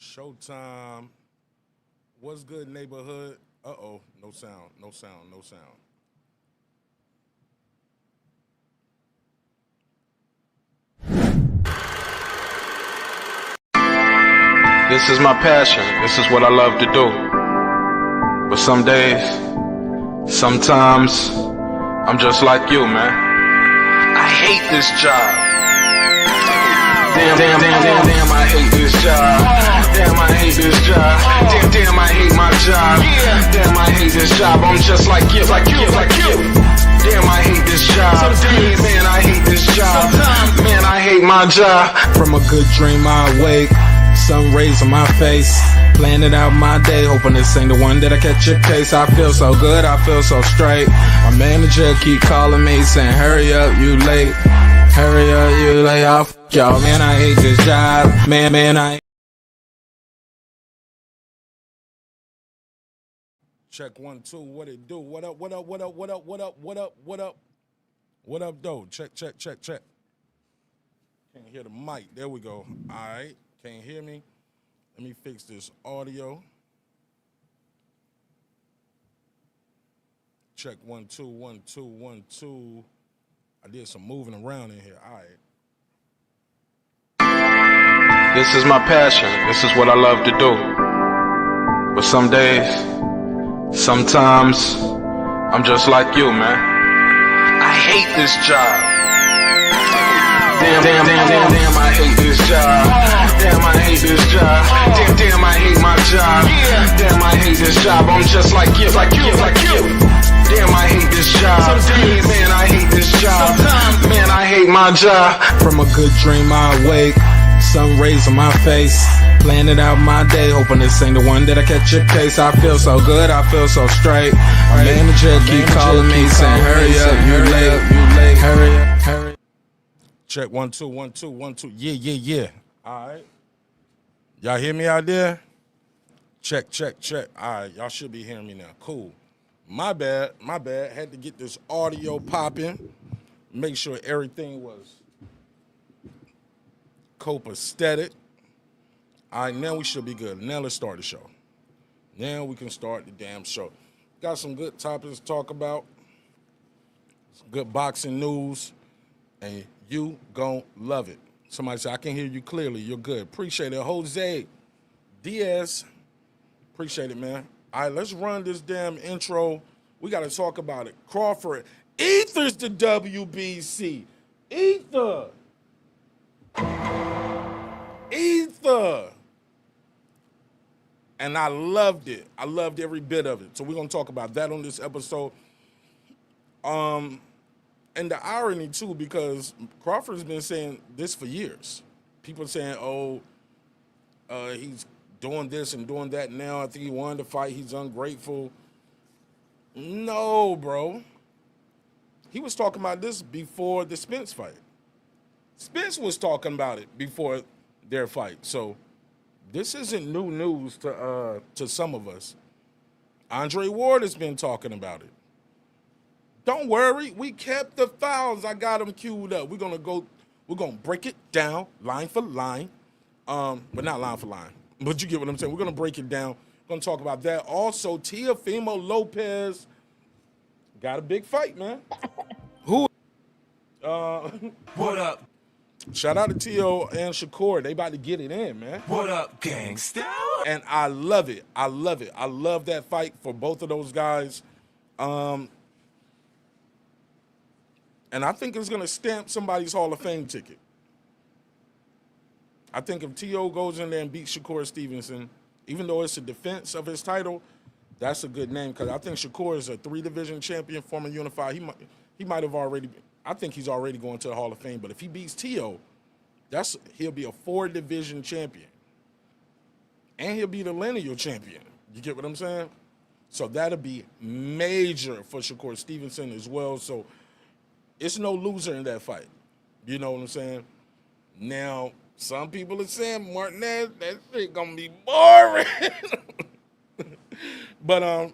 Showtime. What's good, neighborhood? Uh-oh. No sound. No sound. No sound. This is my passion. This is what I love to do. But some days, sometimes, I'm just like you, man. I hate this job. Damn, I hate this job. Damn, I hate this job. Damn, I hate my job. Damn, I hate this job. I'm just like you. Damn, I hate this job. Man, I hate this job. Man, I hate my job. From a good dream I wake, sun rays on my face, planning out my day, hoping this ain't the one that I catch a case. I feel so good, I feel so straight. My manager keep calling me, saying hurry up, you late. Hurry up, you late. Oh, f y'all, man, I hate this job. Man, I. Check 1 2. What it do? What up? What up? What up? What up? What up? What up? What up? What up, though? Check. Can't hear the mic. There we go. All right. Can't hear me. Let me fix this audio. Check 1 2 1 2 1 2. I did some moving around in here. All right. This is my passion. This is what I love to do. But some days, sometimes, I'm just like you, man. I hate this job. Damn, I hate this job. Damn, I hate this job. Damn, I hate my job. Damn, I hate this job. I'm just like you. Damn, I hate this job. Man, I hate this job. Man, I hate my job. From a good dream I wake, sun rays on my face, planning out my day, hoping this ain't the one that I catch a case. I feel so good, I feel so straight. My manager keep calling me, saying hurry up, you late. Hurry up. Check 1 2 1 2 1 2. Yeah. All right. Y'all hear me out there? Check. All right, y'all should be hearing me now. Cool. My bad. Had to get this audio popping. Make sure everything was copacetic. All right, now we should be good. Now let's start the show. Now we can start the damn show. Got some good topics to talk about. Some good boxing news. And you gon' love it. Somebody said, I can hear you clearly. You're good. Appreciate it. Jose Diaz. Appreciate it, man. All right, let's run this damn intro. We got to talk about it. Crawford. ETHERS the WBC. Ether. And I loved it. I loved every bit of it. So we're going to talk about that on this episode. And the irony, too, because Crawford's been saying this for years. People saying, he's doing this and doing that now. I think he wanted to fight. He's ungrateful. No, bro. He was talking about this before the Spence fight. Spence was talking about it before their fight. So this isn't new news to some of us. Andre Ward has been talking about it. Don't worry, we kept the files. I got them queued up. We're gonna break it down line for line. But not line for line. But you get what I'm saying. We're gonna break it down. We're gonna talk about that. Also, Teofimo Lopez got a big fight, man. Who? What up? Shout out to Teo and Shakur. They about to get it in, man. What up, gangsta? And I love it. I love that fight for both of those guys. And I think it's going to stamp somebody's Hall of Fame ticket. I think if T.O. goes in there and beats Shakur Stevenson, even though it's a defense of his title, that's a good name because I think Shakur is a 3-division champion, former unified. He might have already – I think he's already going to the Hall of Fame. But if he beats T.O., he'll be a 4-division champion. And he'll be the lineal champion. You get what I'm saying? So that'll be major for Shakur Stevenson as well. So – it's no loser in that fight. You know what I'm saying? Now, some people are saying, Martinez, that shit gonna be boring. But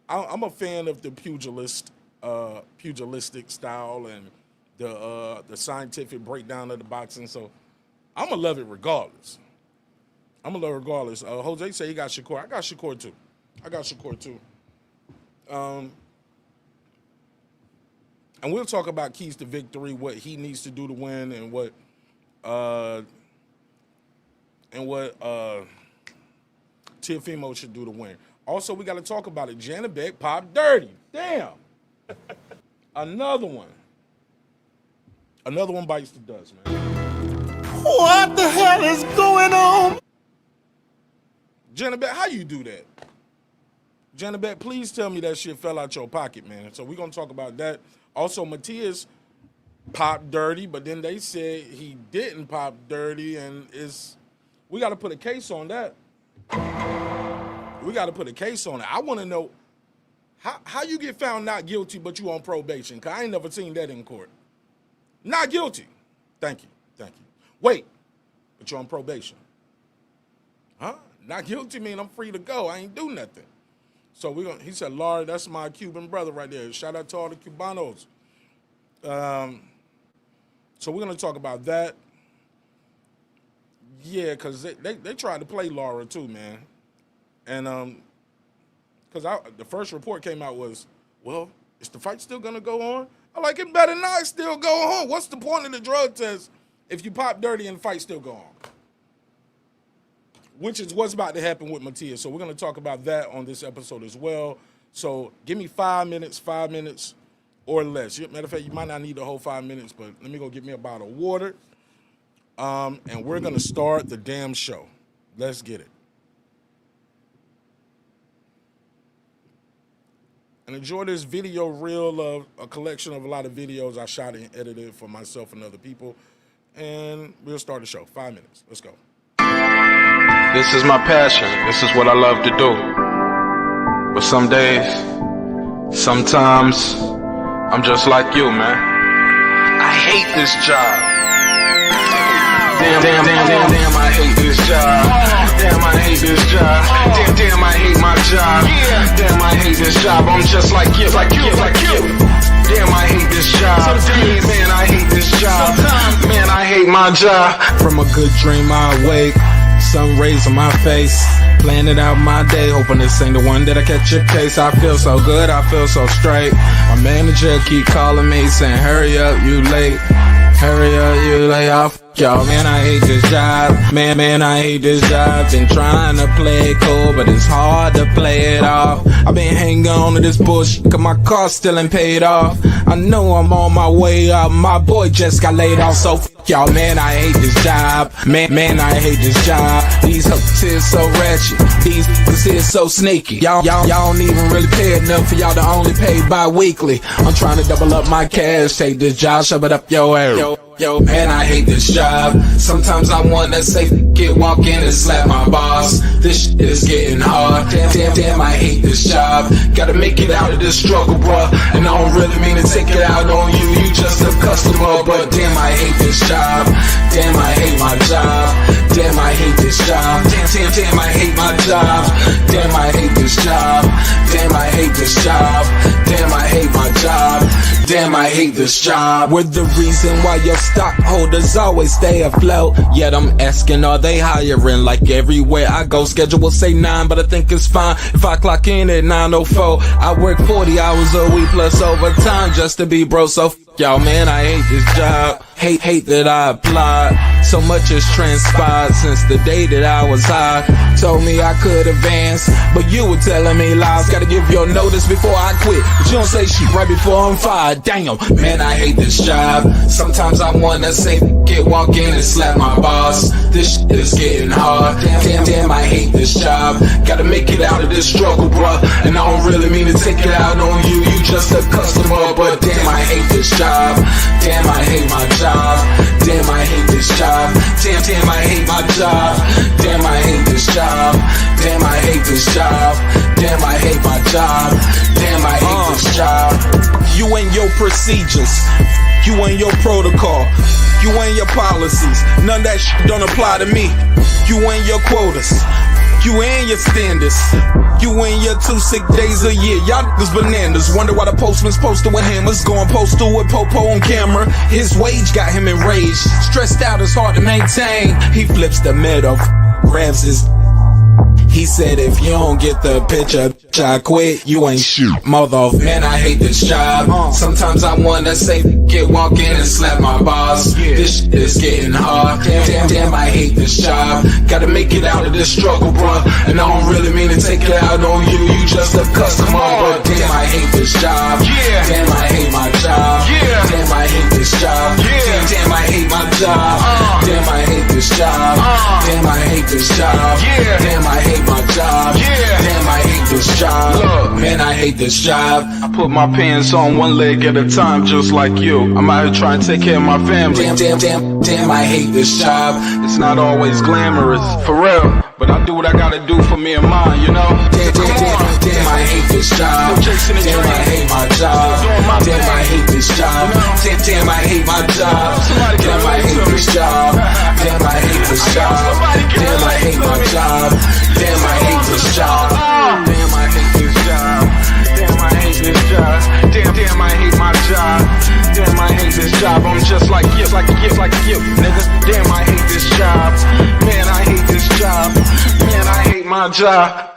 I'm a fan of the pugilistic style and the scientific breakdown of the boxing. So I'm gonna love it regardless. I'm gonna love regardless. Jose say he got Shakur. I got Shakur too. And we'll talk about keys to victory, what he needs to do to win, and what Teofimo should do to win. Also, we got to talk about it. Janibek popped dirty. Damn. Another one bites the dust, man. What the hell is going on? Janibek, how you do that? Janibek, please tell me that shit fell out your pocket, man. So we're going to talk about that. Also, Matias popped dirty, but then they said he didn't pop dirty, and we got to put a case on that. We got to put a case on it. I want to know how you get found not guilty, but you on probation, because I ain't never seen that in court. Not guilty. Thank you. Wait, but you're on probation. Huh? Not guilty mean I'm free to go. I ain't do nothing. So he said, Lord, that's my Cuban brother right there. Shout out to all the Cubanos. So we're going to talk about that. Yeah, because they tried to play Laura too, man. And because the first report came out was, well, is the fight still going to go on? I'm like, it better not still go on. What's the point of the drug test if you pop dirty and the fight still go on? Which is what's about to happen with Matias. So we're going to talk about that on this episode as well. So give me 5 minutes or less. Matter of fact, you might not need the whole 5 minutes, but let me go get me a bottle of water. And we're going to start the damn show. Let's get it. And enjoy this video reel of a collection of a lot of videos I shot and edited for myself and other people. And we'll start the show. 5 minutes. Let's go. This is my passion. This is what I love to do. But some days, sometimes, I'm just like you, man. I hate this job. Damn, I hate this job. Damn, I hate this job. Damn, I hate my job. Damn, I hate this job. I'm just like you. Damn, I hate this job. Man, I hate this job. Man, I hate my job. From a good dream I wake, sun rays on my face, planning out my day, hoping this ain't the one that I catch a case. I feel so good, I feel so straight. My manager keep calling me saying, hurry up, you late. Hurry up, you lay off. Y'all, man, I hate this job. Man, I hate this job. Been trying to play it cool, but it's hard to play it off. I've been hanging on to this bullshit, cause my car still ain't paid off. I know I'm on my way up. My boy just got laid off, so y'all, man, I hate this job. Man, I hate this job. These hoes is so ratchet. These hoes is so sneaky. Y'all don't even really pay enough for y'all to only pay bi-weekly. I'm trying to double up my cash. Take this job, shove it up your ass. Yo, man, I hate this job. Sometimes I wanna say, walk in and slap my boss. This shit is getting hard. Damn, I hate this job. Gotta make it out of this struggle, bruh. And I don't really mean to take it out on you. You just a customer, but damn, I hate this job. Damn, I hate my job. Damn, I hate this job. Damn, I hate my job. Damn, I hate this job. Damn, I hate this job. Damn, I hate my job. Damn, I hate this job. We're the reason why your stockholders always stay afloat. Yet I'm asking, are they hiring? Like everywhere I go, schedule will say 9, but I think it's fine if I clock in at 9:04. I work 40 hours a week plus overtime just to be bro. So y'all, man, I hate this job. Hate that I applied. So much has transpired since the day that I was high. Told me I could advance, but you were telling me lies. Gotta give your notice before I quit, but you don't say shit right before I'm fired. Damn, man, I hate this job. Sometimes I wanna say, walk in and slap my boss. This shit is getting hard. Damn, I hate this job. Gotta make it out of this struggle, bruh. And I don't really mean to take it out on you. You just a customer, but damn, I hate this job. Damn, I hate my job. Damn, I hate this job. Damn, I hate my job. Damn, I hate this job. Damn, I hate this job. Damn, I hate my job. Damn, I hate this job. You and your procedures, you and your protocol, you and your policies, none of that shit don't apply to me. You and your quotas, you and your standards, you and your 2 sick days a year. Y'all niggas bananas. Wonder why the postman's posted with hammers, going postal with Popo on camera. His wage got him enraged, stressed out, it's hard to maintain. He flips the middle. grabs his. He said, if you don't get the picture, I quit, you ain't shit, mother. Man, I hate this job. Sometimes I wanna say, walk in and slap my boss. This shit is getting hard. Damn, I hate this job. Gotta make it out of this struggle, bruh. And I don't really mean to take it out on you. You just a customer, but damn, I hate this job. Damn, I hate my job. Damn, I hate this job. Damn, I hate my job. Damn, I hate this job. Damn, I hate this job. Damn, I hate my job. Damn, I hate this job. Look, man, I hate this job. I put my pants on one leg at a time, just like you. I'm out here trying to take care of my family. Damn, I hate this job. It's not always glamorous, for real, but I do what I gotta do for me and mine, you know? Damn, I hate this job. Damn, I hate my job. Damn, I hate this job. Damn, I hate my job. Damn, I hate this job. Damn, I hate this job. Damn, I hate my job. Damn, I hate this job. Damn, I hate this job. Damn, I hate this job. Damn, I hate my job. Damn, I hate this job. I'm just like you, nigga. Damn, I hate this job. Man, I hate this job. Man, I hate my job.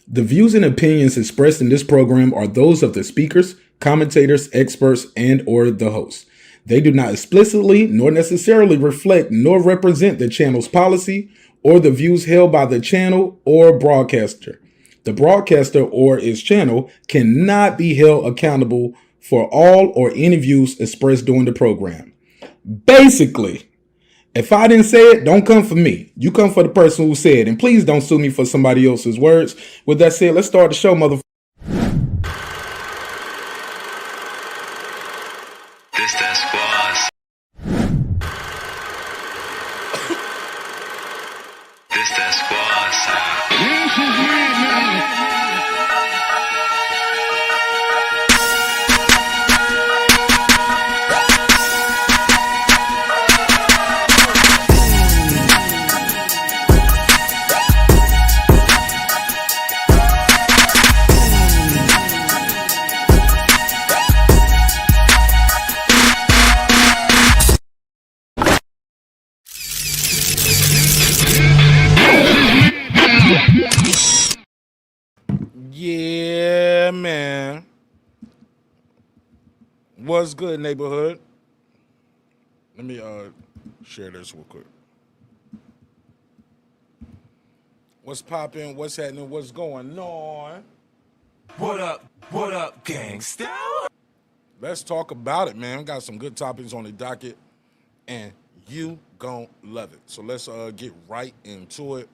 The views and opinions expressed in this program are those of the speakers, commentators, experts, and or the hosts. They do not explicitly nor necessarily reflect nor represent the channel's policy or the views held by the channel or broadcaster. The broadcaster or its channel cannot be held accountable for all or any views expressed during the program. Basically, if I didn't say it, don't come for me. You come for the person who said it. And please don't sue me for somebody else's words. With that said, let's start the show, motherfucker. This that squad. This that squad side. Yeah, man. What's good, neighborhood? Let me share this real quick. What's poppin'? What's happening? What's going on? What up, gangsta? Let's talk about it, man. We got some good topics on the docket, and you gon' love it. So let's get right into it.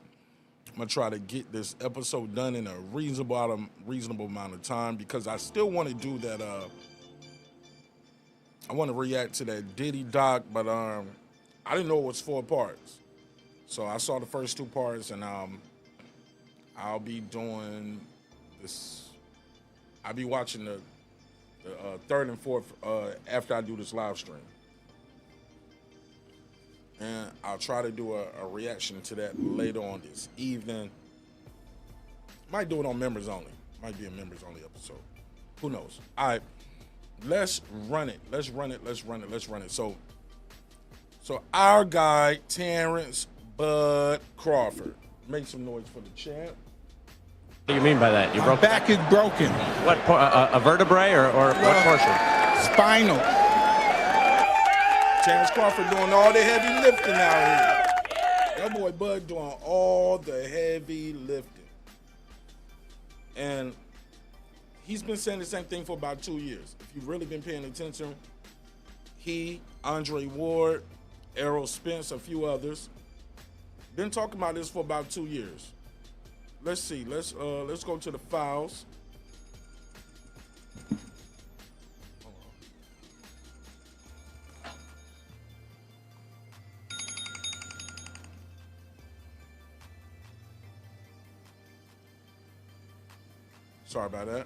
I'm gonna try to get this episode done in a reasonable amount of time because I still want to do that. I want to react to that Diddy doc, but I didn't know it was 4 parts. So I saw the first 2 parts, and I'll be doing this. I'll be watching the 3rd and 4th after I do this live stream. And I'll try to do a reaction to that later on this evening. Might do it on members only. Might be a members only episode. Who knows? All right, let's run it. Let's run it. So our guy, Terence Bud Crawford. Make some noise for the champ. What do you mean by that? You broke Back is broken. what? A vertebrae or what portion? Spinal. Terence Crawford doing all the heavy lifting out here. That boy Bud doing all the heavy lifting. And he's been saying the same thing for about 2 years. If you've really been paying attention, he, Andre Ward, Errol, Spence, a few others, been talking about this for about 2 years. Let's see. Let's go to the files. Sorry about that.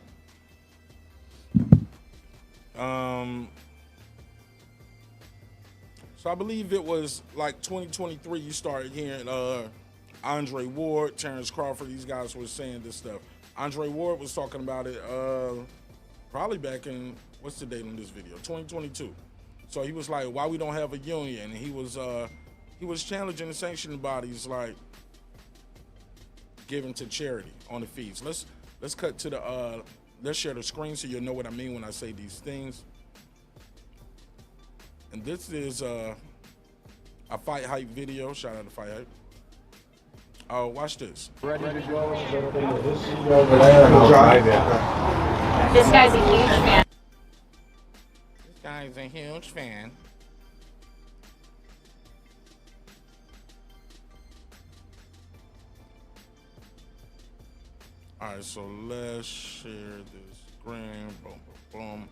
So I believe it was like 2023 you started hearing Andre Ward, Terence Crawford, these guys were saying this stuff. Andre Ward was talking about it probably back in, what's the date on this video? 2022. So he was like, why we don't have a union? And he was challenging the sanctioning bodies, like giving to charity on the fees. Let's cut to the let's share the screen so you'll know what I mean when I say these things. And this is a Fight Hype video. Shout out to Fight Hype. Oh, watch this. This guy's a huge fan. This guy's a huge fan. All right, so let's share this screen. Boom, boom, boom.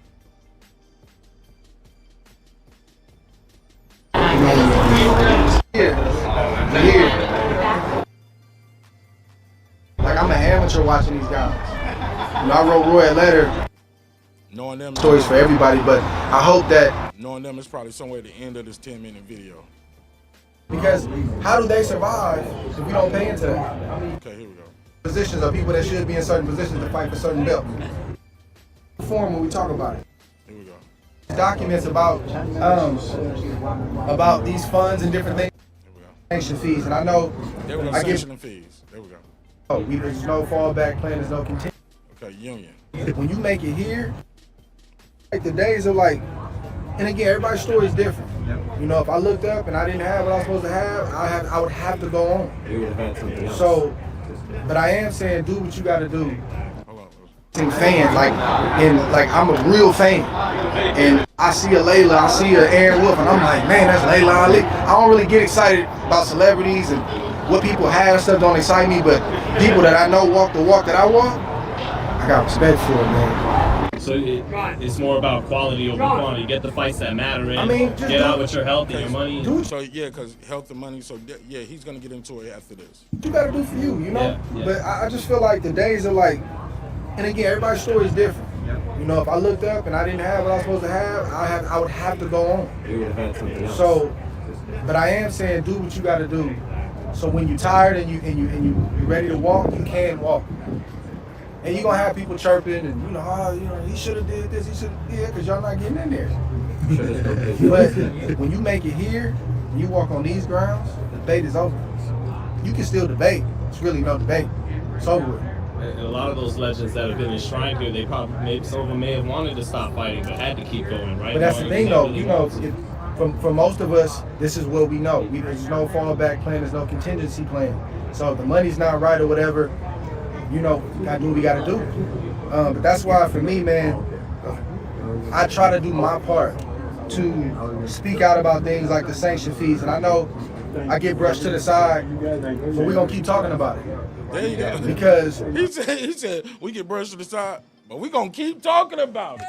Like, I'm an amateur watching these guys. You know, I wrote Roy a letter. Knowing them Stories for everybody, but I hope that. Knowing them is probably somewhere at the end of this 10-minute video. Because how do they survive if we don't pay into that? Okay, here we go. Positions are people that should be in certain positions to fight for certain belts. Form when we talk about it. Here we go. Documents about these funds and different things. Here we go. Sanction fees, and I know. There we go. Sanction fees. There we go. Oh, there's no fallback plan. There's no contingency. Okay, union. When you make it here, like the days are like, and again, everybody's story is different. You know, if I looked up and I didn't have what I was supposed to have, I would have to go on. So, but I am saying, do what you got to do. Fan, like I'm a real fan, and I see a Layla, I see a Aaron Wolf, and I'm like, man, that's Layla Ali. I don't really get excited about celebrities and what people have and stuff don't excite me, but people that I know walk the walk that I walk, I got respect for it, man. So it's more about quality over quantity. Get the fights that matter in. I mean, get out with your health and your money. So yeah, because health and money. So yeah, he's gonna get into it after this. What you gotta do for you, you know. Yeah. But I just feel like the days are like, and again, everybody's story is different. You know, if I looked up and I didn't have what I was supposed to have, I would have to go on. So, but I am saying, do what you got to do. So when you're tired and you're ready to walk, you can walk. And you're gonna have people chirping and he should have did this, he should have did, because y'all not getting in there. But when you make it here, and you walk on these grounds, the debate is over. You can still debate. It's really no debate. It's over with. And a lot of those legends that have been enshrined here, they probably some of them may have wanted to stop fighting, but had to keep going, right? But that's the thing, though. You know, for most of us, this is what we know. There's no fallback plan. There's no contingency plan. So if the money's not right or whatever, you know, we gotta do what we gotta do. But that's why, for me, man, I try to do my part to speak out about things like the sanction fees. And I know I get brushed to the side, but we're gonna keep talking about it. There you go. Because he said we get brushed to the side, but we're gonna keep talking about it.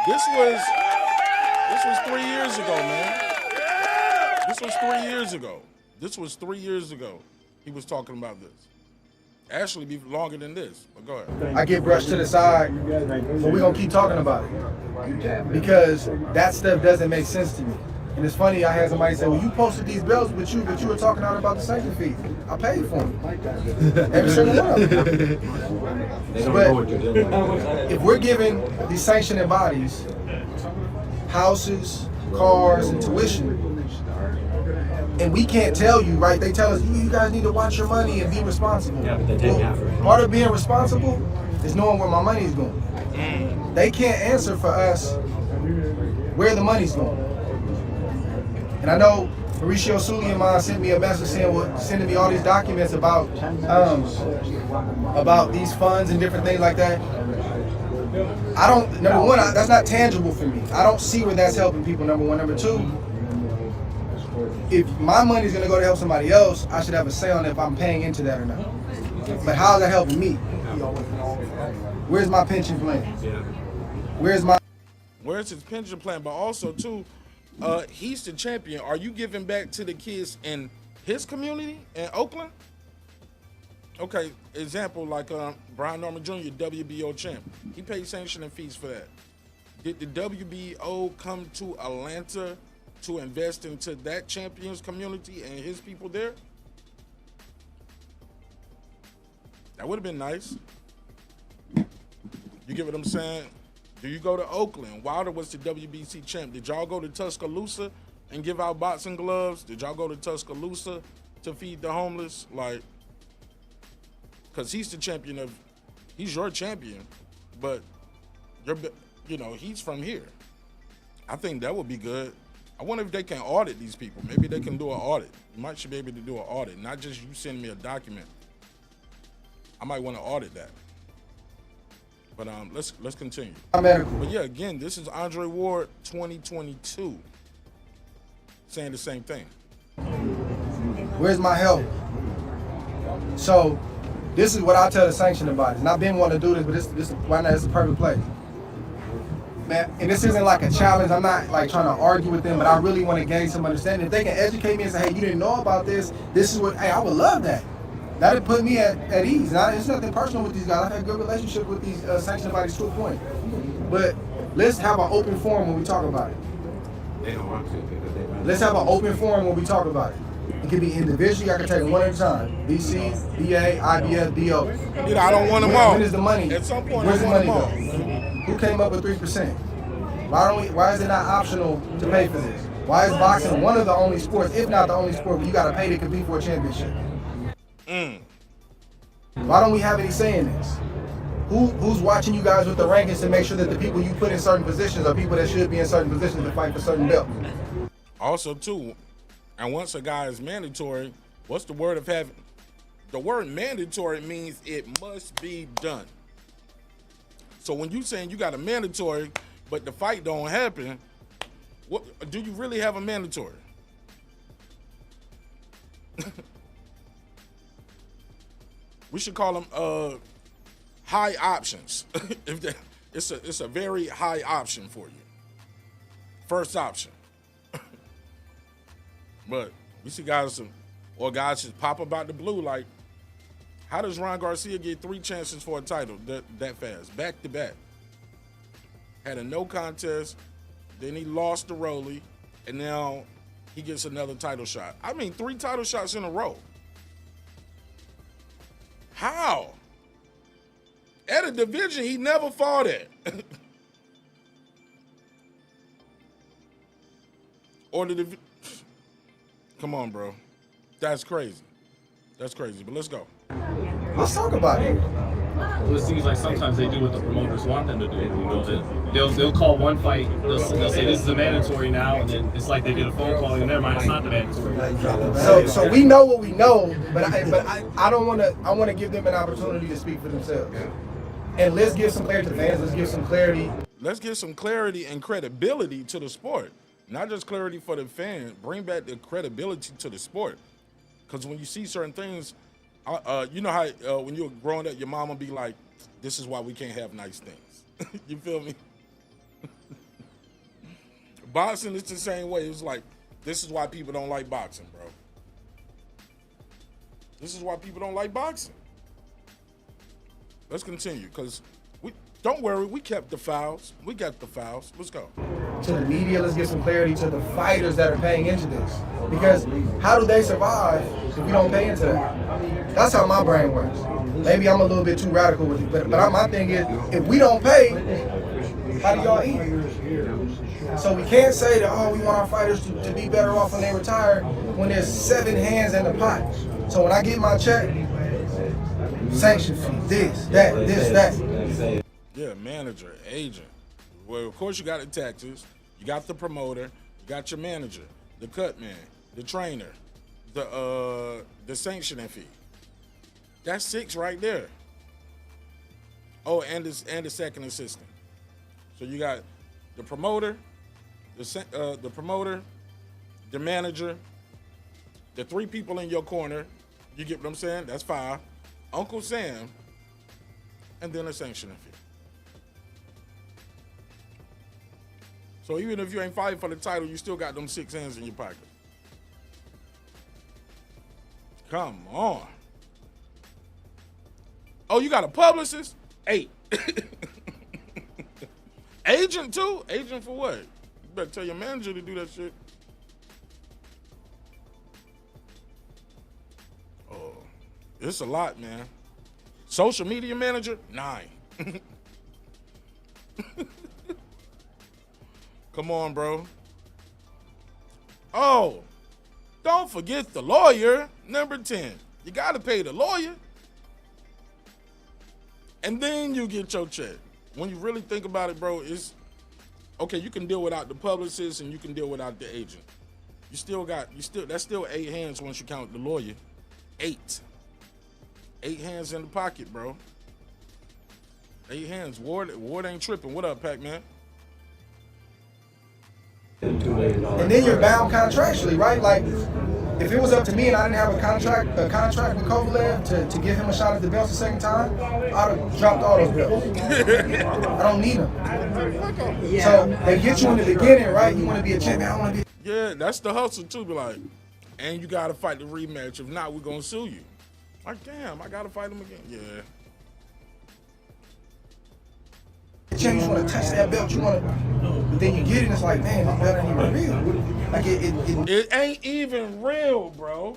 This was 3 years ago, man. This was 3 years ago. This was 3 years ago. He was talking about this. Actually, be longer than this. But go ahead. I get brushed to the side, but we're gonna keep talking about it. Because that stuff doesn't make sense to me. And it's funny, I had somebody say, well, you posted these belts, but you were talking out about the sanction fees. I paid for them. Every single one of them. But if we're giving these sanctioning bodies houses, cars, and tuition, and we can't tell you, right? They tell us, you guys need to watch your money and be responsible. Yeah, but they didn't have it. Part of being responsible is knowing where my money is going. They can't answer for us where the money's going. And I know Mauricio Sully and mine sent me a message sending me all these documents about these funds and different things like that. I don't, number one, that's not tangible for me. I don't see where that's helping people, number one. Number two, if my money's gonna go to help somebody else, I should have a say on if I'm paying into that or not. But how is that helping me? Where's my pension plan? Where's his pension plan? But also too, he's the champion. Are you giving back to the kids in his community in Oakland? Okay, example like Brian Norman Jr., WBO champ. He paid sanctioning fees for that. Did the WBO come to Atlanta to invest into that champions community and his people there? That would have been nice. You get what I'm saying? Do you go to Oakland? Wilder was the WBC champ. Did y'all go to Tuscaloosa and give out boxing gloves? Did y'all go to Tuscaloosa to feed the homeless? Like, because he's the champion of, he's your champion, but you're, you know, he's from here. I think that would be good. I wonder if they can audit these people. Maybe they can do an audit. You might should be able to do an audit, not just you send me a document. I might want to audit that. But let's continue. But yeah, again, this is Andre Ward 2022 saying the same thing. Where's my help? So this is what I tell the sanctioning bodies. And I've been wanting to do this, but this right now it's the perfect place. Man, and this isn't like a challenge. I'm not like trying to argue with them, but I really want to gain some understanding. If they can educate me and say, hey, you didn't know about this, this is what, hey, I would love that. That'd put me at ease. Now, it's nothing personal with these guys. I've had a good relationship with these sanctioning bodies to a point. But let's have an open forum when we talk about it. They don't want to because they want to. Let's have an open forum when we talk about it. It can be individually. I can take them one at a time. BC, BA, IBF, DO. Dude, I don't want them all. When is the money? At some point, where's the money go? Who came up with 3%? Why is it not optional to pay for this? Why is boxing one of the only sports, if not the only sport, where you got to pay to compete for a championship? Why don't we have any say in this? Who's watching you guys with the rankings to make sure that the people you put in certain positions are people that should be in certain positions to fight for certain belts? Also, too, and once a guy is mandatory, what's the word of having? The word mandatory means it must be done. So when you saying you got a mandatory, but the fight don't happen, what do you really have a mandatory? We should call them high options. It's a very high option for you. First option. But we see guys just pop up out the blue like, how does Ron Garcia get 3 chances for a title that fast, back to back? Had a no contest, then he lost to Rolly, and now he gets another title shot. I mean, 3 title shots in a row. How? At a division he never fought at. Or the division. Come on, bro. That's crazy. That's crazy, but let's go. Let's talk about it. Well, it seems like sometimes they do what the promoters want them to do. You know, they'll call one fight. They'll say this is a mandatory now, and then it's like they get a phone call and never mind, it's not the mandatory. So we know what we know, but I don't want to. I want to give them an opportunity to speak for themselves. And let's give some clarity to the fans. Let's give some clarity. Let's give some clarity and credibility to the sport. Not just clarity for the fan. Bring back the credibility to the sport. Because when you see certain things, you know how when you were growing up, your mama be like, this is why we can't have nice things. You feel me? Boxing is the same way. It's like, this is why people don't like boxing, bro. This is why people don't like boxing. Let's continue, because don't worry, we kept the fouls. We got the fouls. Let's go. To the media, let's get some clarity to the fighters that are paying into this. Because how do they survive if we don't pay into that? That's how my brain works. Maybe I'm a little bit too radical with it, but my thing is, if we don't pay, how do y'all eat? So we can't say that, oh, we want our fighters to be better off when they retire when there's 7 hands in the pot. So when I get my check, sanction fee, this, that. Yeah, manager, agent. Well, of course you got the taxes, you got the promoter, you got your manager, the cut man, the trainer, the sanctioning fee. That's 6 right there. Oh, and the second assistant. So you got the promoter, the manager, the 3 people in your corner. You get what I'm saying? That's 5. Uncle Sam, and then a sanctioning fee. So even if you ain't fighting for the title, you still got them 6 hands in your pocket. Come on. Oh, you got a publicist? 8. Agent too? Agent for what? You better tell your manager to do that shit. Oh, it's a lot, man. Social media manager? 9. Come on, bro. Oh, don't forget the lawyer, number 10. You got to pay the lawyer. And then you get your check. When you really think about it, bro, it's okay. You can deal without the publicist and you can deal without the agent. That's still 8 hands once you count the lawyer. 8 hands in the pocket, bro. 8 hands. Ward ain't tripping. What up, Pac-Man? And then you're bound contractually, right? Like, if it was up to me and I didn't have a contract with Kovalev to give him a shot at the belts the second time, I'd have dropped all those belts. I don't need them. So they get you in the beginning, right? You want to be a champion. I want to be. Yeah, that's the hustle too. Be like, and you got to fight the rematch. If not, we're gonna sue you. Like, damn, I gotta fight him again. Yeah. You want to touch that belt, but then you get it, and it's like, man, this belt ain't even real. Like it ain't even real, bro.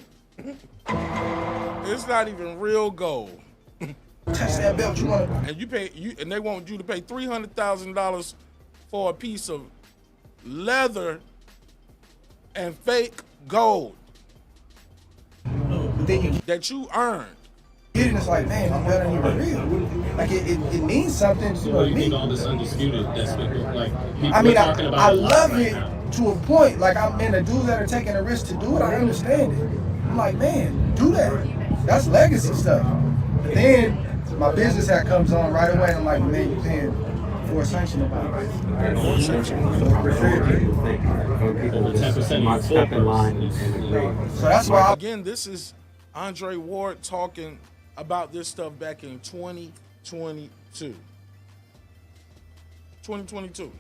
It's not even real gold. Touch that belt, and they want you to pay $300,000 for a piece of leather and fake gold that you earned. And it's like, man, I'm better than you real. Like it means something to you need all this undisputed that's like I mean, I love it to a point. Like, I'm the dudes that are taking a risk to do it, I understand it. I'm like, man, do that. That's legacy stuff. But then my business hat comes on right away, and I'm like, man, you're paying for a sanction about it. Over 10%. So that's why again, this is Andre Ward talking about this stuff back in 2022. 2022.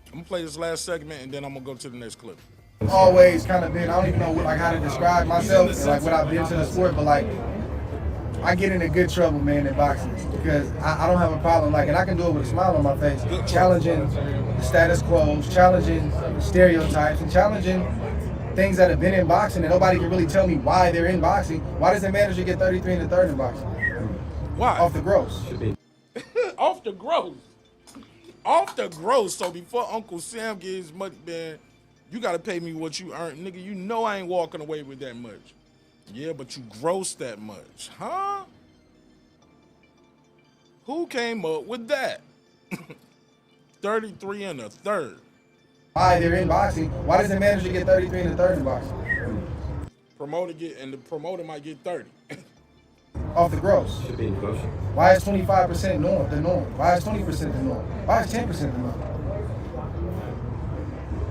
I'm gonna play this last segment and then I'm gonna go to the next clip. Always kind of been, I don't even know how to describe myself and like what I've been to the sport, but like I get into good trouble, man, in boxing because I don't have a problem, like, and I can do it with a smile on my face, challenging the status quo, challenging stereotypes, and challenging things that have been in boxing and nobody can really tell me why they're in boxing. Why does a manager get 33 in the third in boxing? Why? Off the gross. Off the gross. Off the gross. So before Uncle Sam gets his money, man, you got to pay me what you earn. Nigga, you know I ain't walking away with that much. Yeah, but you gross that much. Huh? Who came up with that? 33 in the third. Why they're in boxing? Why does the manager get 33 in the third in boxing? The promoter might get 30. Off the gross. Why is 25% the norm? Why is 20% the norm? Why is 10% the norm?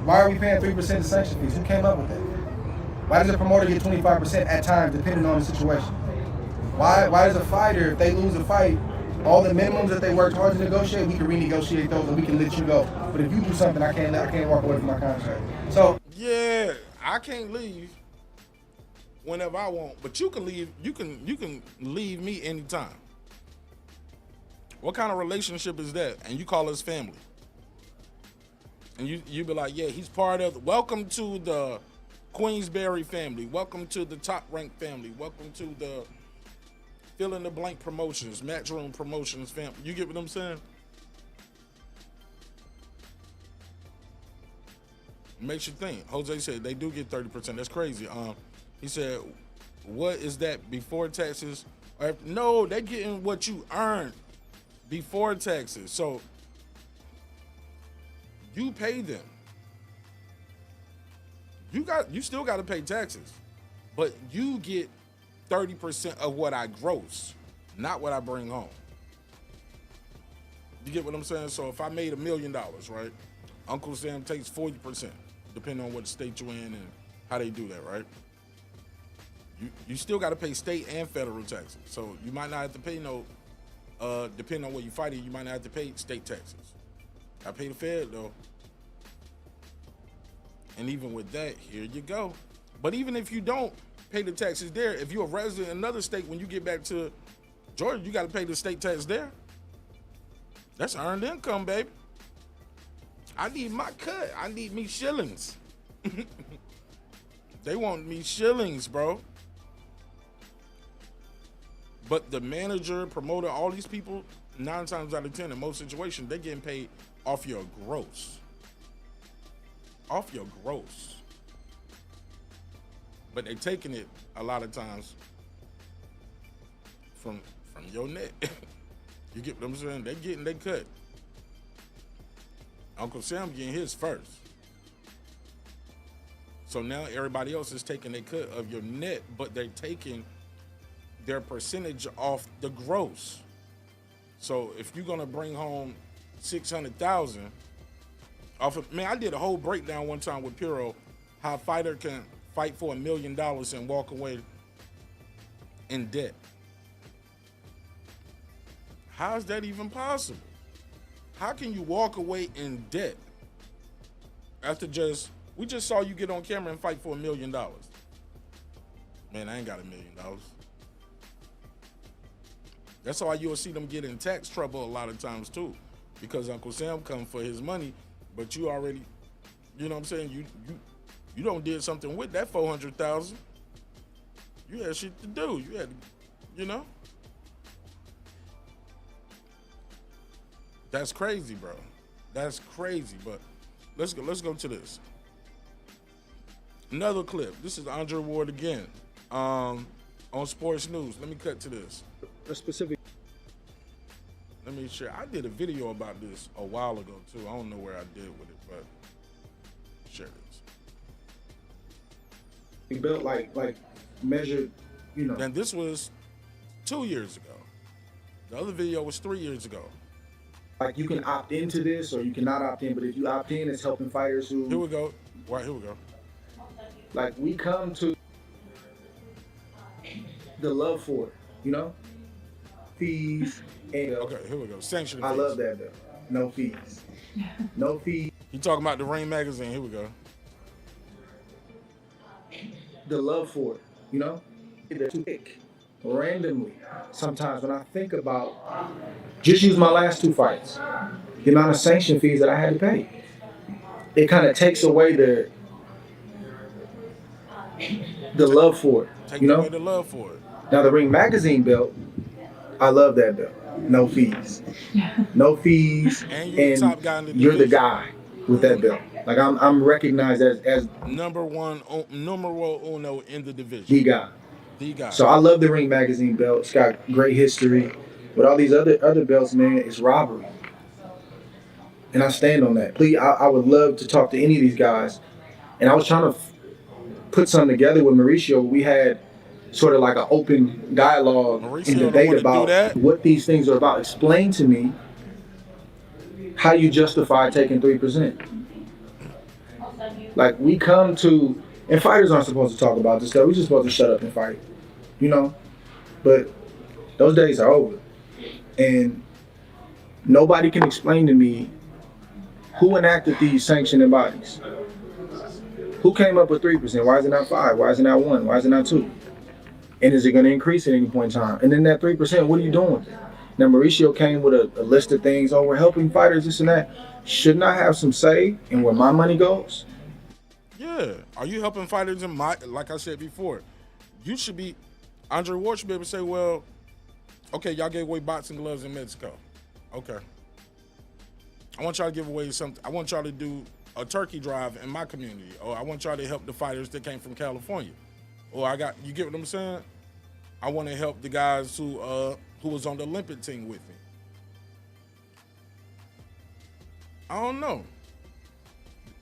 Why are we paying 3% of sanction fees? Who came up with that? Why does a promoter get 25% at times, depending on the situation? Why does a fighter, if they lose a fight, all the minimums that they worked hard to negotiate, we can renegotiate those and we can let you go. But if you do something, I can't walk away from my contract. So yeah, I can't leave whenever I want, but you can leave. You can leave me anytime. What kind of relationship is that? And you call us family, and you be like, yeah, he's part of. Welcome to the Queensberry family. Welcome to the Top Rank family. Welcome to the fill in the blank promotions, Matchroom Promotions family. You get what I'm saying? Makes you think. Jose said they do get 30%. That's crazy. He said, what is that before taxes? No, they're getting what you earned before taxes. So you pay them. You still got to pay taxes, but you get 30% of what I gross, not what I bring home. You get what I'm saying? So if I made $1 million, right? Uncle Sam takes 40%, depending on what state you're in and how they do that, right? You still got to pay state and federal taxes. So you might not have to pay depending on what you fighting, you might not have to pay state taxes. I pay the Fed though. And even with that, here you go. But even if you don't pay the taxes there, if you're a resident in another state, when you get back to Georgia, you got to pay the state tax there. That's earned income, baby. I need my cut. I need me shillings. They want me shillings, bro. But the manager, promoter, all these people, 9 times out of 10 in most situations, they're getting paid off your gross. Off your gross. But they're taking it a lot of times from your net. You get what I'm saying? They're getting their cut. Uncle Sam getting his first. So now everybody else is taking their cut of your net, but they're taking their percentage off the gross. So if you're gonna bring home $600,000 off of, man, I did a whole breakdown one time with Piro, how a fighter can fight for $1 million and walk away in debt. How is that even possible? How can you walk away in debt after we just saw you get on camera and fight for $1 million? Man, I ain't got $1 million. That's why you'll see them get in tax trouble a lot of times too, because Uncle Sam come for his money, but you already, you know what I'm saying? You don't did something with that $400,000. You had shit to do. You had, you know. That's crazy, bro. That's crazy. But let's go to this. Another clip. This is Andre Ward again. On Sports News. Let me cut to this. A specific. Let me share. I did a video about this a while ago too. I don't know where I did with it, but share this. He built like measured, you know. And this was 2 years ago. The other video was 3 years ago. Like you can opt into this or you cannot opt in, but if you opt in, it's helping fighters who. Here we go. Right, here we go. Like we come to the love for it, you know? Fees and okay, here we go. Sanction fees. I love that though. No fees. No fees. You talking about the Ring magazine? Here we go. The love for it, you know? They're too thick. Randomly, sometimes when I think about, just use my last 2 fights, the amount of sanction fees that I had to pay, it kind of takes away the love for it, you know? Away the love for it. Now the Ring magazine belt, I love that belt. No fees. No fees, and you're, the top guy in the you're the guy with that belt. Like I'm recognized as numero uno in the division. The guy. The guy. So I love the Ring magazine belt. It's got great history. But all these other belts, man, it's robbery. And I stand on that. Please, I would love to talk to any of these guys. And I was trying to put something together with Mauricio. We had sort of like an open dialogue and debate about what these things are about. Explain to me how you justify taking 3%. Like we come to, and fighters aren't supposed to talk about this stuff. We're just supposed to shut up and fight, you know? But those days are over. And nobody can explain to me who enacted these sanctioning bodies. Who came up with 3%? Why is it not 5? Why is it not 1? Why is it not 2? And is it going to increase at any point in time? And then that 3%, what are you doing with it? Now Mauricio came with a list of things. Oh, we're helping fighters, this and that. Shouldn't I have some say in where my money goes? Yeah. Are you helping fighters in like I said before, you should be, Andre Ward should be able to say, well, okay, y'all gave away boxing gloves in Mexico. Okay. I want y'all to give away something. I want y'all to do a turkey drive in my community. Or I want y'all to help the fighters that came from California. Or you get what I'm saying? I want to help the guys who was on the Olympic team with me. I don't know.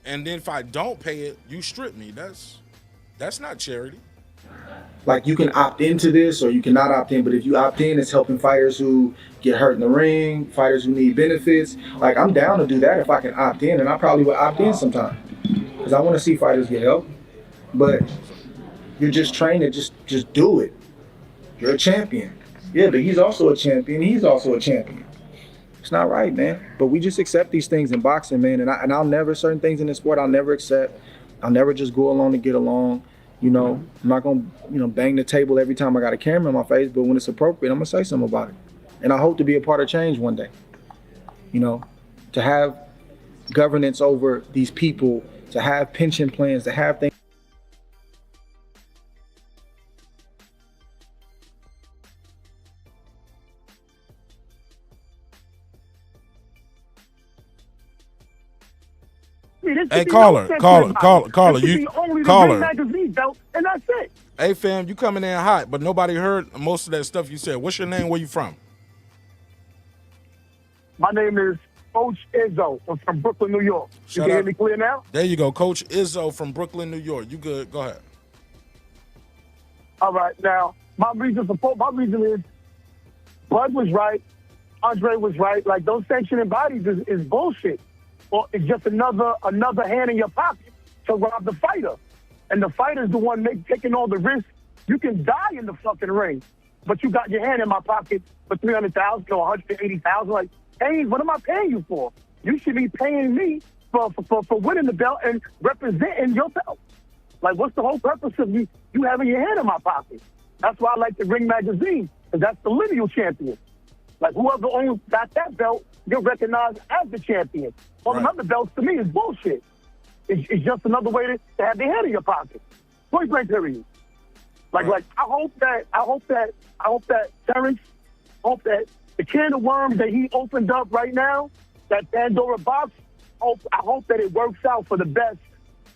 And then if I don't pay it, you strip me. That's not charity. Like you can opt into this or you cannot opt in, but if you opt in, it's helping fighters who get hurt in the ring, fighters who need benefits. Like I'm down to do that if I can opt in, and I probably would opt in sometime because I want to see fighters get help. But you're just trained to just do it. You're a champion. Yeah, but he's also a champion. He's also a champion. It's not right, man. But we just accept these things in boxing, man. And I'll never, certain things in this sport, I'll never accept. I'll never just go along to get along. You know, I'm not gonna, bang the table every time I got a camera in my face, but when it's appropriate, I'm gonna say something about it. And I hope to be a part of change one day. You know, to have governance over these people, to have pension plans, to have things. Hey, caller, you caller. Magazine belt, and that's it. Hey, fam, you coming in hot, but nobody heard most of that stuff you said. What's your name? Where you from? My name is Coach Izzo. I'm from Brooklyn, New York. You can hear me clear now? There you go, Coach Izzo from Brooklyn, New York. You good? Go ahead. All right. Now, my reason is Bud was right. Andre was right. Like, those sanctioning bodies is bullshit. Or it's just another hand in your pocket to rob the fighter. And the fighter's the one taking all the risks. You can die in the fucking ring, but you got your hand in my pocket for $300,000 or $180,000. Like, hey, what am I paying you for? You should be paying me for winning the belt and representing your belt. Like, what's the whole purpose of you having your hand in my pocket? That's why I like the Ring magazine, because that's the lineal champion. Like, whoever got that belt, you're recognized as the champion. All the other belts, to me, is bullshit. It's just another way to have their hand in your pocket. Point blank period. Like, I hope that Terence, that the can of worms that he opened up right now, that Pandora box, I hope that it works out for the best,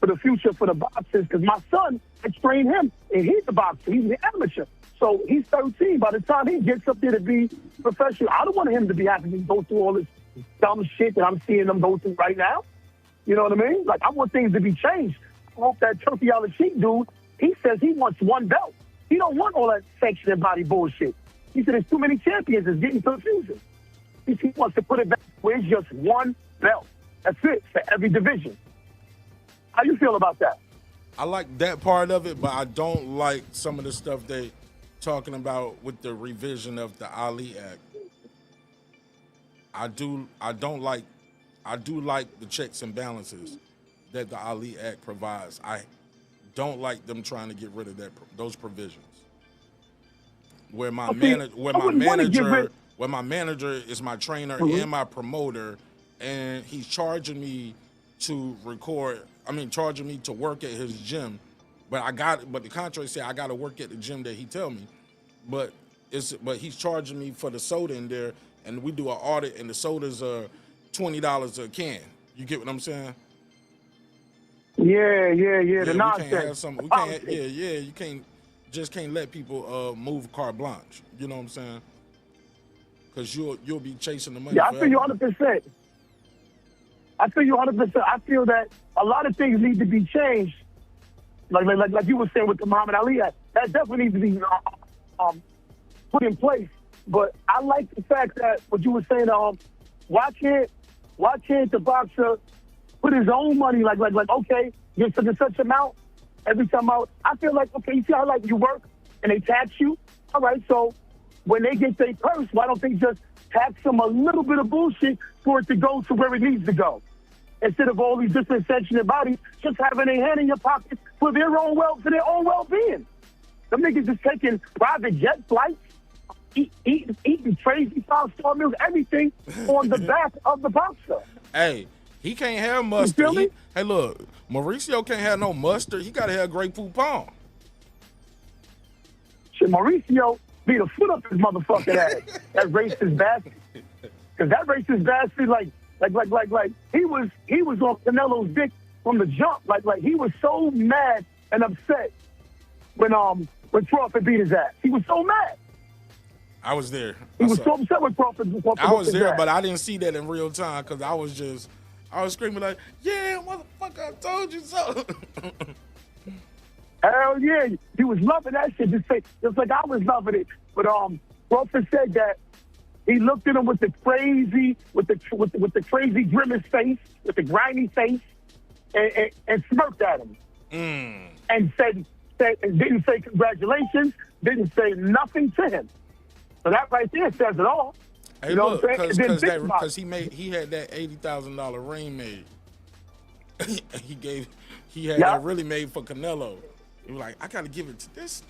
for the future, for the boxers. Because my son, I trained him, and he's a boxer. He's an amateur. So he's 13. By the time he gets up there to be professional, I don't want him to be having to go through all this dumb shit that I'm seeing them go through right now. You know what I mean? Like, I want things to be changed. I hope that Turkey Al Sheikh dude, he says he wants one belt. He don't want all that sanctioning body bullshit. He said there's too many champions. It's getting confusing. He wants to put it back where it's just one belt. That's it for every division. How you feel about that? I like that part of it, but I don't like some of the stuff they talking about with the revision of the Ali Act. I do like the checks and balances that the Ali Act provides. I don't like them trying to get rid of those provisions. Where my manager is my trainer and my promoter, and he's charging me to charging me to work at his gym. But the contract said I got to work at the gym that he tell me. But he's charging me for the soda in there, and we do an audit, and the sodas are $20 a can. You get what I'm saying? Yeah. The nonsense. You can't let people move carte blanche. You know what I'm saying? Because you'll be chasing the money. Yeah, I feel you 100%. I feel that a lot of things need to be changed. Like you were saying with the Muhammad Ali Act, that definitely needs to be put in place. But I like the fact that what you were saying. Why can't the boxer put his own money? Like okay, you're such amount every time out. I feel like, okay, you see how you work and they tax you. All right, so when they get their purse, why don't they just tax them a little bit of bullshit for it to go to where it needs to go? Instead of all these different sanctioning bodies just having their hand in your pocket for their own well-being. Them niggas just taking private jet flights, eating crazy 5-star meals, everything on the back of the boxer. Hey, he can't have mustard. You feel me? Hey, look, Mauricio can't have no mustard. He got to have Grey Poupon. Shit, Mauricio beat a foot up his motherfucking ass. That racist bastard. Because that racist bastard, like he was on Canelo's dick from the jump. Like he was so mad and upset when Crawford beat his ass. He was so mad. I was there. He was so upset with Crawford. I was there, but I didn't see that in real time because I was screaming like, "Yeah, motherfucker, I told you so." Hell yeah, he was loving that shit. Just like I was loving it. But Crawford said that he looked at him with the crazy grimace face, with the grimy face, and smirked at him, and said and didn't say congratulations, didn't say nothing to him. So that right there says it all. Hey, you know look, what I'm saying? because he had that $80,000 ring made. He had that really made for Canelo. He was like, I got to give it to this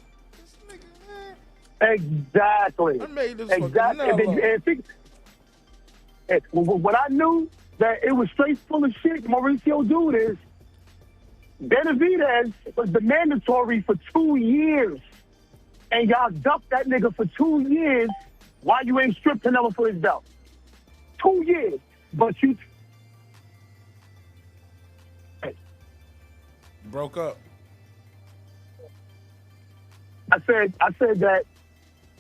nigga, man. Exactly. I made this exactly. And what I knew that it was straight full of shit, Mauricio dude is Benavidez was the mandatory for 2 years. And y'all dumped that nigga for 2 years while you ain't stripped Canelo for his belt. 2 years. But you broke up. I said that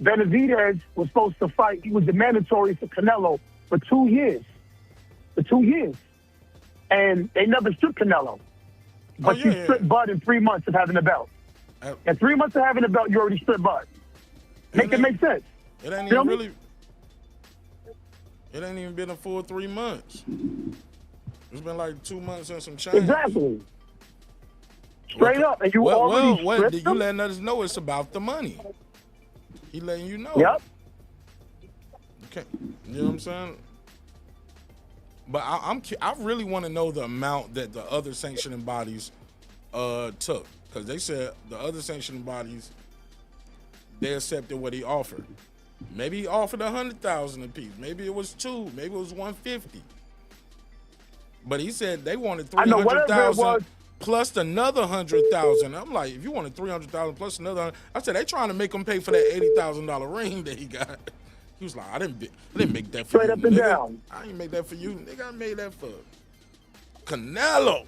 Benavidez was supposed to fight. He was the mandatory for Canelo for 2 years. For 2 years. And they never stripped Canelo. But you stripped Bud in 3 months of having the belt. In 3 months of having the belt, you already stripped Bud. Make it make sense. It ain't even really. It ain't even been a full 3 months. It's been like 2 months and some change. Exactly. Straight up, and you already stripped you letting us know it's about the money. He letting you know. Yep. Okay, you know what I'm saying? But I really want to know the amount that the other sanctioning bodies took, because they said the other sanctioning bodies, they accepted what he offered. Maybe he offered 100,000 apiece. Maybe it was 2. Maybe it was 150. But he said they wanted 300,000 plus another 100,000. I'm like, if you wanted 300,000 plus another, I said they trying to make him pay for that $80,000 ring that he got. He was like, I didn't make that for straight you, up and nigga. down. I didn't make that for you, nigga. I made that for Canelo.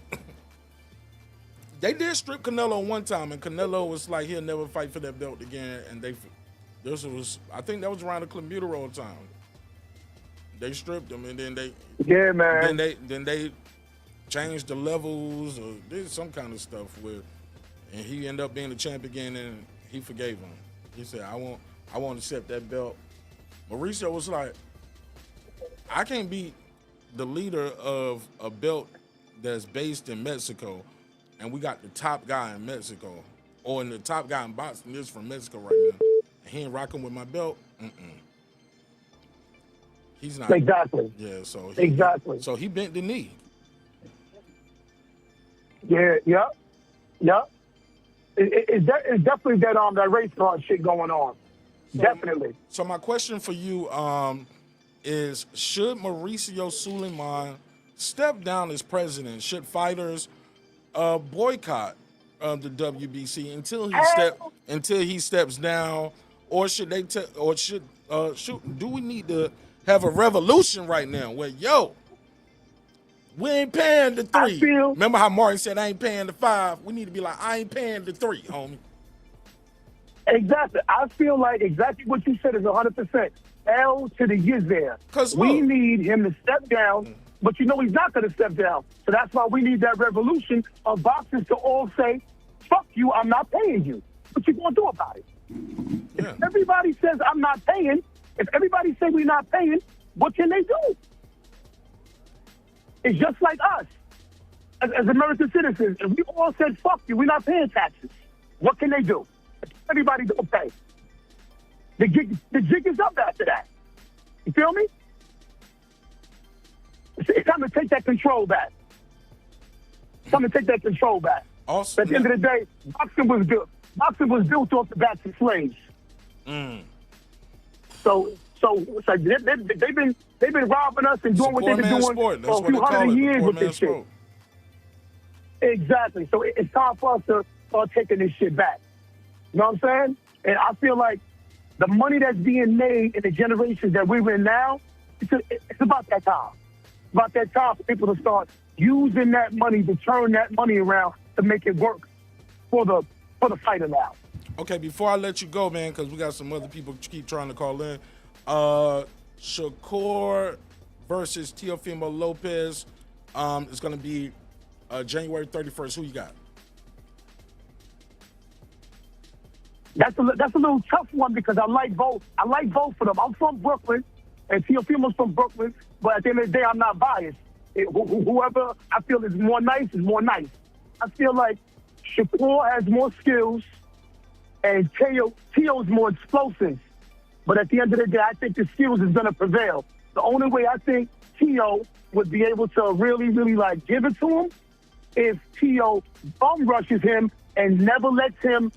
They did strip Canelo one time, and Canelo was like, he'll never fight for that belt again. And I think that was around the Clenbuterol time. They stripped him, and then then they changed the levels or did some kind of stuff and he ended up being the champ again, and he forgave him. He said, I won't accept that belt. Mauricio was like, I can't be the leader of a belt that's based in Mexico, and we got the top guy in Mexico, or the top guy in boxing is from Mexico right now, and he ain't rocking with my belt. He's not. Exactly. Yeah, so exactly. So he bent the knee. Yeah. It's definitely that race car shit going on. Definitely. So my question for you is, should Mauricio Suleiman step down as president? Should fighters boycott the WBC until he steps down, or should they do we need to have a revolution right now where we ain't paying the 3. Remember how Martin said I ain't paying the 5? We need to be like, I ain't paying the 3, homie. Exactly. I feel like exactly what you said is 100%. L to the years there. Because we need him to step down, but he's not going to step down. So that's why we need that revolution of boxers to all say, fuck you, I'm not paying you. What you going to do about it? Yeah. If everybody says I'm not paying, if everybody say we're not paying, what can they do? It's just like us. As American citizens, if we all said, fuck you, we're not paying taxes, what can they do? Everybody don't pay. The jig is up after that. You feel me? It's time to take that control back. Also, at the end of the day, boxing was built off the backs of slaves. So it's like they've been robbing us and doing what they've been doing for a few hundred years with this shit. Exactly. So it's time for us to start taking this shit back. You know what I'm saying? And I feel like the money that's being made in the generations that we're in now, it's about that time. It's about that time for people to start using that money to turn that money around to make it work for the fighter now. Okay, before I let you go, man, because we got some other people keep trying to call in. Shakur versus Teofimo Lopez is going to be January 31st. Who you got? That's a little tough one because I like both. I like both of them. I'm from Brooklyn, and Teofimo's from Brooklyn, but at the end of the day, I'm not biased. Whoever I feel is more nice is more nice. I feel like Shakur has more skills, and Teo's more explosive. But at the end of the day, I think the skills is going to prevail. The only way I think Teo would be able to really, really give it to him if Teo bum rushes him and never lets him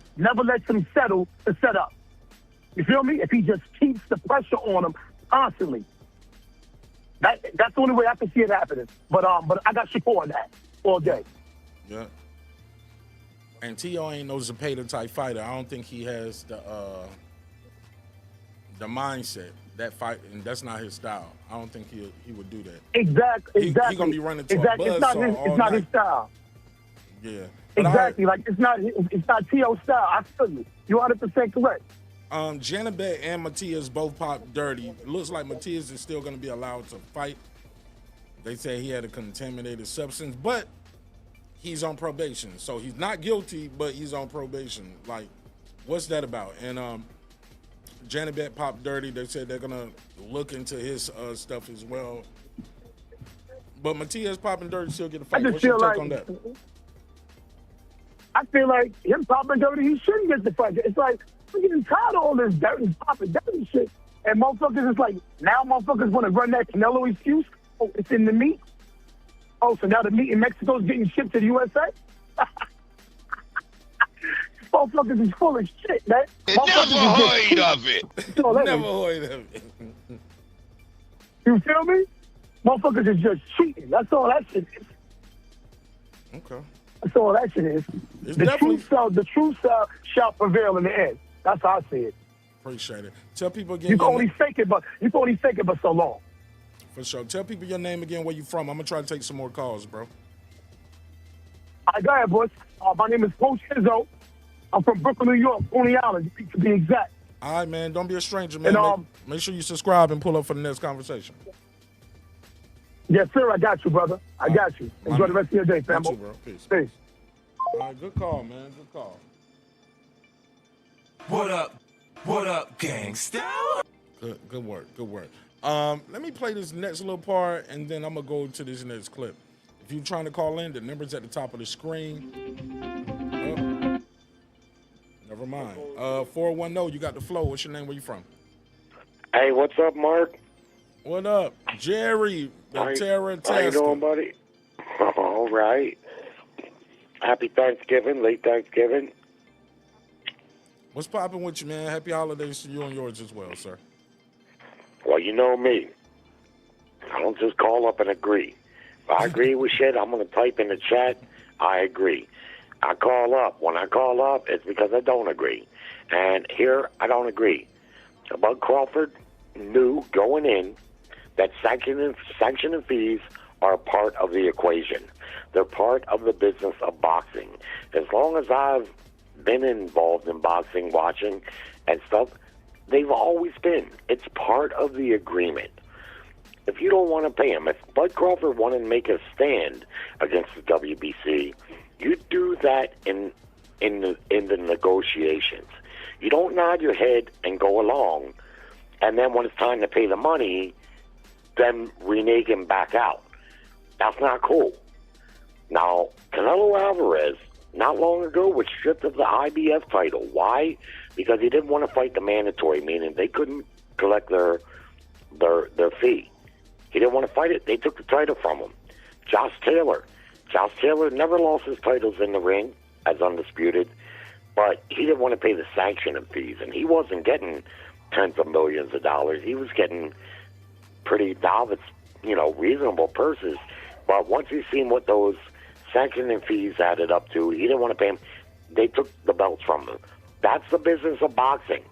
settle to set up. You feel me? If he just keeps the pressure on him constantly. That's the only way I can see it happening. But I got Shakur on that all day. Yeah. And Tio ain't no Zepeda type fighter. I don't think he has the mindset that fight, and that's not his style. I don't think he would do that. Exactly. He gonna be running to a buzzsaw It's not his style. Yeah. But exactly. Like it's not Tio's style. I feel you. You're 100% correct. Janibek and Matias both popped dirty. It looks like Matias is still going to be allowed to fight. They say he had a contaminated substance, but he's on probation. So he's not guilty, but he's on probation. Like, what's that about? And Janibek popped dirty. They said they're going to look into his stuff as well. But Matias popping dirty still get a fight. What's your take on that? I feel like him popping dirty, he shouldn't get the fight. It's like, I'm getting tired of all this dirty, popping dirty shit. And motherfuckers is like, now motherfuckers want to run that Canelo excuse. Oh, it's in the meat. Oh, so now the meat in Mexico is getting shipped to the USA? Motherfuckers is full of shit, man. Never heard of it. Never heard of it. You feel me? Motherfuckers is just cheating. That's all that shit is. Okay. That's all that shit is. The truth shall prevail in the end. That's how I see it. Appreciate it. Tell people again. You can only fake it, but so long. For sure. Tell people your name again, where you from. I'm gonna try to take some more calls, bro. All right, go ahead, boys. My name is Coach Izzo. I'm from Brooklyn, New York, Coney Island, to be exact. All right, man. Don't be a stranger, man. And, make sure you subscribe and pull up for the next conversation. Yes, sir. I got you, brother. I got you. Enjoy the rest of your day, fam. You too, bro. Peace. Peace. All right, good call, man. Good call. What up? What up, gangsta? Good work. Good work. Let me play this next little part, and then I'm gonna go to this next clip. If you're trying to call in, the number's at the top of the screen. Oh, never mind. 410, you got the flow. What's your name? Where you from? Hey, what's up, Mark? What up? Jerry, the Terra How you doing, buddy? All right. Happy Thanksgiving, late Thanksgiving. What's popping with you, man? Happy holidays to you and yours as well, sir. Well, you know me. I don't just call up and agree. If I agree with shit, I'm going to type in the chat, I agree. I call up. When I call up, it's because I don't agree. And here, I don't agree. Bud Crawford knew going in that sanction and fees are a part of the equation. They're part of the business of boxing. As long as I've been involved in boxing, watching, and stuff, they've always been. It's part of the agreement. If you don't want to pay him, if Bud Crawford wanted to make a stand against the WBC, you do that in the negotiations. You don't nod your head and go along, and then when it's time to pay the money, then renege him back out. That's not cool. Now, Canelo Alvarez, not long ago, was stripped of the IBF title. Why? Because he didn't want to fight the mandatory, meaning they couldn't collect their fee. He didn't want to fight it. They took the title from him. Josh Taylor never lost his titles in the ring as undisputed, but he didn't want to pay the sanction and fees, and he wasn't getting tens of millions of dollars. He was getting pretty novice, reasonable purses. But once he seen what those sanction and fees added up to, he didn't want to pay him. They took the belts from him. That's the business of boxing.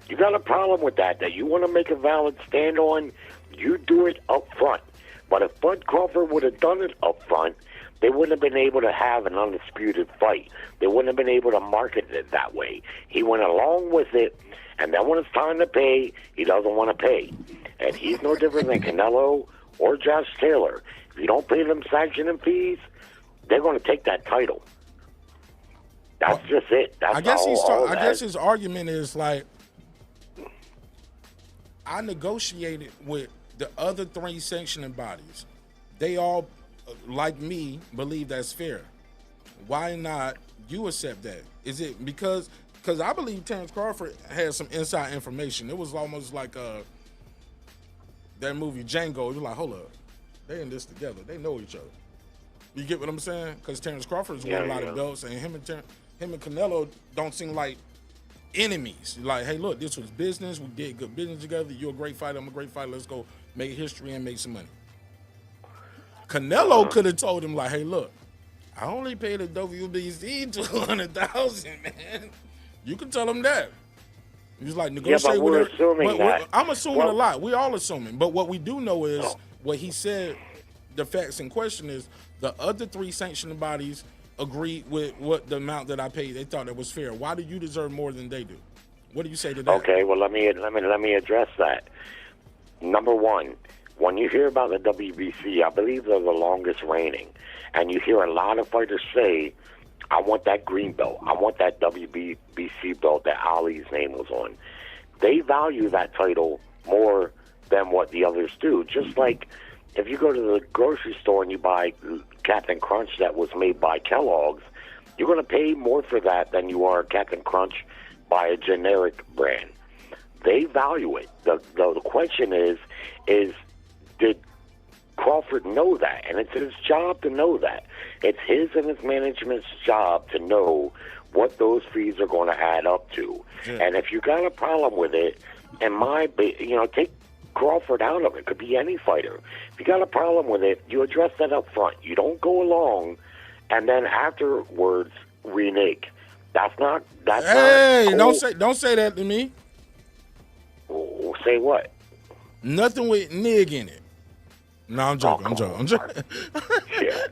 You got a problem with that you want to make a valid stand on, you do it up front. But if Bud Crawford would have done it up front, they wouldn't have been able to have an undisputed fight. They wouldn't have been able to market it that way. He went along with it, and then when it's time to pay, he doesn't want to pay. And he's no different than Canelo or Josh Taylor. If you don't pay them sanction and fees, they're going to take that title. That's just it. That's I guess his argument is like, I negotiated with the other three sanctioning bodies. They all, like me, believe that's fair. Why not you accept that? Is it because I believe Terence Crawford had some inside information. It was almost like that movie Django. You're like, hold up, they in this together. They know each other. You get what I'm saying? Because Terence Crawford's won a lot of belts, and him him and Canelo don't seem like enemies. Like, hey, look, this was business. We did good business together. You're a great fighter. I'm a great fighter. Let's go make history and make some money. Canelo could have told him, like, hey, look, I only paid the WBC $200,000, man. You can tell him that. He was like, negotiate with her. Assuming that. I'm assuming a lot. We all assuming. But what we do know is what he said, the facts in question is the other 3 sanctioning bodies agreed with what the amount that I paid. They thought it was fair. Why do you deserve more than they do? What do you say to that? Okay, well, let me address that. Number one, when you hear about the WBC, I believe they're the longest reigning, and you hear a lot of fighters say, I want that green belt. I want that WBC belt that Ali's name was on. They value that title more than what the others do. Just like if you go to the grocery store and you buy Captain Crunch that was made by Kellogg's, you're going to pay more for that than you are Captain Crunch by a generic brand. They value it. The question is did Crawford know that? And it's his job to know that. It's his and his management's job to know what those fees are going to add up to. Yeah. And if you got a problem with it, take Crawford out of it. It could be any fighter. If you got a problem with it, you address that up front. You don't go along and then afterwards renege. That's not cool. Don't say that to me. Say what? Nothing with nig in it. No, I'm joking. I'm joking. Yeah.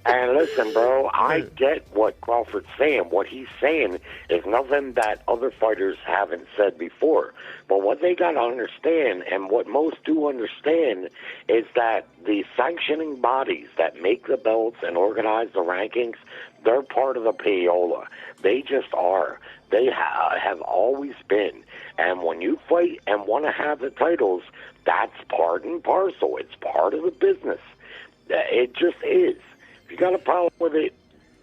And listen, bro, I get what Crawford's saying. What he's saying is nothing that other fighters haven't said before. But what they got to understand, and what most do understand, is that the sanctioning bodies that make the belts and organize the rankings, they're part of the payola. They just are. They have always been. And when you fight and want to have the titles, that's part and parcel. It's part of the business. It just is. If you got a problem with it,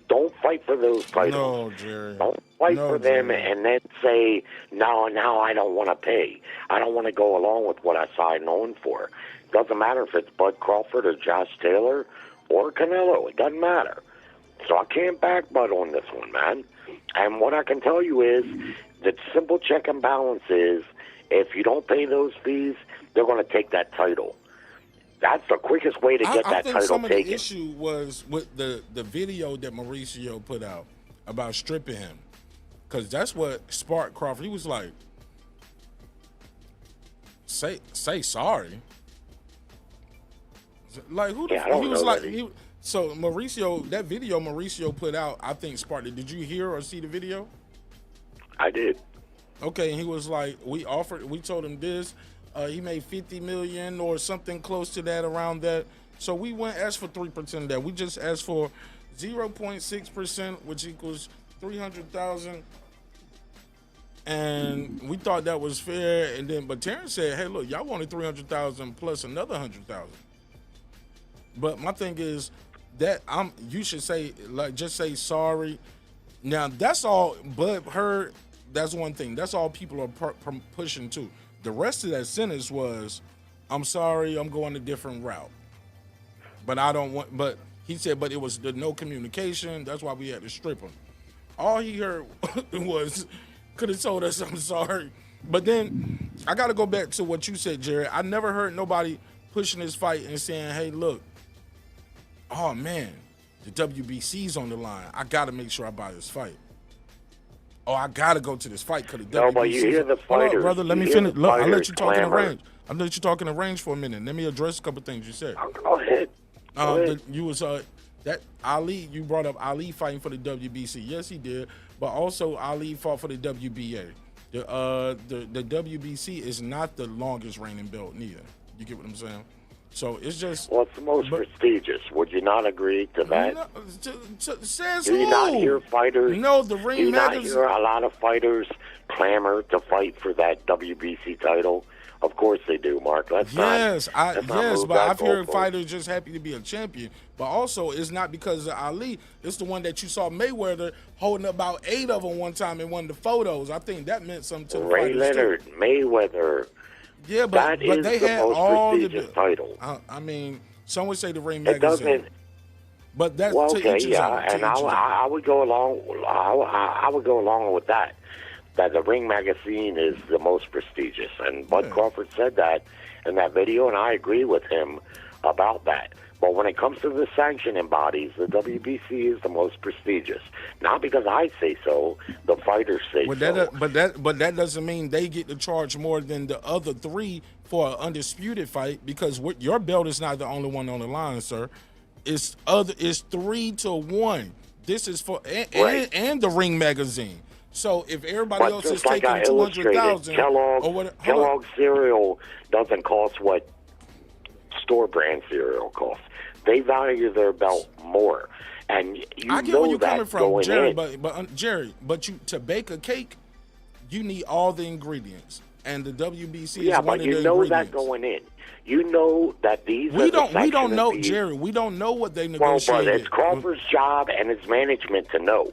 don't fight for those titles. No, Jerry. Don't fight for them and then say, no, I don't want to pay. I don't want to go along with what I signed on for. Doesn't matter if it's Bud Crawford or Josh Taylor or Canelo. It doesn't matter. So I can't back Bud on this one, man. And what I can tell you is the simple check and balance is if you don't pay those fees, they're going to take that title. That's the quickest way to get that title taken. I think some of the issue was with the video that Mauricio put out about stripping him. Because that's what sparked Crawford. He was like, say sorry. Like, who the he was like... So Mauricio, that video Mauricio put out, I think sparked it. Did you hear or see the video? I did. Okay, and he was like, we told him this. He made $50 million or something close to that, around that. So we went asked for 3% of that. We just asked for 0.6%, which equals $300,000. And we thought that was fair. And then, but Terence said, "Hey, look, y'all wanted $300,000 plus another $100,000." But my thing is that you should say, like, just say sorry. Now that's all. But that's one thing. That's all people are pushing too. The rest of that sentence was, I'm sorry, I'm going a different route. But I don't want, but he said, but it was the no communication. That's why we had to strip him. All he heard was, could have told us I'm sorry. But then I got to go back to what you said, Jared. I never heard nobody pushing this fight and saying, hey, look, oh man, the WBC's on the line. I got to make sure I buy this fight. Oh, I gotta go to this fight because the WBC. No, but you hear the fighters. Hold on, brother. Let me finish. Look, I'll let you talk in the range. I'll let you talk in the range for a minute. Let me address a couple things you said. Go ahead. You was that Ali. You brought up Ali fighting for the WBC. Yes, he did. But also Ali fought for the WBA. The WBC is not the longest reigning belt neither. You get what I'm saying? So it's just. Well, it's the most prestigious. Would you not agree to that? No, says do you who? not hear fighters? No, the ring. Do you not hear a lot of fighters clamor to fight for that WBC title? Of course they do, Mark. But I've heard fighters just happy to be a champion. But also, it's not because of Ali. It's the one that you saw Mayweather holding about 8 of them one time in one of the photos. I think that meant something to the Ray Leonard, too. Mayweather. Yeah, but they had most all prestigious title. I mean, some would say the Ring magazine. But that's well, to okay, each his yeah, own, to and each his own. I would go along. I would go along with that. That the Ring magazine is the most prestigious, and Bud Crawford said that in that video, and I agree with him about that. But when it comes to the sanctioning bodies, the WBC is the most prestigious. Not because I say so, the fighters say so. But that doesn't mean they get to charge more than the other three for an undisputed fight, because your belt is not the only one on the line, sir. It's 3-1. This is for and the Ring magazine. So if everybody else is taking 200,000, Kellogg cereal doesn't cost what store brand cereal costs. They value their belt more, and I get where you're coming from, Jerry. Jerry, to bake a cake, you need all the ingredients, and the WBC is one of the ingredients. Yeah, but you know that going in. You know that these we don't know, Jerry. We don't know what they negotiated. Well, but it's Crawford's job and its management to know.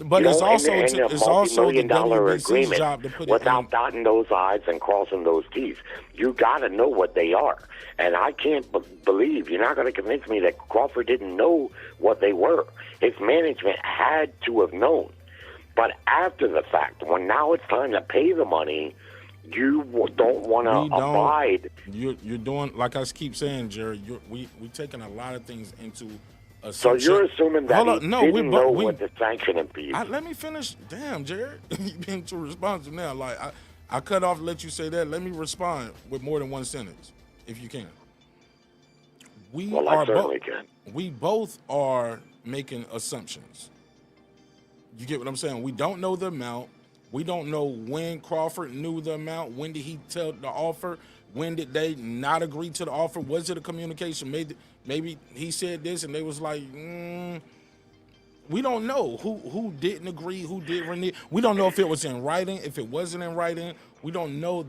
But it's also the WBC's agreement job to put without dotting those I's and crossing those T's. You got to know what they are. And I can't believe you're not going to convince me that Crawford didn't know what they were. His management had to have known. But after the fact, when now it's time to pay the money, you don't want to abide. You're doing, like I keep saying, Jerry, we taking a lot of things into so you're assuming that he didn't know what the sanctioning fees. Let me finish. Damn, Jared, you've been too responsive now. Like I cut off to let you say that. Let me respond with more than one sentence, if you can. I certainly can. We both are making assumptions. You get what I'm saying? We don't know the amount. We don't know when Crawford knew the amount. When did he tell the offer? When did they not agree to the offer? Was it a communication? Maybe he said this and they was like, we don't know who didn't agree, who did renege. We don't know if it was in writing, if it wasn't in writing. We don't know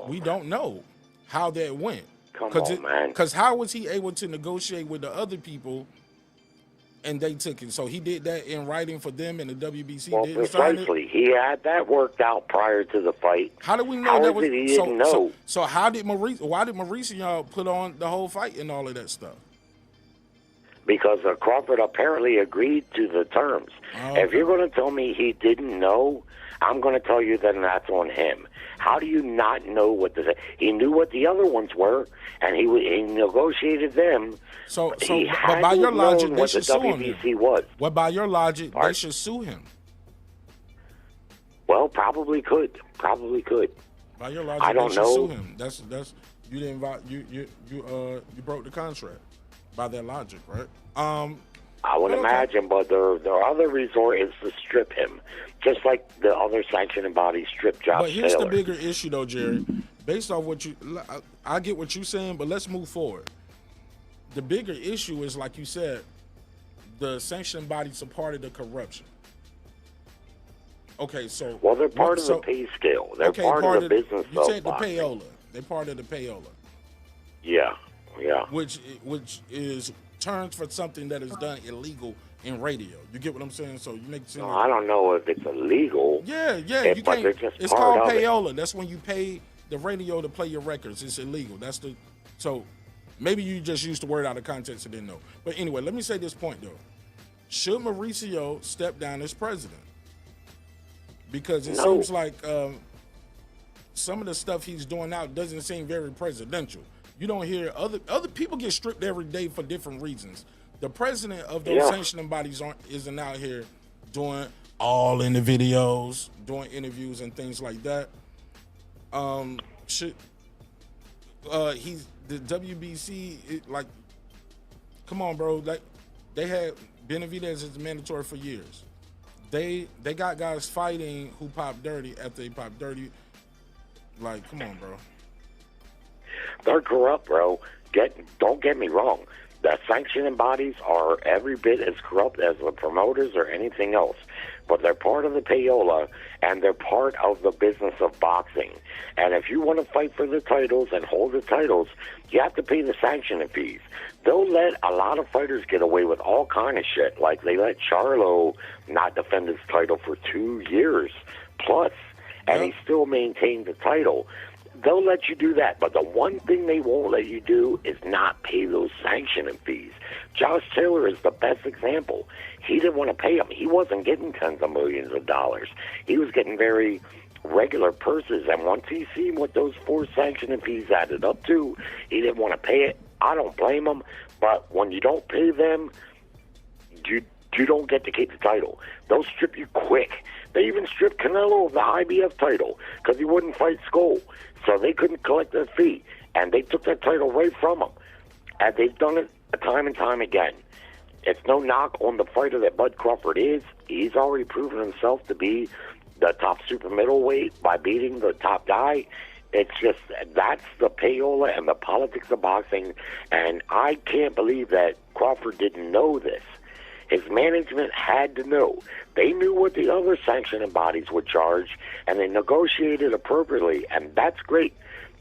we don't know how that went. Because how was he able to negotiate with the other people and they took it? So he did that in writing for them, and the WBC didn't sign it? Precisely. He had that worked out prior to the fight. How do we know that was? He didn't know? So why did Mauricio put on the whole fight and all of that stuff? Because Crawford apparently agreed to the terms. Oh, if you're going to tell me he didn't know, I'm going to tell you that that's on him. How do you not know what he knew what the other ones were, and he negotiated them. So but by your logic, they should sue him. Well, by your logic, they should sue him. Well, probably could. By your logic, I don't they should know. sue him. That's you didn't you broke the contract by that logic, right? I would imagine, but their other resort is to strip him, just like the other sanctioning bodies strip Josh But here's Taylor. the bigger issue, though, Jerry. Based off what I get what you're saying, but let's move forward. The bigger issue is, like you said, the sanctioning bodies are part of the corruption. Okay, so they're part of the pay scale. They're part of the business. You said the payola. They're part of the payola. Yeah. Which is terms for something that is done illegal in radio. You get what I'm saying? So you make it seem I don't know if it's illegal. Yeah. You can't. It's called payola. That's when you pay the radio to play your records. It's illegal. So maybe you just used the word out of context and didn't know. But anyway, let me say this point though. Should Mauricio step down as president? Because it seems like some of the stuff he's doing now doesn't seem very presidential. You don't hear other people get stripped every day for different reasons. The president of those sanctioning bodies isn't out here doing all in the videos, doing interviews and things like that. He's the WBC. Come on, bro. Like they had Benavidez as mandatory for years. They got guys fighting who pop dirty after they pop dirty. Like, come on, bro. They're corrupt, bro. Don't get me wrong. The sanctioning bodies are every bit as corrupt as the promoters or anything else. But they're part of the payola, and they're part of the business of boxing. And if you want to fight for the titles and hold the titles, you have to pay the sanctioning fees. They'll let a lot of fighters get away with all kind of shit. Like they let Charlo not defend his title for 2 years plus, and he still maintained the title. they'll let you do that. But the one thing they won't let you do is not pay those sanctioning fees. Josh Taylor is the best example. He didn't want to pay them. He wasn't getting tens of millions of dollars. He was getting very regular purses. And once he seen what those 4 sanctioning fees added up to, he didn't want to pay it. I don't blame him. But when you don't pay them, you don't get to keep the title. They'll strip you quick. They even stripped Canelo of the IBF title because he wouldn't fight Skull. So they couldn't collect their fee. And they took that title right from him. And they've done it time and time again. It's no knock on the fighter that Bud Crawford is. He's already proven himself to be the top super middleweight by beating the top guy. It's just, that's the payola and the politics of boxing. And I can't believe that Crawford didn't know this. His management had to know. They knew what the other sanctioning bodies would charge, and they negotiated appropriately, and that's great.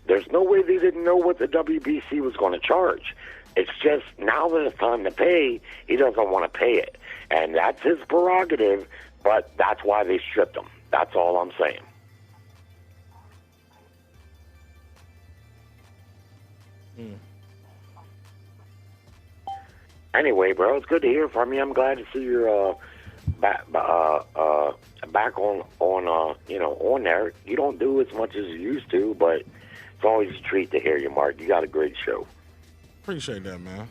There's no way they didn't know what the WBC was going to charge. It's just now that it's time to pay, he doesn't want to pay it. And that's his prerogative, but that's why they stripped him. That's all I'm saying. Anyway, bro, it's good to hear from you. I'm glad to see you're back on there. You don't do as much as you used to, but it's always a treat to hear you, Mark. You got a great show. Appreciate that, man.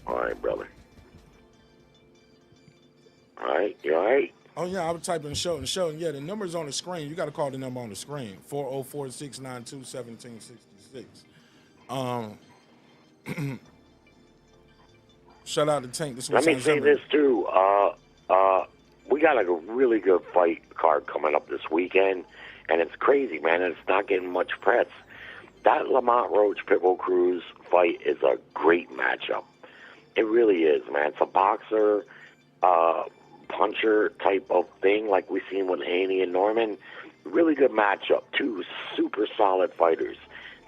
All right, brother. All right, you all right? Oh, yeah, I was typing Shelton. Shelton, yeah, the number's on the screen. You got to call the number on the screen, 404-692-1766. Shout out to Tank. Let me say this, too. We got a really good fight card coming up this weekend, and it's crazy, man, and it's not getting much press. That Lamont Roach Pitbull Cruz fight is a great matchup. It really is, man. It's a boxer, puncher type of thing like we've seen with Haney and Norman. Really good matchup. 2 super solid fighters.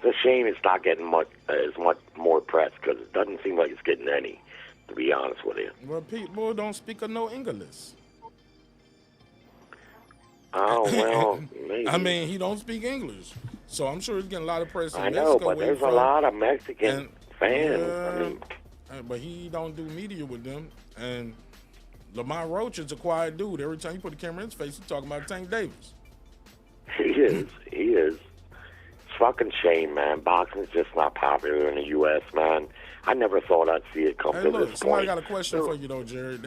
It's a shame it's not getting as much more press because it doesn't seem like it's getting any, to be honest with you. Well, people don't speak no English. Oh, well, maybe. I mean, he don't speak English, so I'm sure he's getting a lot of press in Mexico. I know, but there's a lot of Mexican fans. I mean, but he don't do media with them. And Lamont Roach is a quiet dude. Every time you put the camera in his face, he's talking about Tank Davis. He is. It's fucking shame, man. Boxing's just not popular in the U.S., man. I never thought I'd see it come to look, this somebody point. got a question for you, though, Jared.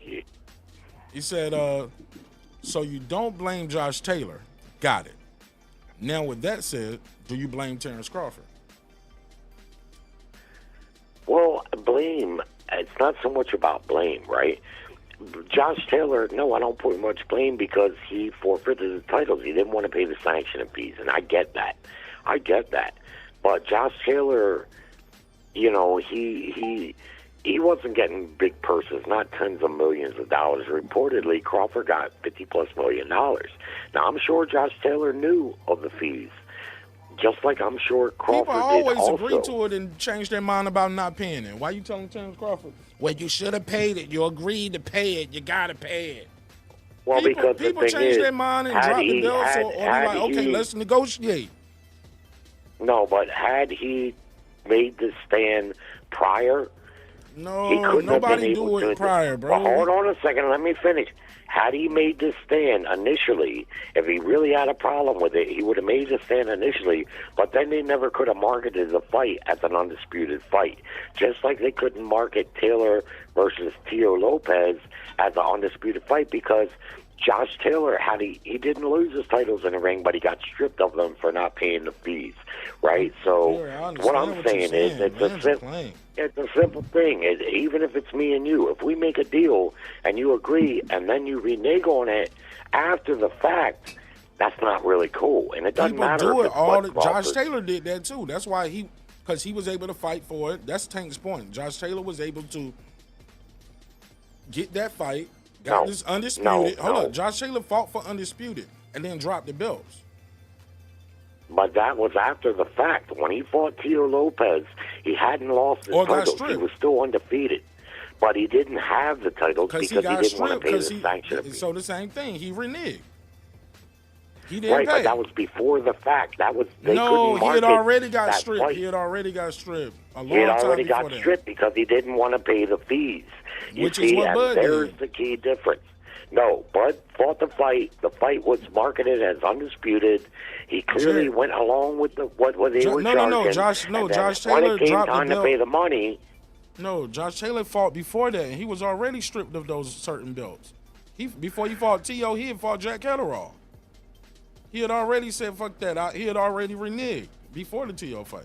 He said, so you don't blame Josh Taylor. Got it. Now, with that said, do you blame Terence Crawford? Well, blame, it's not so much about blame, right? Josh Taylor, no, I don't put much blame because he forfeited the titles. He didn't want to pay the sanctioning fees, and I get that. But Josh Taylor, you know, he wasn't getting big purses, not tens of millions of dollars. Reportedly, Crawford got $50+ million. Now, I'm sure Josh Taylor knew of the fees, just like I'm sure Crawford People always did also. agree to it and change their mind about not paying it. Why you telling Terence Crawford? Well, you should have paid it. You agreed to pay it. You got to pay it. Well, because people the thing change is, their mind and drop the belts or be like, okay, let's negotiate. No, but had he made the stand prior, no, nobody do it prior, bro. Well, hold on a second. Let me finish. Had he made this stand initially, if he really had a problem with it, he would have made the stand initially, but then they never could have marketed the fight as an undisputed fight. Just like they couldn't market Taylor versus Teo Lopez as an undisputed fight because Josh Taylor, he didn't lose his titles in the ring, but he got stripped of them for not paying the fees, right? So what I'm saying is it's a simple thing. Even if it's me and you, if we make a deal and you agree and then you renege on it after the fact, that's not really cool. And it doesn't matter. Do it all. Josh Taylor did that too. That's why because he was able to fight for it. That's Tank's point. Josh Taylor was able to get that fight. Got this undisputed. Hold on. Josh Taylor fought for undisputed and then dropped the belts. But that was after the fact. When he fought Teo Lopez, he hadn't lost his titles. He was still undefeated. But he didn't have the titles because he didn't want to pay the sanction. So the same thing. He reneged. He didn't right, pay. but that was before the fact. That was they no, couldn't he had market already got that stripped. fight. He had already got stripped a long He had time already before got that. stripped because he didn't want to pay the fees. You Which see, is what and Bud there's did. the key difference. No, Bud fought the fight. The fight was marketed as undisputed. He clearly went along with what they were charging. Josh and then Taylor when it came dropped time the to belt. pay the money. No, Josh Taylor fought before that, and he was already stripped of those certain belts. Before he fought T.O., he had fought Jack Catterall. He had already said, fuck that. He had already reneged before the T.O. fight.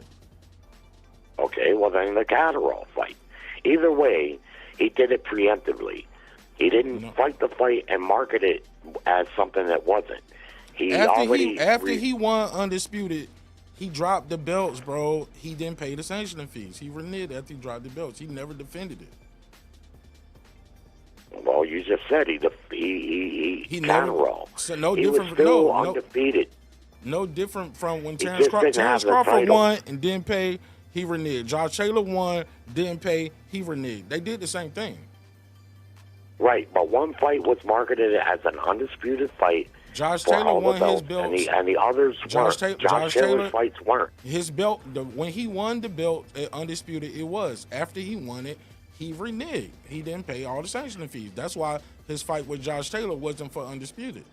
Okay, well then the Catterall fight. Either way, he did it preemptively. He didn't fight the fight and market it as something that wasn't. After he won undisputed, he dropped the belts, bro. He didn't pay the sanctioning fees. He reneged after he dropped the belts. He never defended it. Well, you just said he Catterall. So no he different. was still No, undefeated. No different from when He Terence just didn't have the Crawford title. won and didn't pay. He reneged. Josh Taylor won, didn't pay. He reneged. They did the same thing. Right, but one fight was marketed as an undisputed fight. Josh for Taylor all the won his belts, belts, and the others weren't. Josh Taylor's Taylor fights weren't. His belt, when he won the belt at undisputed, it was. After he won it, he reneged. He didn't pay all the sanctioning fees. That's why his fight with Josh Taylor wasn't for undisputed.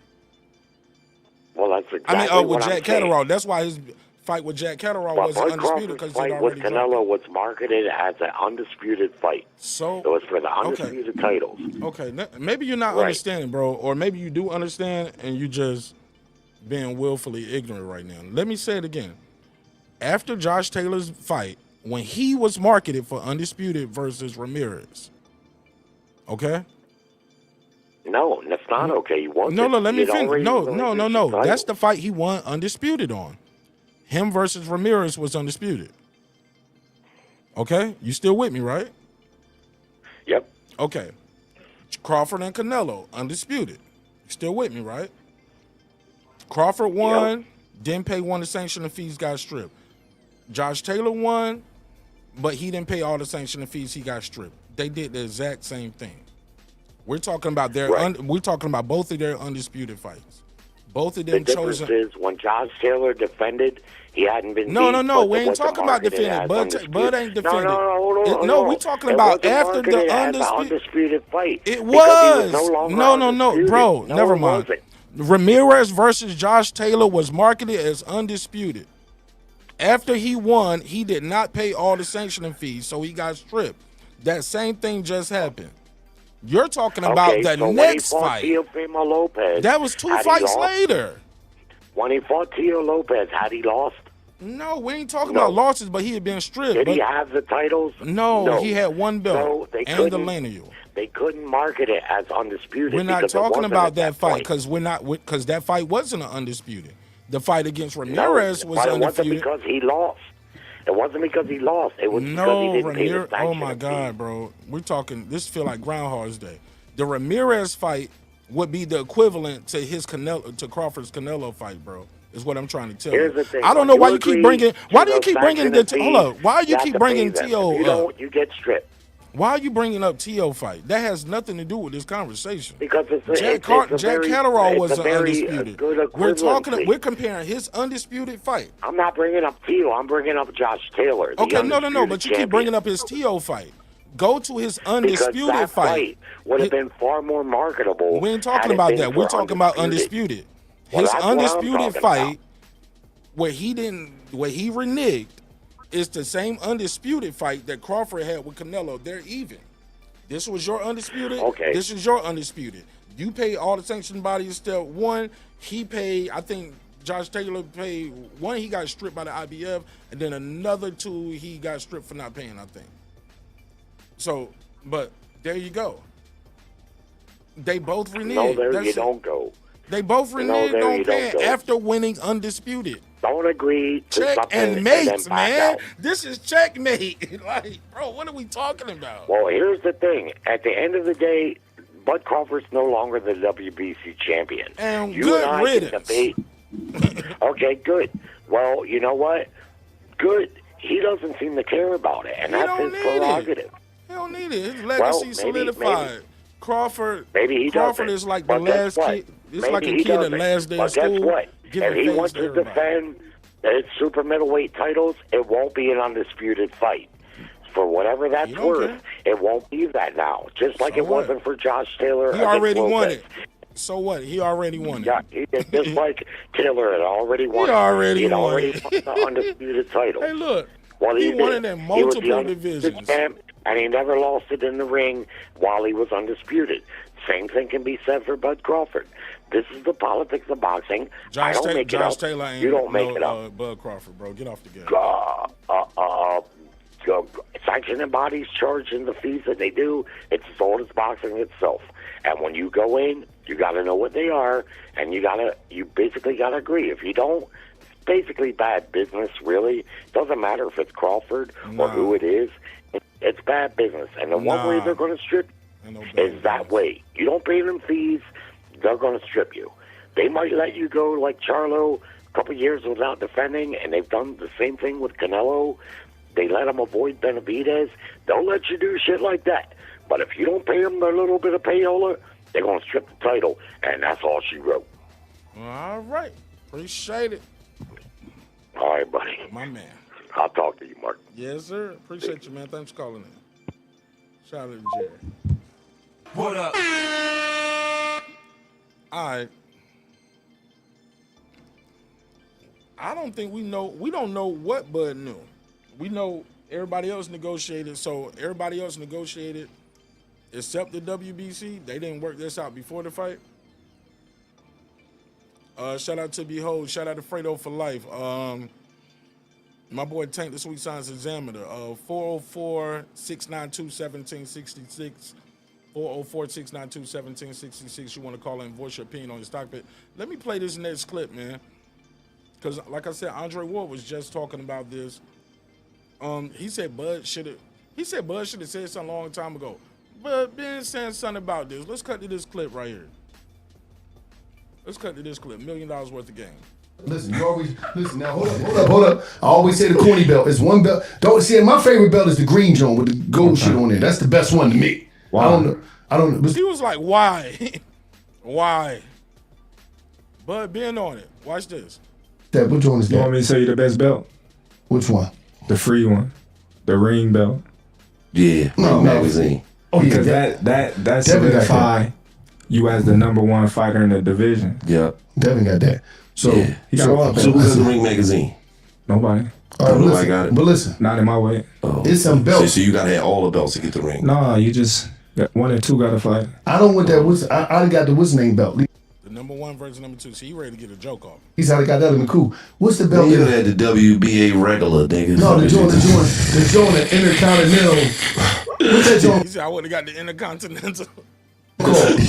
Well, that's exactly with what Jack I'm saying. Catterall. That's why his fight with Jack Catterall But wasn't Bud undisputed Crawford's because he fight with already dropped Canelo was marketed as an undisputed fight. So it was for the undisputed titles. Okay, maybe you're not understanding, bro, or maybe you do understand and you just being willfully ignorant right now. Let me say it again. After Josh Taylor's fight, when he was marketed for undisputed versus Ramirez, okay? No, that's not okay. He wasn't. No, let me He'd finish. already No. relinquished the title. That's the fight he won undisputed on. Him versus Ramirez was undisputed. Okay? You still with me, right? Yep. Okay. Crawford and Canelo, undisputed. You still with me, right? Crawford won, didn't pay one of the sanctioning fees, got stripped. Josh Taylor won, but he didn't pay all the sanctioning fees, he got stripped. They did the exact same thing. We're talking about we're talking about both of their undisputed fights. Both of them the difference is when Josh Taylor defended, he hadn't been. No. beat, We ain't talking about defending. Bud ain't defending. No, we talking about after the undisputed fight. It was. No, bro. Never mind. Ramirez versus Josh Taylor was marketed as undisputed. After he won, he did not pay all the sanctioning fees, so he got stripped. That same thing just happened. You're talking about the next fight. Teofimo Lopez, that was 2 fights later. When he fought Teo Lopez, had he lost? No, we ain't talking about losses, but he had been stripped. Did he have the titles? No, he had one belt and the lineal. They couldn't market it as undisputed. We're not talking about that fight because that fight wasn't an undisputed. The fight against Ramirez was undisputed. It wasn't because he lost. It wasn't because he lost. It was because he didn't pay the sanction. Oh my God, bro. We're talking. This feel like Groundhog's Day. The Ramirez fight would be the equivalent to Crawford's Canelo fight, bro. Is what I'm trying to tell you. Here's the thing. I don't know why you keep bringing. Why do you keep bringing the? Hold up. Why you keep bringing T.O. If you don't, you get stripped. Why are you bringing up T.O. fight? That has nothing to do with this conversation. Because Jack Catterall was undisputed. We're comparing his undisputed fight. I'm not bringing up T.O. I'm bringing up Josh Taylor. Okay, no. But you keep bringing up his T.O. fight. Go to his undisputed fight. Would have been far more marketable. We ain't talking about that. We're talking about undisputed. His undisputed fight, where he reneged, is the same undisputed fight that Crawford had with Canelo. They're even. This was your undisputed. Okay. This is your undisputed. You pay all the sanctioned bodies. Step one, he paid. I think Josh Taylor paid one. He got stripped by the IBF, and then another 2 he got stripped for not paying. I think. So, but there you go. They both reneged. No, there you don't go. They both reneged on paying after winning undisputed. Don't agree to check something and mates, and then man. out. This is checkmate. Like, bro, what are we talking about? Well, here's the thing. At the end of the day, Bud Crawford's no longer the WBC champion. And you good and I riddance. can debate. Okay, good. Well, you know what? Good. He doesn't seem to care about it, and that's his prerogative. He don't need it. His legacy solidified. Maybe. Crawford. Maybe he Crawford doesn't. is like the But last guess what? kid. It's Maybe like a he kid at doesn't. last day But of school. guess what? If he wants to defend his super middleweight titles, it won't be an undisputed fight. For whatever that's worth, it won't be that now. Just like it wasn't for Josh Taylor. He already won it. So what? He already won it. Yeah, just like Taylor had already won. He already He'd won already it. won the undisputed title. Hey, look. Well, he won it in multiple he was the divisions. Champ, and he never lost it in the ring while he was undisputed. Same thing can be said for Bud Crawford. This is the politics of boxing. I don't make it up. Taylor ain't you don't make it up. Bud Crawford, bro. Get off the game. Sanctioning bodies charging the fees that they do, it's as old as boxing itself. And when you go in, you got to know what they are, and you basically got to agree. If you don't, it's basically bad business, really. Doesn't matter if it's Crawford or who it is. It's bad business. And the one way they're going to strip is that way. You don't pay them fees, they're going to strip you. They might let you go like Charlo a couple years without defending, and they've done the same thing with Canelo. They let him avoid Benavidez. They'll let you do shit like that. But if you don't pay them their little bit of payola, they're going to strip the title, and that's all she wrote. All right. Appreciate it. All right, buddy. My man. I'll talk to you, Mark. Yes, sir. Appreciate you, man. Thanks for calling in. Shout out to Jerry. What up? All right. I don't think we don't know what Bud knew. We know everybody else negotiated, so everybody else negotiated except the WBC. They didn't work this out before the fight. Shout out to Behold. Shout out to Fredo for life. My boy Tank, the Sweet Science Examiner. 404-692-1766. 404-692-1766. You want to call in and voice your opinion on your stock pick. Let me play this next clip, man. Because, like I said, Andre Ward was just talking about this. He said Bud should have said something a long time ago. But been saying something about this. Let's cut to this clip right here. Let's cut to this clip. $1 million worth of game. Listen, you always listen now. Hold up. I always say the corny belt. It's one belt. Don't see. My favorite belt is the green joint with the gold shit on there. That's the best one to me. Wow. I don't know. He was like, why? Why? Bud being on it. Watch this. Which one is that? You want me to tell you the best belt? Which one? The free one. The ring belt. Yeah. No, magazine. Oh yeah. Because that solidify you as the #1 fighter in the division. Yeah. Devin got that. So he got all of So who has the ring magazine? Nobody. Nobody got it. But listen. Not in my way. Oh. It's some belts. So you gotta have all the belts to get the ring. Nah, you just one or two gotta fight. I don't want that. I got the what's name belt. The #1 versus #2. So you ready to get a joke off. He's how they got that in the cool. What's the belt? You had the WBA regular niggas. No, the joint, the Intercontinental. What's that joint? He said I would have got the Intercontinental. Let me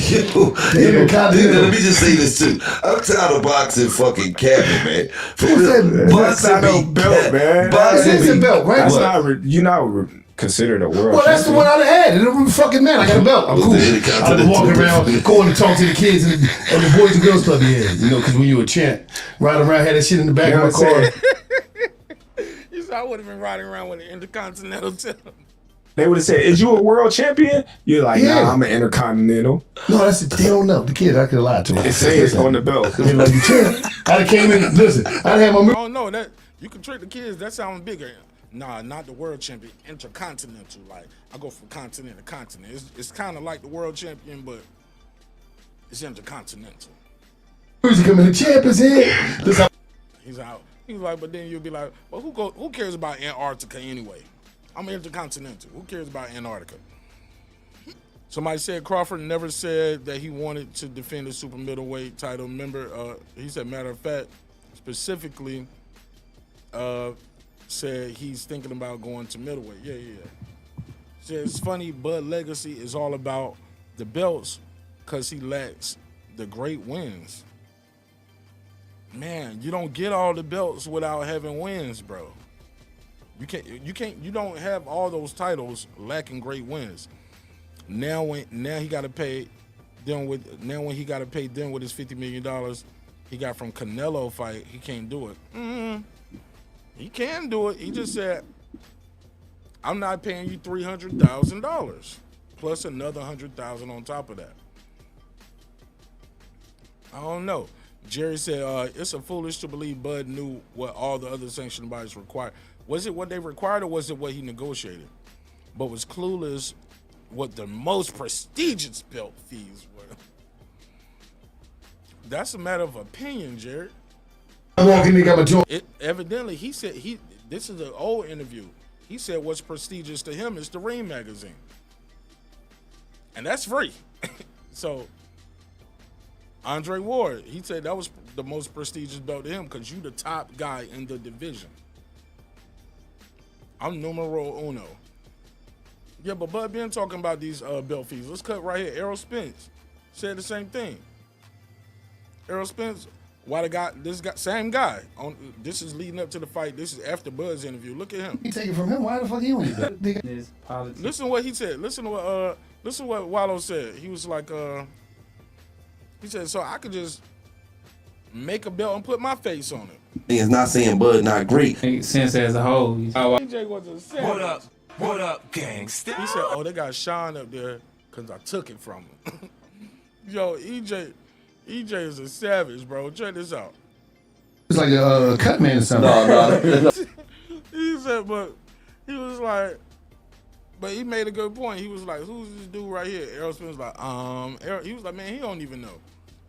just say this too. I'm tired of boxing fucking capping, man. That's not no belt, man. It's a belt, right? That's not. You not considered a world. Well, that's the one I'd have had. And I'm fucking man. I got a belt. I'm cool. I've been walking around, going to talk to the kids and the Boys and Girls Club. Yeah, you know, because when you were a champ, riding around, had that shit in the back of my car. You said I would have been riding around with an Intercontinental too. They would have said, "Is you a world champion?" You're like, "Nah, I'm an Intercontinental." No, that's they don't know. The kids, I could have lied to them. It says on the belt. They're like, you champ. I'd have came in. Listen, I'd have my. Oh no, that you can trick the kids. That sounds bigger. Nah, not the world champion. Intercontinental. Like I go from continent to continent. It's kind of like the world champion, but it's intercontinental. Who's coming? The champ is here. He's out. He was like, but then you'll be like, well, who cares about Antarctica anyway? I'm intercontinental. Who cares about Antarctica? Somebody said Crawford never said that he wanted to defend the super middleweight title. Remember, he said, matter of fact, specifically said he's thinking about going to middleweight. Yeah. Said it's funny, Bud legacy is all about the belts because he lacks the great wins. Man, you don't get all the belts without having wins, bro. You don't have all those titles lacking great wins. Now he got to pay them with when he got to pay them with his $50 million he got from Canelo fight, he can't do it. He can do it. He just said, I'm not paying you $300,000 plus another $100,000 on top of that. I don't know. Jerry said, it's a foolish to believe Bud knew what all the other sanctioning bodies required. Was it what they required or was it what he negotiated? But was clueless what the most prestigious belt fees were. That's a matter of opinion, Jerry. I'm walking in, got my joint. Evidently, he said, this is an old interview. He said what's prestigious to him is the Ring magazine. And that's free. So, Andre Ward, he said that was the most prestigious belt to him because you the top guy in the division. I'm numero uno. Yeah, but Bud been talking about these belt fees. Let's cut right here. Errol Spence said the same thing. Errol Spence, why the guy, same guy. This is leading up to the fight. This is after Bud's interview. Look at him. You take it from him. Why the fuck he only this politics. Listen to what he said. Listen to what Wallow said. He was like, he said, so I could just make a belt and put my face on it. It's not saying Bud not great. Sense as a whole. EJ was a savage. What up? What up, gangsta? He said, oh, they got Sean up there because I took it from him. Yo, EJ is a savage, bro. Check this out. It's like a cut man or something. No. He said, but he was like, but he made a good point. He was like, who's this dude right here? Errol Spence was like, Errol. He was like, man, he don't even know.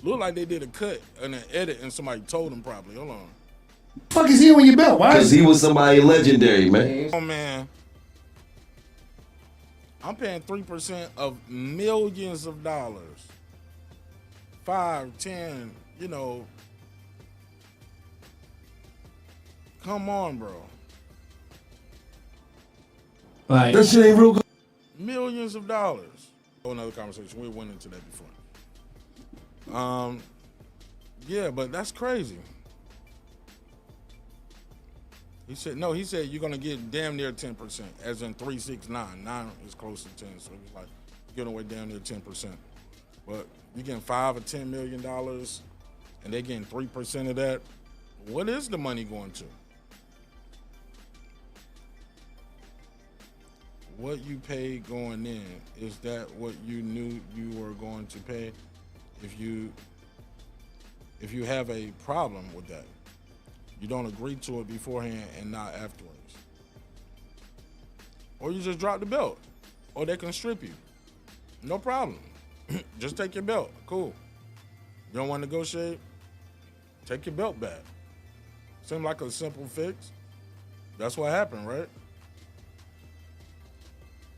Looked like they did a cut and an edit and somebody told him probably. Hold on. Fuck is he on your belt? Why? Because he was somebody legendary, man. Oh, man. I'm paying 3% of millions of dollars. 5, 10, you know. Come on, bro. Like, that shit ain't real good. Millions of dollars. Oh, another conversation. We went into that before. Yeah, but that's crazy. He said, no, he said you're going to get damn near 10%, as in 3, 6, 9. 9 is close to 10, so he's like, you're getting away damn near 10%. But you're getting $5 or $10 million, and they're getting 3% of that. What is the money going to? What you paid going in, is that what you knew you were going to pay? If you have a problem with that, you don't agree to it beforehand and not afterwards. Or you just drop the belt, or they can strip you. No problem. Just take your belt. Cool. You don't want to negotiate? Take your belt back. Seemed like a simple fix. That's what happened, right?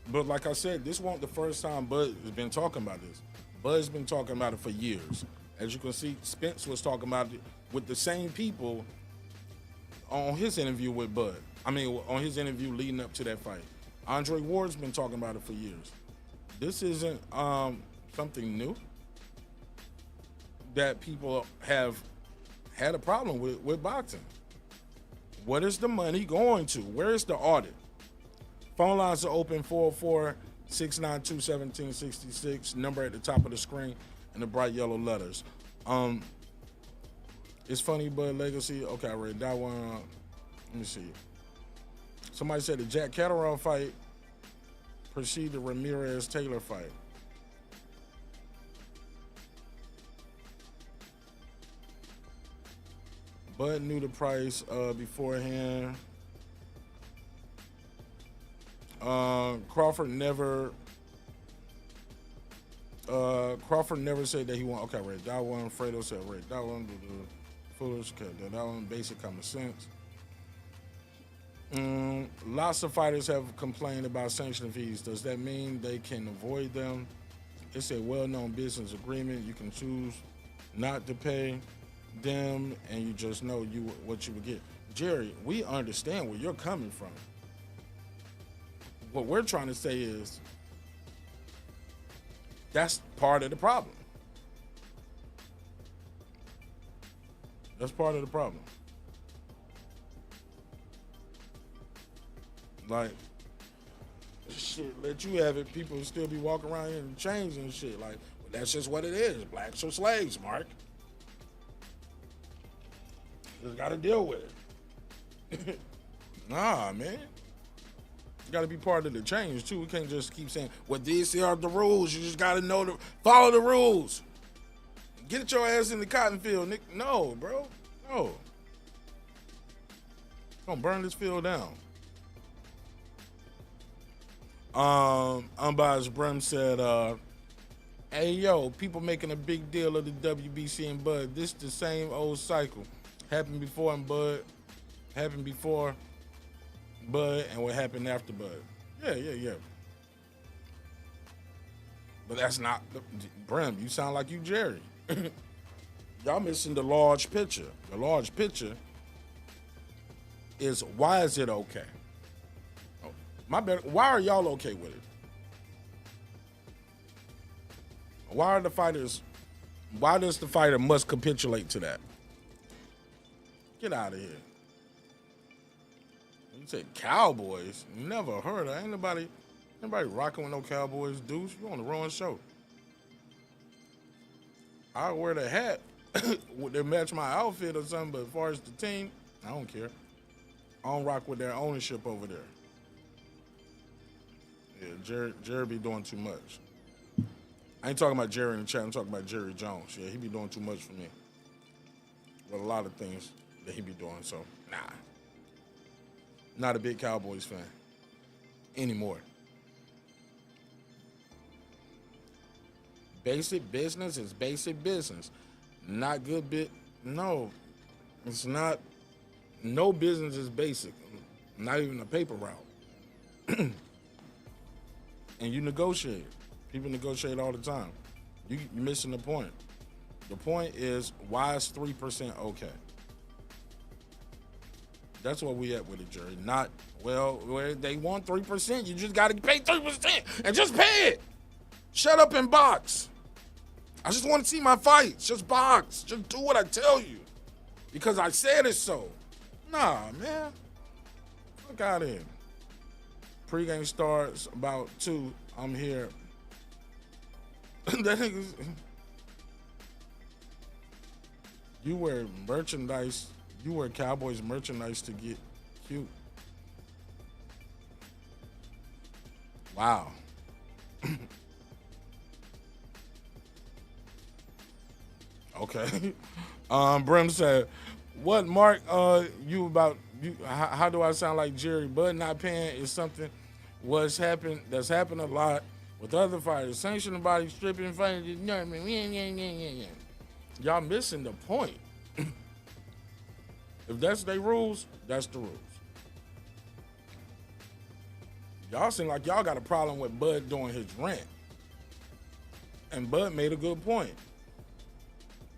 But like I said, this wasn't the first time Bud has been talking about this. Bud's been talking about it for years. As you can see, Spence was talking about it with the same people on his interview with Bud. I mean, on his interview leading up to that fight. Andre Ward's been talking about it for years. This isn't something new that people have had a problem with boxing. What is the money going to? Where is the audit? Phone lines are open, 404-692-1766. Number at the top of the screen in the bright yellow letters. It's funny, but legacy. Okay, I read that one. Let me see. Somebody said the Jack Catterall fight preceded the Ramirez-Taylor fight. Bud knew the price beforehand. Crawford never said that he won. Okay, right. That one, Fredo said, right. That one, foolish. Okay, that one, basic common sense. Lots of fighters have complained about sanction fees. Does that mean they can avoid them? It's a well-known business agreement. You can choose not to pay them, and you just know what you would get. Jerry, we understand where you're coming from. What we're trying to say is that's part of the problem. That's part of the problem. Like, shit, let you have it. People will still be walking around here in chains and shit. Like, well, that's just what it is. Blacks are slaves, Mark. Just gotta deal with it. Nah, man. You gotta be part of the change too. We can't just keep saying, well, these are the rules. You just gotta know follow the rules. Get your ass in the cotton field, Nick. No, bro. No. Gonna burn this field down. Unbiased Brim said, hey, yo, people making a big deal of the WBC and Bud. This the same old cycle. Happened before in Bud. Happened before Bud and what happened after Bud. Yeah. But that's not, Brim, you sound like you Jerry. Y'all missing the large picture. The large picture is, why is it okay? Oh, my bad. Why are y'all okay with it? Why does the fighter must capitulate to that? Get out of here. You said Cowboys? Never heard of. Ain't nobody rocking with no Cowboys, dudes. You on the wrong show. I wear the hat to match my outfit or something, but as far as the team, I don't care. I don't rock with their ownership over there. Yeah, Jerry be doing too much. I ain't talking about Jerry in the chat. I'm talking about Jerry Jones. Yeah, he be doing too much for me. With a lot of things that he be doing, so nah. Not a big Cowboys fan anymore. Basic business is basic business. Not good bit. No, it's not. No business is basic. Not even a paper route. And you negotiate. People negotiate all the time. You're missing the point. The point is, why is 3% okay? That's what we at with it, Jerry. Not, well, where they want 3%, you just got to pay 3% and just pay it. Shut up and box. I just want to see my fights. Just box. Just do what I tell you. Because I said it so. Nah, man. Fuck out of here. Pre-game starts about 2. I'm here. That nigga's... You wear merchandise. You wear Cowboys merchandise to get cute. Wow. Okay. Brim said, "What, Mark? You about you? How do I sound like Jerry? Bud not paying is something that's happened a lot with other fighters. Sanctioning body stripping fighters. Y'all missing the point. If that's their rules, that's the rules. Y'all seem like y'all got a problem with Bud doing his rant. And Bud made a good point.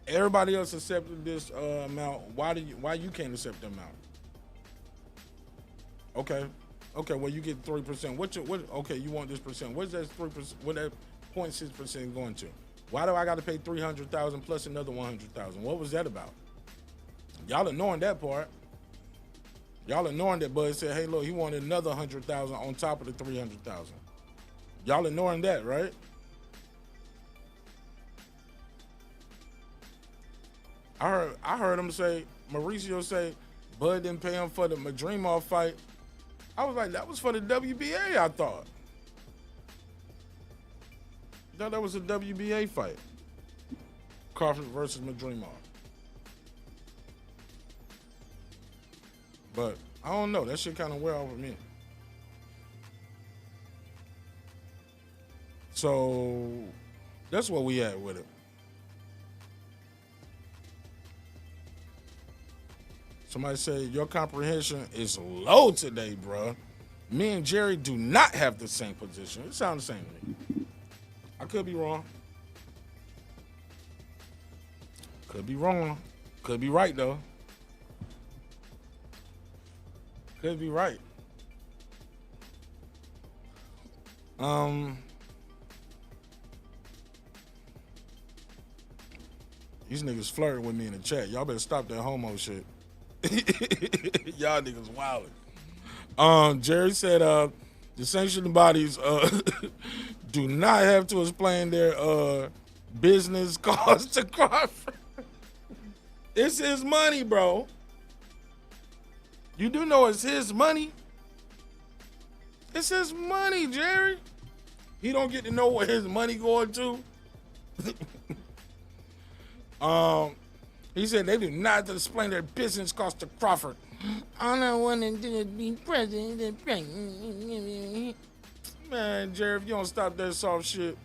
Everybody else accepted this amount. Why you can't accept the amount? Okay, well you get 3%. Okay, you want this percent. What's that 3%? What that 0.6% going to? Why do I got to pay $300,000 plus another $100,000? What was that about? Y'all ignoring that part. Y'all ignoring that Bud said, hey, look, he wanted another $100,000 on top of the $300,000. Y'all ignoring that, right? I heard him say, Mauricio say, Bud didn't pay him for the madrimov fight. I was like, that was for the WBA, I thought. I thought that was a WBA fight. Crawford versus madrimov. But I don't know. That shit kind of wear off of me. So that's what we at with it. Somebody said your comprehension is low today, bro. Me and Jerry do not have the same position. It sounds the same to me. I could be wrong. Could be wrong. Could be right though. Could be right. These niggas flirting with me in the chat. Y'all better stop that homo shit. Y'all niggas wildin'. Jerry said the sanctioning bodies do not have to explain their business costs to Crawford. It's his money, bro. You do know it's his money. It's his money, Jerry. He don't get to know what his money going to. He said they do not explain their business cost to Crawford. All I want to do is be president. Man, Jerry, if you don't stop that soft shit,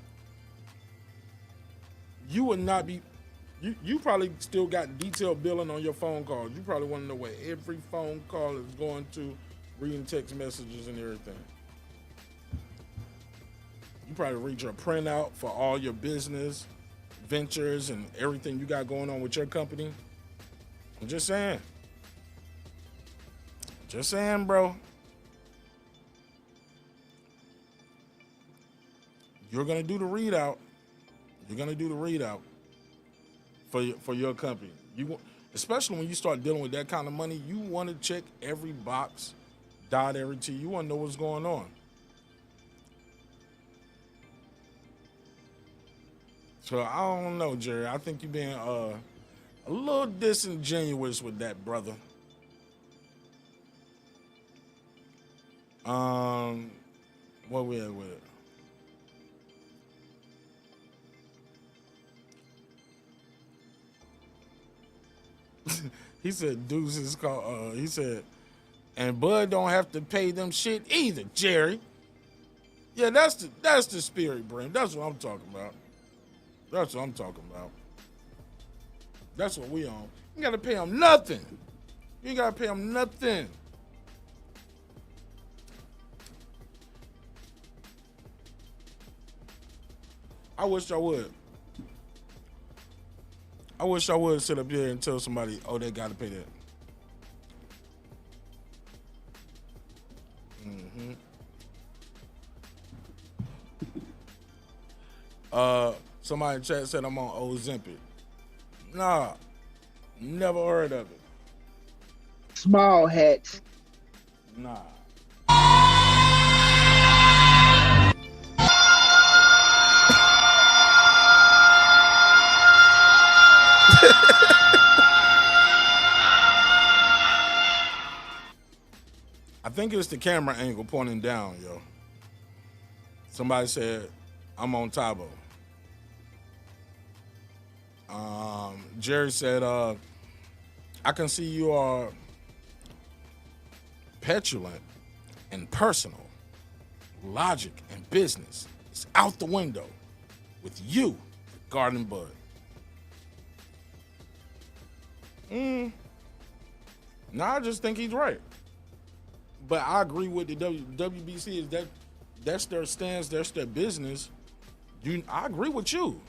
you would not be. You probably still got detailed billing on your phone calls. You probably want to know where every phone call is going to, reading text messages and everything. You probably read your printout for all your business ventures and everything you got going on with your company. I'm just saying. Just saying, bro. You're gonna do the readout. You're gonna do the readout for your company. Especially when you start dealing with that kind of money, you want to check every box, dot every T. You want to know what's going on. So I don't know, Jerry. I think you're being a little disingenuous with that, brother. What we at with it? He said Deuce is called, he said, and Bud don't have to pay them shit either, Jerry. Yeah, that's the spirit, Brent. That's what I'm talking about. That's what I'm talking about. That's what we on. You gotta pay them nothing. You gotta pay them nothing. I wish I would. I wish I would sit up here and tell somebody, oh, they got to pay that. Somebody in chat said I'm on Ozempic. Nah, never heard of it. Small hats. Nah. I think it's the camera angle pointing down, yo. Somebody said, I'm on Tabo. Jerry said, I can see you are petulant and personal. Logic and business is out the window with you, Garden Bud. No, I just think he's right. But I agree with the WBC is that's their stance, that's their business. I agree with you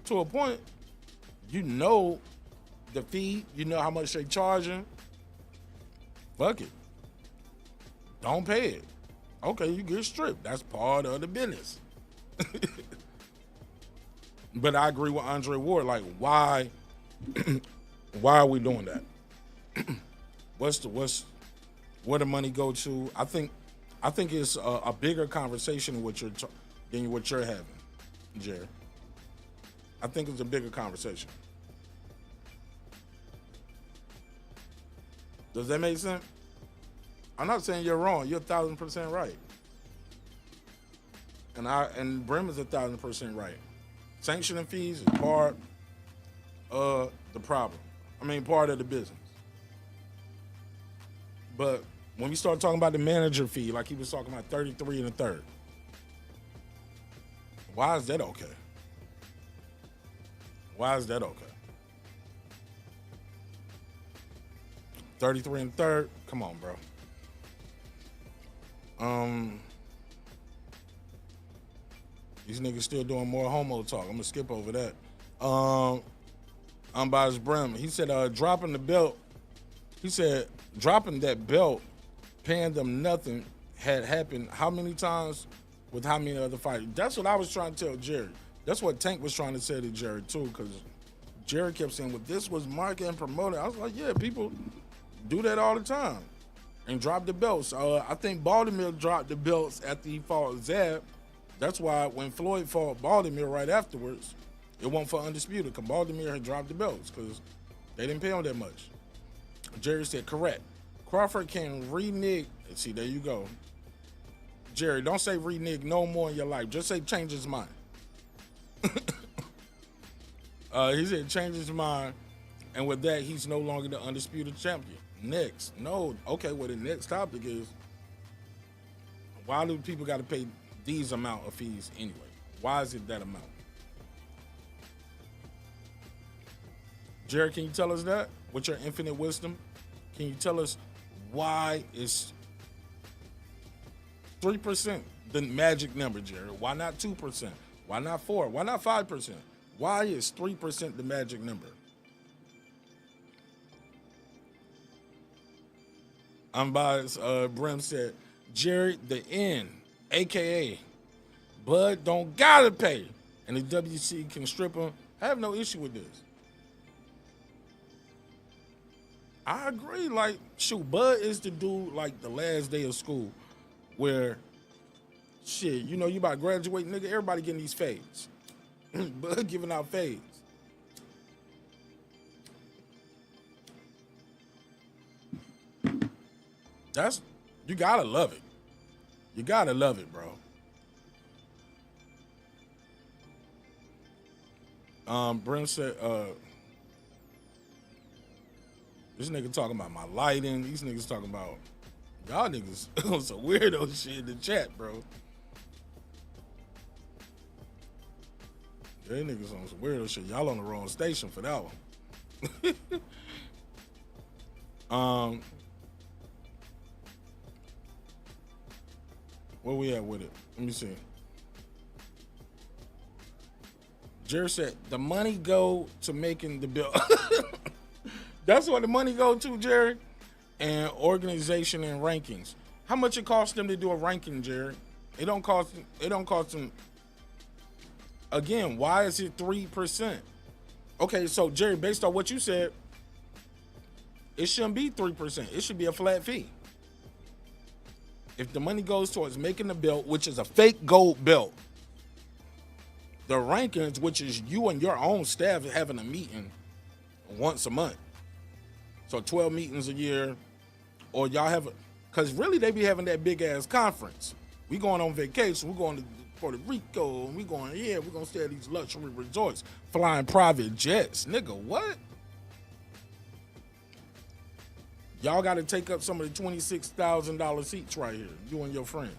to a point. You know the fee, you know how much they charging. Fuck it. Don't pay it. Okay, you get stripped. That's part of the business. But I agree with Andre Ward. Like, why are we doing that? Where the money go to? I think it's a bigger conversation than what you're having, Jerry. I think it's a bigger conversation. Does that make sense? I'm not saying you're wrong. You're 1,000% right. And Brim is 1,000% right. Sanctioning fees is part of the problem. I mean, part of the business. But when you start talking about the manager fee, like he was talking about 33 1/3, why is that okay? Why is that okay? 33 1/3, come on, bro. These niggas still doing more homo talk. I'm gonna skip over that. Unbiased Brim, he said dropping the belt. He said dropping that belt, paying them nothing had happened how many times with how many other fighters? That's what I was trying to tell Jerry. That's what Tank was trying to say to Jerry too, because Jerry kept saying, well, this was marketing and promoting. I was like, yeah, people do that all the time and drop the belts. I think Baltimore dropped the belts after he fought Zab. That's why when Floyd fought Baltimore right afterwards, it wasn't for Undisputed, because Baltimore had dropped the belts because they didn't pay him that much. Jerry said, correct. Crawford can renege. See, there you go. Jerry, don't say renege no more in your life. Just say change his mind. He said change his mind, and with that, he's no longer the undisputed champion. Next, no, okay. Well, the next topic is why do people got to pay these amount of fees anyway? Why is it that amount? Jared, can you tell us that with your infinite wisdom? Can you tell us why is 3% the magic number, Jared? Why not 2%? Why not 4%? Why not 5%? Why is 3% the magic number? Unbiased Brim said, Jared, the N, a.k.a. Bud don't gotta pay. And the WC can strip him. I have no issue with this. I agree. Like, shoot, Bud is the dude like the last day of school where, shit, you know, you about to graduate, nigga, everybody getting these fades. Bud giving out fades. You gotta love it. You gotta love it, bro. Brent said, this nigga talking about my lighting. These niggas talking about y'all niggas on some weirdo shit in the chat, bro. They niggas on some weirdo shit. Y'all on the wrong station for that one. Where we at with it? Let me see. Jerry said the money go to making the bill. That's what the money go to, Jerry. And organization and rankings. How much it costs them to do a ranking, Jerry? It don't cost them. Again, why is it 3%? Okay, so Jerry, based on what you said, it shouldn't be 3%. It should be a flat fee. If the money goes towards making the belt, which is a fake gold belt, the rankings, which is you and your own staff having a meeting once a month. So 12 meetings a year, or y'all have, because really they be having that big ass conference. We going on vacation, we going to Puerto Rico, and we going here, we gonna stay at these luxury resorts, flying private jets. Nigga, what? Y'all got to take up some of the $26,000 seats right here, you and your friends.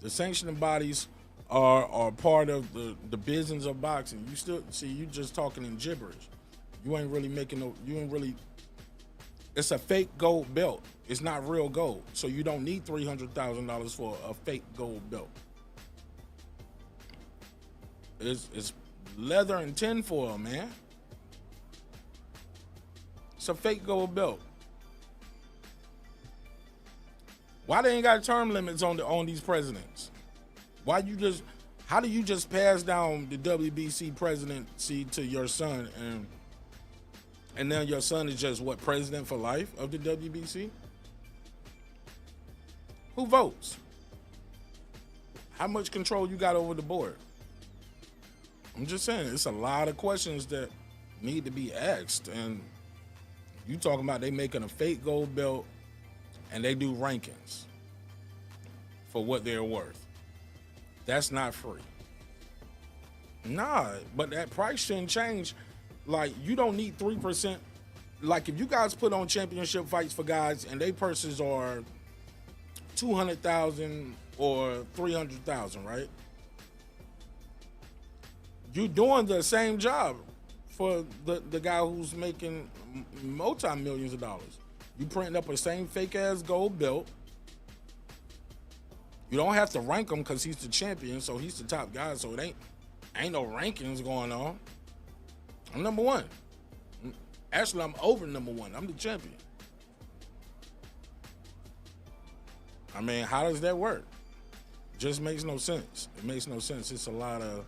The sanctioning bodies are part of the business of boxing. You still, see, you just talking in gibberish. You ain't really it's a fake gold belt. It's not real gold. So you don't need $300,000 for a fake gold belt. It's leather and tinfoil, man. It's a fake gold belt. Why they ain't got term limits on these presidents? How do you just pass down the WBC presidency to your son and now your son is just what, president for life of the WBC? Who votes? How much control you got over the board? I'm just saying, it's a lot of questions that need to be asked, and you talking about they making a fake gold belt and they do rankings for what they're worth. That's not free. Nah, but that price shouldn't change. Like, you don't need 3%. Like, if you guys put on championship fights for guys and they purses are $200,000 or $300,000, right? You're doing the same job for the guy who's making multi-millions of dollars. You printing up a same fake ass gold belt. You don't have to rank him because he's the champion, so he's the top guy, so it ain't no rankings going on. I'm number one. Actually, I'm over number one. I'm the champion. I mean, how does that work? Just makes no sense. It makes no sense. It's a lot of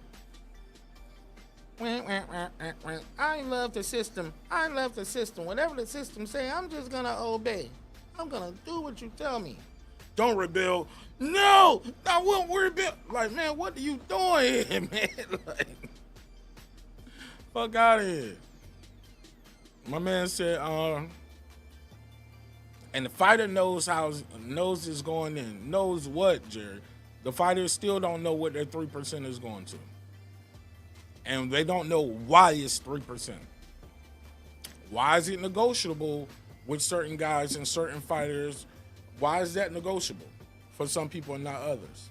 I love the system. I love the system. Whatever the system say, I'm just gonna obey. I'm gonna do what you tell me. Don't rebel. No, I won't rebel. Like, man, what are you doing here, man? Like, fuck out of here. My man said, and the fighter knows it's going in. Knows what, Jerry? The fighters still don't know what their 3% is going to. And they don't know why it's 3%. Why is it negotiable with certain guys and certain fighters? Why is that negotiable for some people and not others?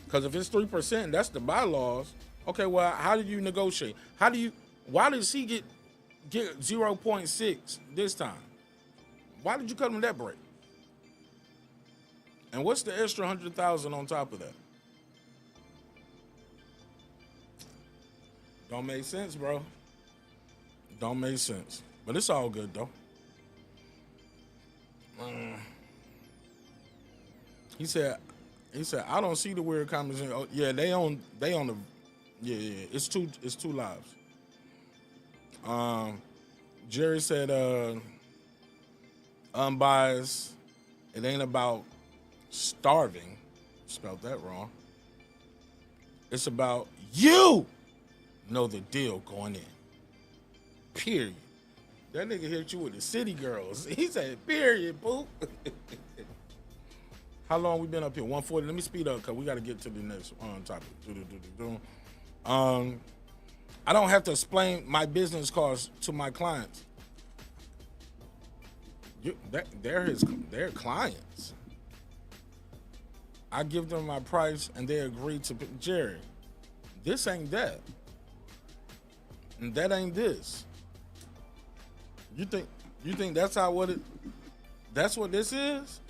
Because if it's 3%, that's the bylaws. Okay, well, how did you negotiate? Why does he get 0.6 this time? Why did you cut him that break? And what's the extra 100,000 on top of that? Don't make sense, bro. Don't make sense. But it's all good though. He said, I don't see the weird comments. Oh, yeah, they on the, yeah. It's two lives. Jerry said, unbiased. It ain't about starving. Spelled that wrong. It's about you know the deal going in. Period. That nigga hit you with the city girls. He said, period, boo. How long we been up here? 140. Let me speed up because we got to get to the next topic. I don't have to explain my business cards to my clients. They're clients. I give them my price and they agree to pay. Jerry, this ain't that. And that ain't this. You think that's that's what this is?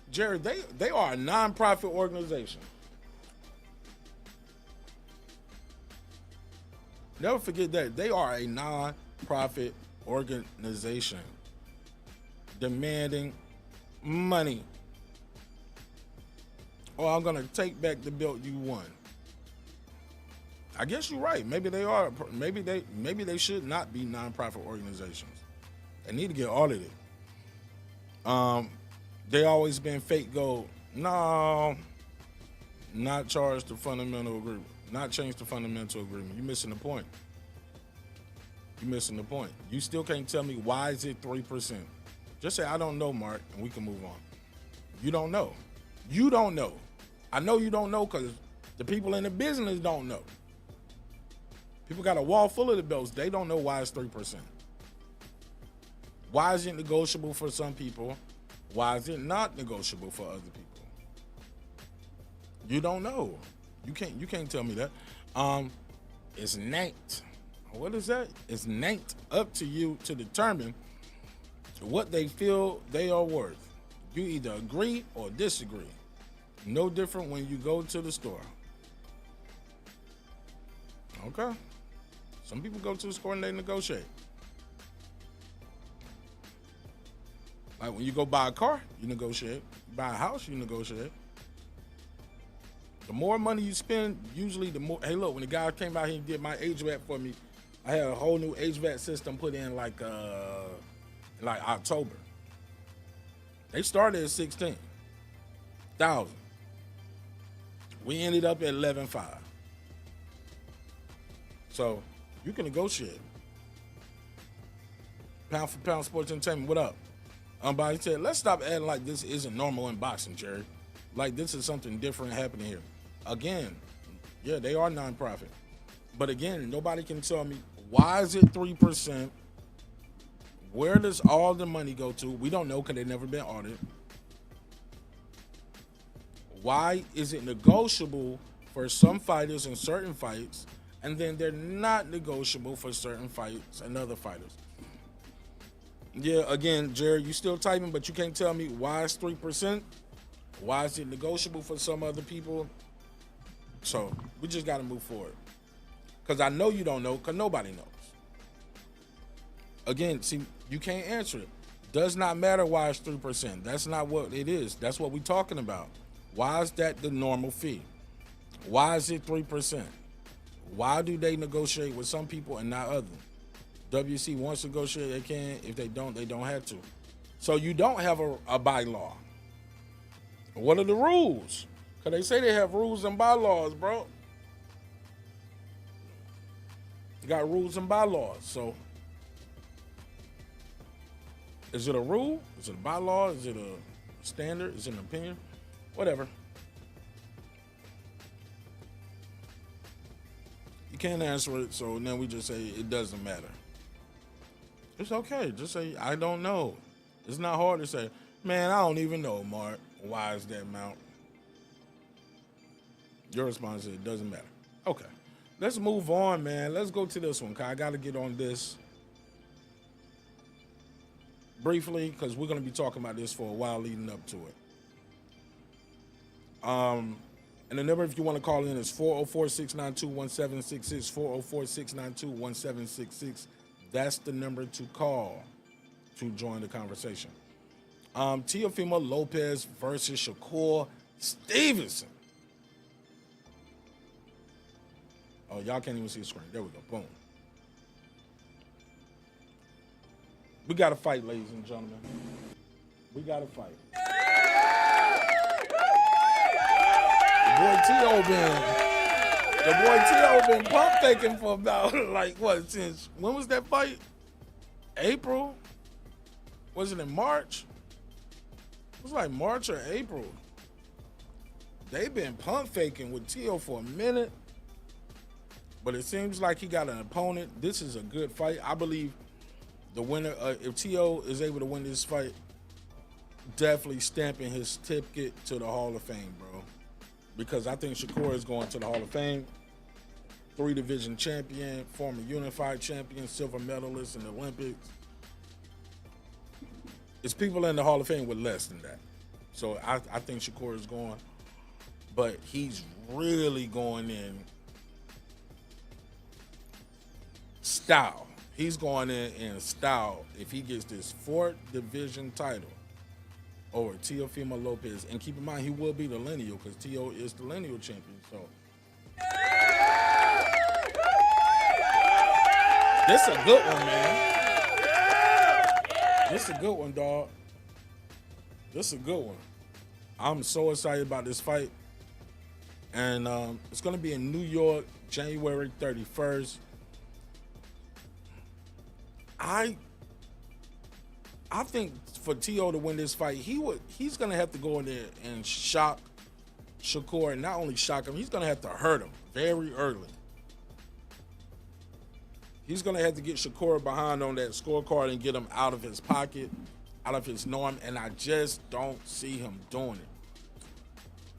Jerry, they are a non-profit organization. Never forget that. They are a non-profit organization demanding money. Oh, I'm gonna take back the belt you won. I guess you're right. Maybe they are. Maybe they should not be non-profit organizations. They need to get audited. They always been fake gold. No, not charge the fundamental agreement. Not change the fundamental agreement. You're missing the point. You're missing the point. You still can't tell me why is it 3%. Just say I don't know, Mark, and we can move on. You don't know. You don't know. I know you don't know because the people in the business don't know. People got a wall full of the belts. They don't know why it's 3%. Why is it negotiable for some people? Why is it not negotiable for other people? You don't know. You can't tell me that. It's nanked. What is that? It's nanked up to you to determine what they feel they are worth. You either agree or disagree. No different when you go to the store. Okay. Some people go to the store and they negotiate. Like when you go buy a car, you negotiate. Buy a house, you negotiate. The more money you spend, usually the more. Hey, look, when the guy came out here and did my HVAC for me, I had a whole new HVAC system put in like October. They started at $16,000. We ended up at $11,500. So you can negotiate. Pound for pound sports entertainment. What up? But he said, let's stop acting like this isn't normal in boxing, Jerry. Like this is something different happening here. Again, yeah, they are nonprofit. But again, nobody can tell me why is it 3%? Where does all the money go to? We don't know because they've never been audited. Why is it negotiable for some fighters in certain fights, and then they're not negotiable for certain fights and other fighters? Yeah, again, Jerry, you still typing, but you can't tell me why it's 3%. Why is it negotiable for some other people? So we just got to move forward. Because I know you don't know, because nobody knows. Again, see, you can't answer it. Does not matter why it's 3%. That's not what it is. That's what we're talking about. Why is that the normal fee? Why is it 3%? Why do they negotiate with some people and not others? WC wants to negotiate, they can. If they don't have to. So you don't have a bylaw. What are the rules? Because they say they have rules and bylaws, bro. You got rules and bylaws. So is it a rule? Is it a bylaw? Is it a standard? Is it an opinion? Whatever. You can't answer it, so then we just say it doesn't matter. It's okay. Just say, I don't know. It's not hard to say, man, I don't even know, Mark. Why is that amount? Your response is, it doesn't matter. Okay. Let's move on, man. Let's go to this one, because I got to get on this briefly, because we're going to be talking about this for a while leading up to it. And the number, if you want to call in, is 404-692-1766, 404-692-1766. That's the number to call to join the conversation. Teofimo Lopez versus Shakur Stevenson. Oh, y'all can't even see the screen. There we go. Boom. We got to fight, ladies and gentlemen. We got to fight. The boy Tio been pump faking for about, since, when was that fight? April? Was it in March? It was like March or April. They've been pump faking with Tio for a minute, but it seems like he got an opponent. This is a good fight. I believe the winner, if Tio is able to win this fight, definitely stamping his ticket to the Hall of Fame, bro. Because I think Shakur is going to the Hall of Fame. 3-division champion, former unified champion, silver medalist in the Olympics. It's people in the Hall of Fame with less than that. So I think Shakur is going. But he's really going in style. He's going in style if he gets this 4th division title over Teofimo Lopez. And keep in mind, he will be the lineal because Tio is the lineal champion. So this is a good one, man. This is a good one, dog. This is a good one. I'm so excited about this fight. And it's going to be in New York, January 31st. I think for Tio to win this fight, he's going to have to go in there and shock Shakur. And not only shock him, he's going to have to hurt him very early. He's going to have to get Shakur behind on that scorecard and get him out of his pocket, out of his norm, and I just don't see him doing it.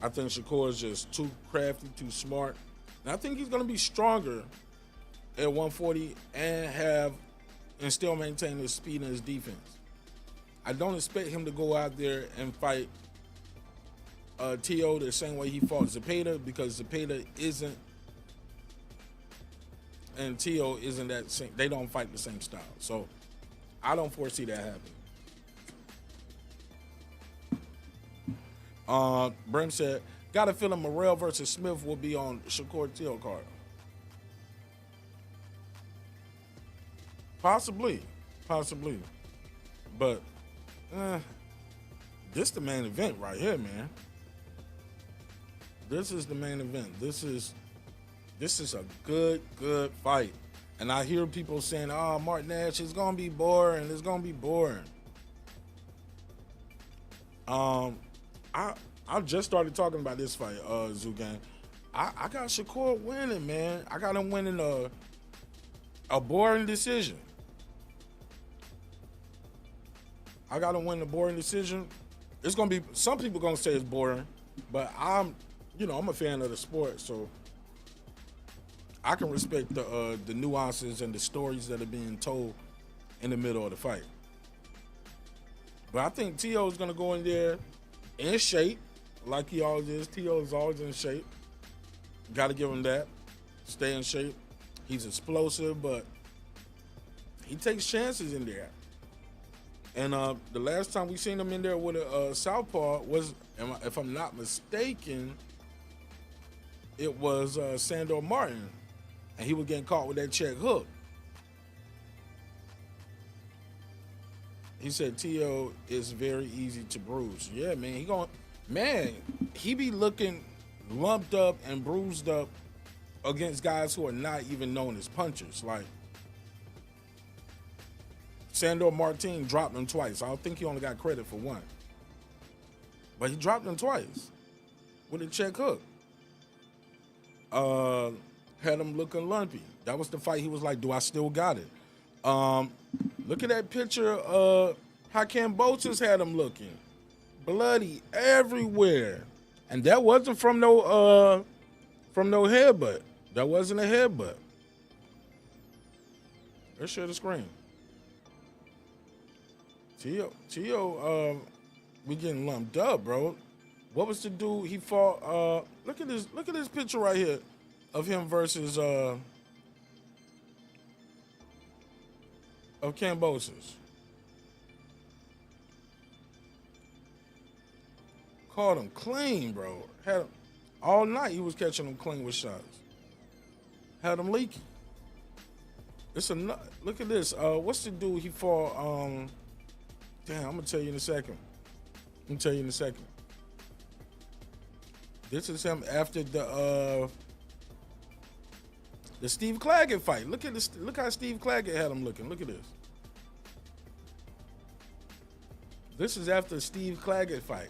I think Shakur is just too crafty, too smart. And I think he's going to be stronger at 140 and still maintain his speed and his defense. I don't expect him to go out there and fight Tio the same way he fought Zepeda, because Zepeda isn't, and Tio isn't that same. They don't fight the same style. So I don't foresee that happening. Brim said, got a feeling Morrell versus Smith will be on Shakur Tio card. Possibly. But this the main event right here, man. This is the main event. This is a good fight. And I hear people saying, oh, Mark Nash, it's going to be boring. It's going to be boring. I just started talking about this fight, Zugan. I got Shakur winning, man. I got him winning a boring decision. I got him winning a boring decision. It's going to be, some people going to say it's boring, but I'm a fan of the sport, so I can respect the nuances and the stories that are being told in the middle of the fight. But I think Tio is going to go in there in shape, like he always is. Tio is always in shape. Got to give him that. Stay in shape. He's explosive, but he takes chances in there. And the last time we seen him in there with a southpaw was, if I'm not mistaken, it was Sandor Martin. And he was getting caught with that check hook. He said Tio is very easy to bruise. Yeah, man, he be looking lumped up and bruised up against guys who are not even known as punchers. Like Sandor Martin dropped him twice. I don't think he only got credit for one. But he dropped him twice with a check hook. had him looking lumpy. That was the fight he was like, do I still got it? Look at that picture how Kambosos had him looking. Bloody everywhere. And that wasn't from no headbutt. That wasn't a headbutt. Let's share the screen. Tio, we getting lumped up, bro. What was the dude he fought? Look at this picture right here of him versus of Kambosos. Caught him clean, bro. Had him all night. He was catching him clean with shots. Had him leaky. Look at this. What's the dude he fought? Damn, I'm gonna tell you in a second. This is him after the Steve Claggett fight. Look at this. Look how Steve Claggett had him looking. Look at this. This is after the Steve Claggett fight.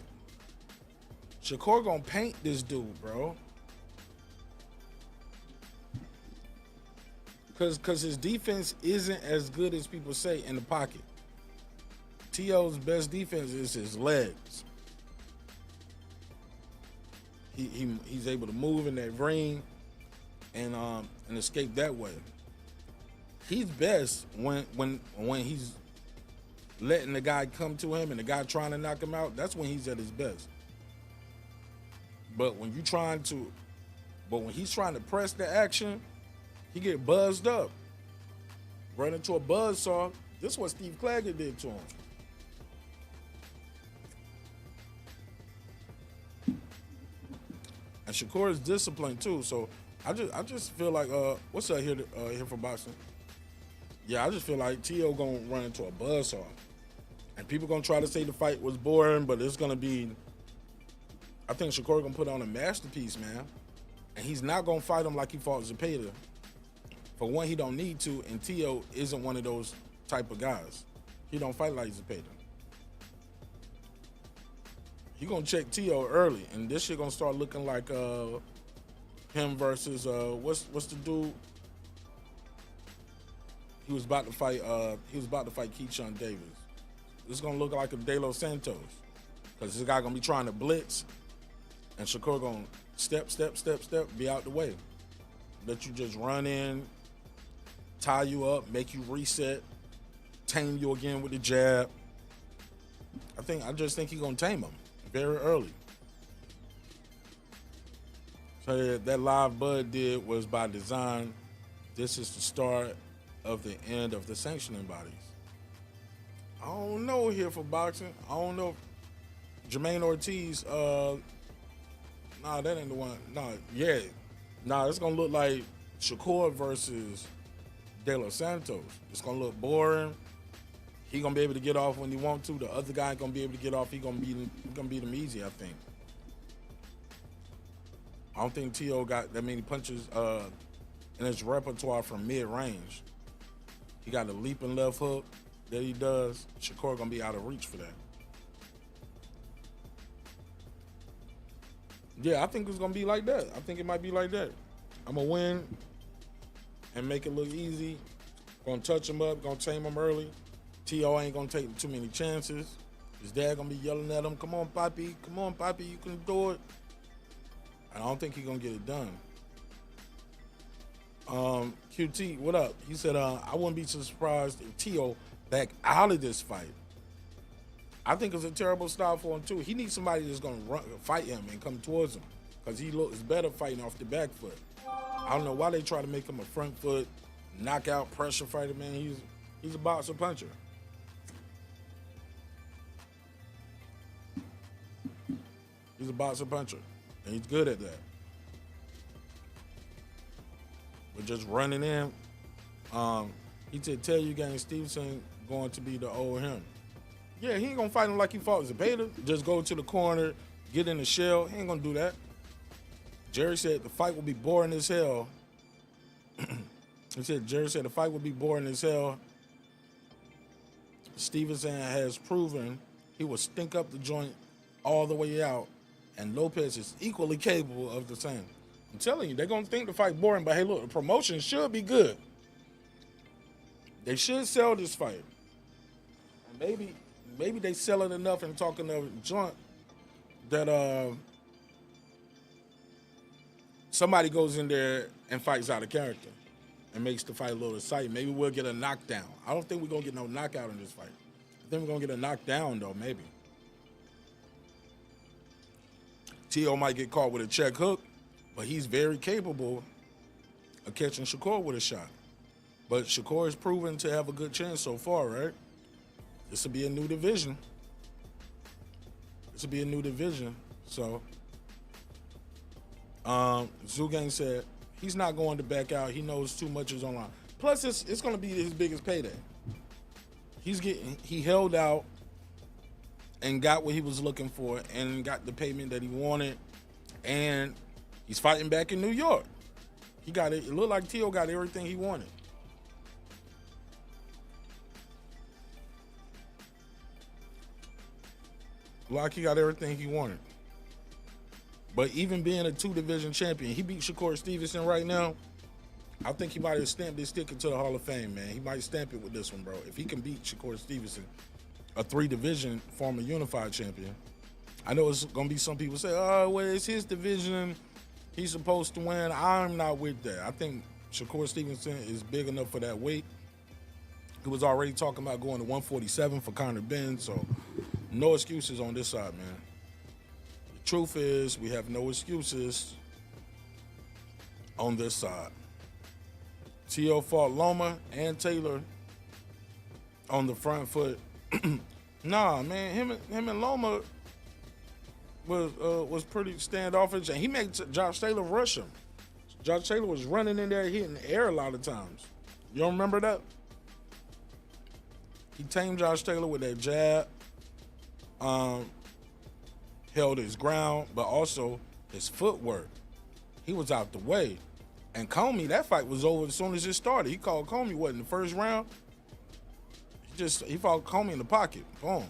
Shakur gonna paint this dude, bro. Cause his defense isn't as good as people say in the pocket. T.O.'s best defense is his legs. He's able to move in that ring and escape that way. He's best when he's letting the guy come to him and the guy trying to knock him out. That's when he's at his best. But when he's trying to press the action, he get buzzed up. Run into a buzzsaw. This is what Steve Claggett did to him. And Shakur is disciplined too. So I just feel like what's up here for boxing? Yeah, I just feel like T.O. gonna run into a buzzsaw. And people gonna try to say the fight was boring, but it's gonna be, I think Shakur gonna put on a masterpiece, man. And he's not gonna fight him like he fought Zepeda. For one, he don't need to, and T.O. isn't one of those type of guys. He don't fight like Zepeda. He gonna check T.O. early, and this shit gonna start looking like him versus what's the dude? He was about to fight Keyshawn Davis. This is gonna look like a De Los Santos, because this guy gonna be trying to blitz, and Shakur gonna step, be out the way. Let you just run in, tie you up, make you reset, tame you again with the jab. I just think he's gonna tame him very early. So that live Bud did was by design. This is the start of the end of the sanctioning bodies. I don't know here for boxing. I don't know if Jermaine Ortiz, nah, that ain't the one. Nah, it's gonna look like Shakur versus De Los Santos. It's gonna look boring. He gonna be able to get off when he want to. The other guy ain't gonna be able to get off. He gonna beat him easy, I think. I don't think T.O. got that many punches in his repertoire from mid-range. He got a leaping left hook that he does. Shakur gonna be out of reach for that. Yeah, I think it's gonna be like that. I think it might be like that. I'm gonna win and make it look easy. Gonna touch him up, gonna tame him early. T.O. ain't gonna take too many chances. His dad gonna be yelling at him, come on, Papi, you can do it. And I don't think he's gonna get it done. QT, what up? He said, I wouldn't be surprised if T.O. back out of this fight. I think it's a terrible style for him too. He needs somebody that's gonna fight him and come towards him, because he looks better fighting off the back foot. I don't know why they try to make him a front foot, knockout pressure fighter, man. He's a boxer puncher. He's a boxer puncher, and he's good at that. But just running in, he said, tell you gang Stevenson going to be the old him. Yeah, he ain't gonna fight him like he fought Zepeda. Just go to the corner, get in the shell. He ain't gonna do that. Jerry said the fight will be boring as hell. Jerry said the fight will be boring as hell. Stevenson has proven he will stink up the joint all the way out, and Lopez is equally capable of the same. I'm telling you, they're gonna think the fight boring. But hey, look, the promotion should be good. They should sell this fight. And maybe they sell it enough and talking of joint that somebody goes in there and fights out of character and makes the fight a little exciting. Maybe we'll get a knockdown. I don't think we're gonna get no knockout in this fight. I think we're gonna get a knockdown though, maybe. Tio might get caught with a check hook, but he's very capable of catching Shakur with a shot. But Shakur is proven to have a good chance so far, right? This will be a new division. So, Zhugang said he's not going to back out. He knows too much is online. Plus, it's going to be his biggest payday. He held out and got what he was looking for and got the payment that he wanted. And he's fighting back in New York. He got it. It looked like Tio got everything he wanted. Like he got everything he wanted. But even being a 2-division champion, he beat Shakur Stevenson right now. I think he might have stamped his ticket to the Hall of Fame, man. He might stamp it with this one, bro. If he can beat Shakur Stevenson, a 3-division former unified champion. I know it's going to be some people say, oh, well, it's his division. He's supposed to win. I'm not with that. I think Shakur Stevenson is big enough for that weight. He was already talking about going to 147 for Conor Ben, so no excuses on this side, man. The truth is we have no excuses on this side. Tio fought Loma and Taylor on the front foot. Nah, man, him and Loma was pretty standoffish, and he made Josh Taylor rush him. Josh Taylor was running in there hitting the air a lot of times. You don't remember that? He tamed Josh Taylor with that jab, held his ground, but also his footwork. He was out the way. And Comey, that fight was over as soon as it started. He called Comey, what, in the first round? He fought Comey in the pocket. Boom.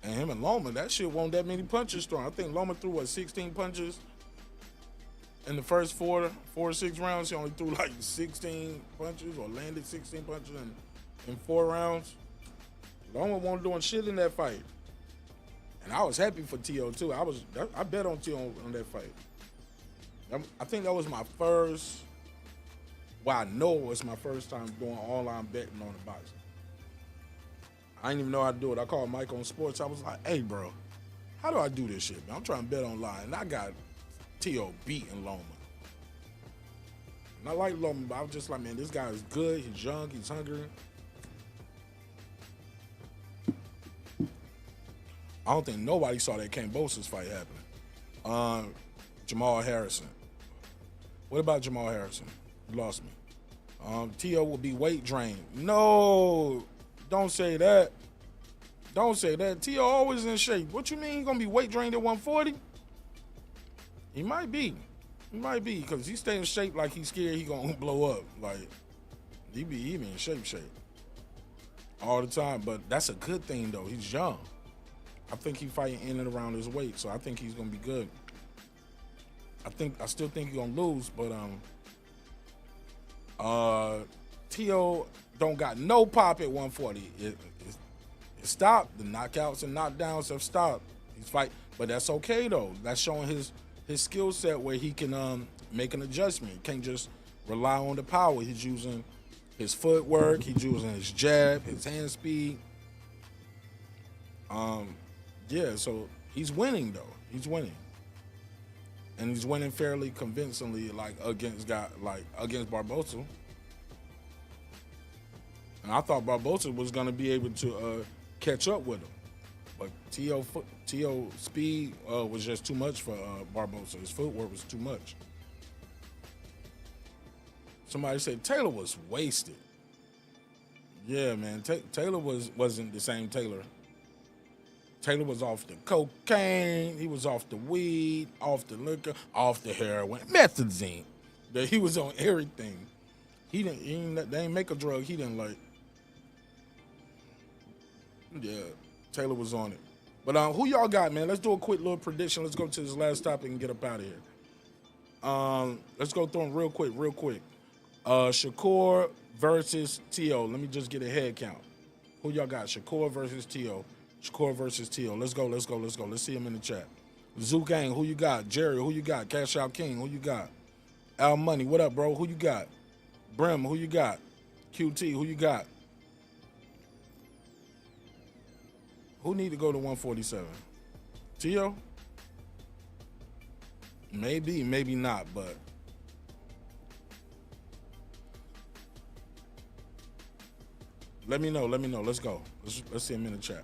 And him and Loma, that shit wasn't that many punches thrown. I think Loma threw, 16 punches in the first 4 or 6 rounds. He only threw like 16 punches or landed 16 punches in 4 rounds. Loma wasn't doing shit in that fight. And I was happy for Tio too. I bet on Tio on that fight. I think that was my first, I know it was my first time doing online betting on the boxing. I didn't even know how to do it. I called Mike on sports. I was like, hey, bro, how do I do this shit, man? I'm trying to bet online. And I got Tio beating Loma. And I like Loma, but I was just like, man, this guy is good. He's young. He's hungry. I don't think nobody saw that Kambosos fight happening. Jamal Harrison. What about Jamal Harrison? You lost me. Tio will be weight drained. No, don't say that. Don't say that. Tio always in shape. What you mean he's going to be weight drained at 140? He might be. He might be, because he stay in shape like he's scared he going to blow up. Like, he be in shape all the time. But that's a good thing, though. He's young. I think he's fighting in and around his weight, so I think he's going to be good. I still think he's going to lose, but Tio don't got no pop at 140. It stopped. The knockouts and knockdowns have stopped. He's fighting, but that's okay though. That's showing his skill set where he can make an adjustment. He can't just rely on the power. He's using his footwork. He's using his jab, his hand speed. Yeah, so he's winning though. He's winning. And he's winning fairly convincingly, like against Barbosa. And I thought Barbosa was gonna be able to catch up with him, but Tio speed was just too much for Barbosa. His footwork was too much. Somebody said Taylor was wasted. Yeah, man, Taylor wasn't the same Taylor. Taylor was off the cocaine, he was off the weed, off the liquor, off the heroin, methazine. He was on everything. They didn't make a drug he didn't like. Yeah, Taylor was on it. But who y'all got, man? Let's do a quick little prediction. Let's go to this last topic and get up out of here. Let's go through them real quick. Shakur versus T.O. Let me just get a head count. Who y'all got? Shakur versus T.O. Shakur versus T.O. Let's go. Let's see him in the chat. Zoo Gang, who you got? Jerry, who you got? Cash Out King, who you got? Al Money, what up, bro? Who you got? Brim, who you got? QT, who you got? Who need to go to 147? T.O.? Maybe, maybe not, but let me know. Let's go. Let's see him in the chat.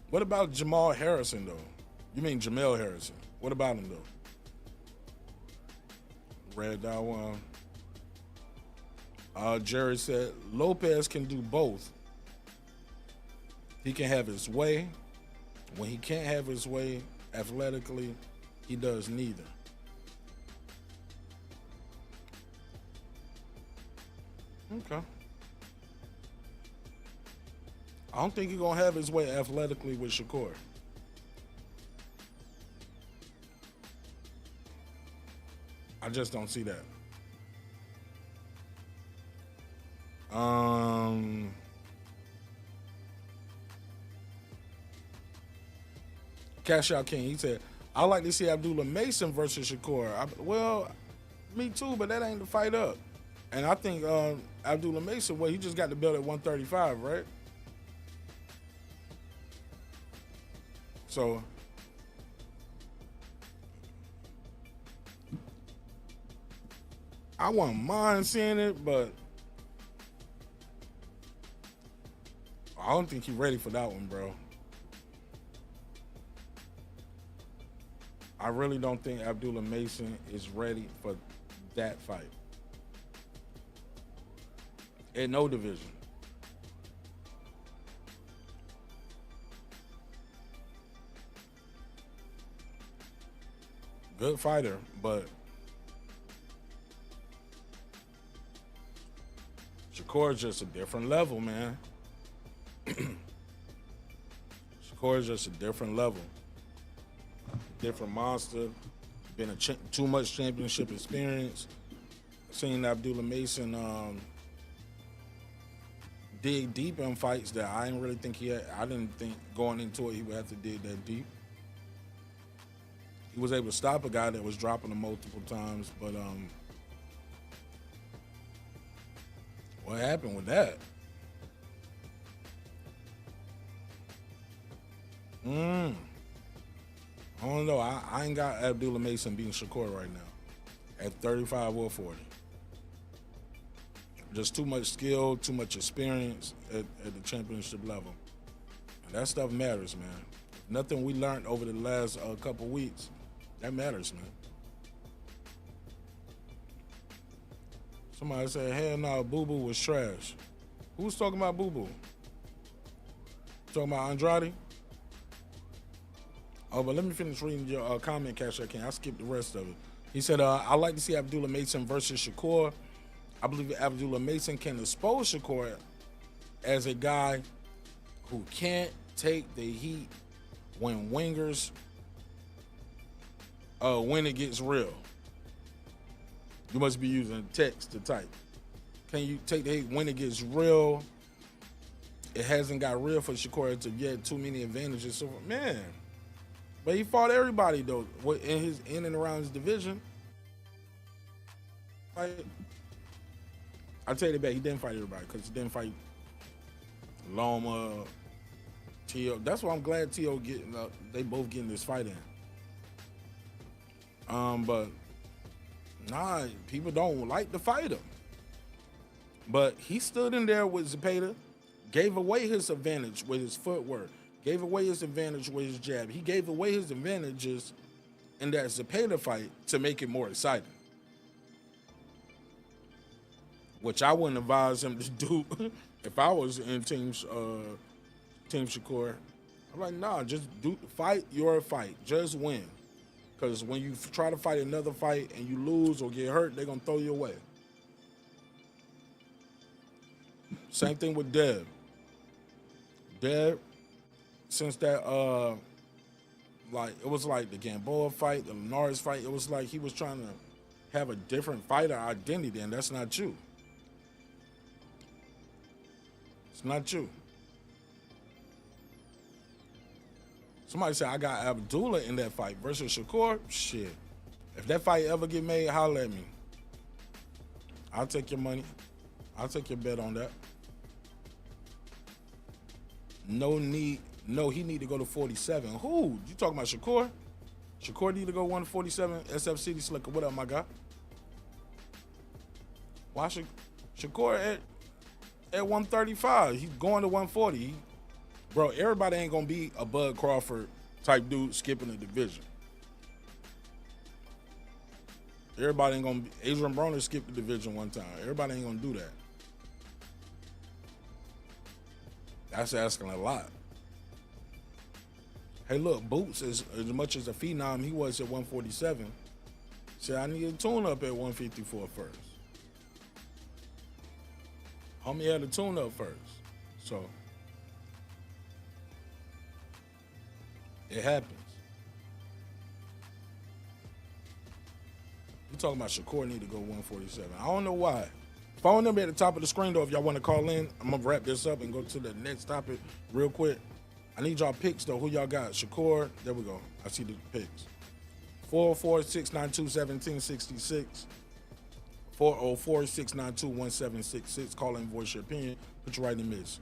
What about Jamal Harrison, though? You mean Jamel Harrison? What about him, though? Red Dot One. Jerry said Lopez can do both. He can have his way. When he can't have his way athletically, he does neither. Okay. I don't think he's going to have his way athletically with Shakur. I just don't see that. Cash Out King, he said, I like to see Abdullah Mason versus Shakur. Well, me too, but that ain't the fight up. And I think Abdullah Mason, well, he just got the belt at 135, right? So I wouldn't mind seeing it, but I don't think he's ready for that one, bro. I really don't think Abdullah Mason is ready for that fight. In no division. Good fighter, but Shakur is just a different level, man. Shakur is just a different level. Different monster. Been too much championship experience. Seen Abdullah Mason dig deep in fights that I didn't really think he had. I didn't think going into it he would have to dig that deep. He was able to stop a guy that was dropping him multiple times, but what happened with that? I don't know. I ain't got Abdullah Mason beating Shakur right now at 35 or 40. Just too much skill, too much experience at the championship level. And that stuff matters, man. Nothing we learned over the last couple weeks, that matters, man. Somebody said, hell no, Boo Boo was trash. Who was talking about Boo Boo? Talking about Andrade? Oh, but let me finish reading your comment, Cash. I skipped the rest of it. He said, I'd like to see Abdullah Mason versus Shakur. I believe Abdullah Mason can expose Shakur as a guy who can't take the heat when wingers, when it gets real. You must be using text to type. Can you take the heat when it gets real? It hasn't got real for Shakur to get too many advantages. So, man. But he fought everybody, though, in and around his division. I tell you that he didn't fight everybody because he didn't fight Loma, T.O. That's why I'm glad T.O. getting up. They both getting this fight in. But nah, people don't like to fight him. But he stood in there with Zepeda, gave away his advantage with his footwork, gave away his advantage with his jab. He gave away his advantages in that Zepeda fight to make it more exciting. Which I wouldn't advise him to do if I was in Team Shakur. I'm like, nah, just fight your fight. Just win. Because when you try to fight another fight and you lose or get hurt, they're going to throw you away. Same thing with Dev. dead since that like it was like the Gamboa fight, the Linares fight. It was like he was trying to have a different fighter identity, and that's not you. It's not you. Somebody said I got Abdullah in that fight versus Shakur. Shit. If that fight ever get made, holler at me. I'll take your money. I'll take your bet on that. No, he need to go to 47. Who? You talking about Shakur? Shakur need to go 147. SF City Slicker, what up, my guy? Why should Shakur at 135? He's going to 140. Bro, everybody ain't gonna be a Bud Crawford type dude skipping the division. Everybody ain't gonna be. Adrian Broner skipped the division one time. Everybody ain't gonna do that. That's asking a lot. Hey, look, Boots, as much as a phenom he was at 147, said I need a tune up at 154 first. Homie had a tune up first. So it happens. You talking about Shakur need to go 147. I don't know why. Phone number at the top of the screen, though, if y'all want to call in. I'm going to wrap this up and go to the next topic real quick. I need y'all picks, though. Who y'all got? Shakur. There we go. I see the picks. 404-692-1766. 404-692-1766. Call in, voice your opinion. Put you right in the midst.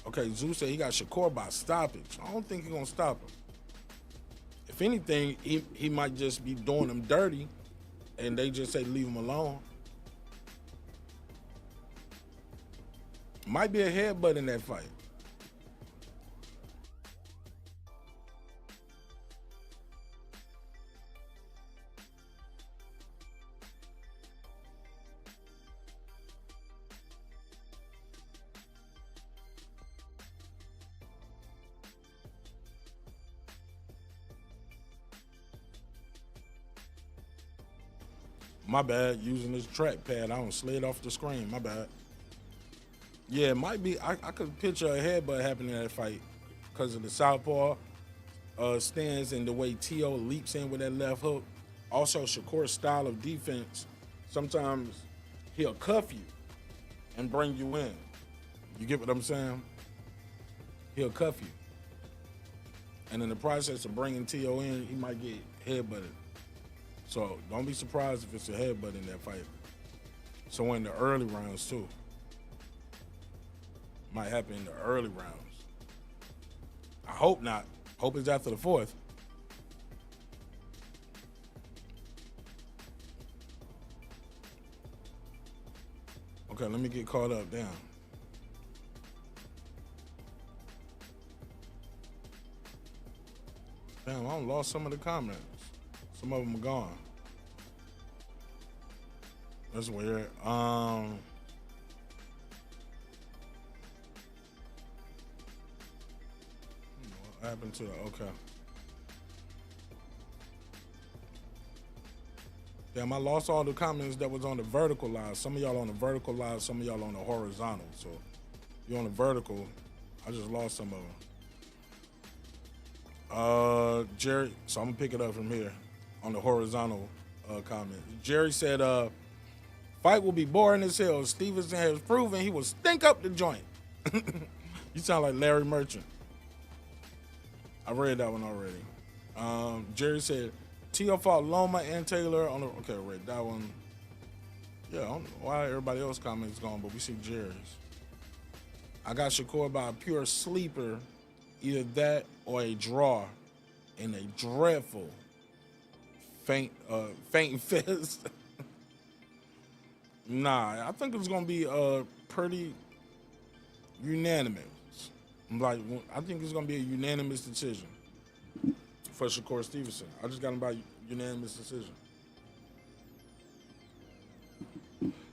Okay, Zeus said he got Shakur by stoppage. I don't think he's going to stop him. If anything, he might just be doing them dirty, and they just say leave him alone. Might be a headbutt in that fight. My bad, using this trackpad. I don't slid off the screen. My bad. Yeah, it might be. I could picture a headbutt happening in that fight because of the southpaw stance and the way T.O. leaps in with that left hook. Also, Shakur's style of defense, sometimes he'll cuff you and bring you in. You get what I'm saying? He'll cuff you. And in the process of bringing T.O. in, he might get headbutted. So don't be surprised if it's a headbutt in that fight. So in the early rounds too. Might happen in the early rounds. I hope not. Hope it's after the fourth. Okay, let me get caught up. Damn. Damn, I lost some of the comments. Some of them are gone. That's weird. What happened to the, okay. Damn, I lost all the comments that was on the vertical line. Some of y'all on the vertical line, some of y'all on the horizontal. So you're on the vertical, I just lost some of them. Jerry, so I'm gonna pick it up from here on the horizontal comment. Jerry said, fight will be boring as hell. Stevenson has proven he will stink up the joint. You sound like Larry Merchant. I read that one already. Jerry said, T.O. fought Loma and Taylor on the, okay, I read that one. Yeah, I don't know why everybody else comments gone, but we see Jerry's. I got Shakur by a pure sleeper, either that or a draw in a dreadful faint fist. Nah, I think it's gonna be pretty unanimous. Like, I think it's gonna be a unanimous decision for Shakur Stevenson. I just got him by unanimous decision.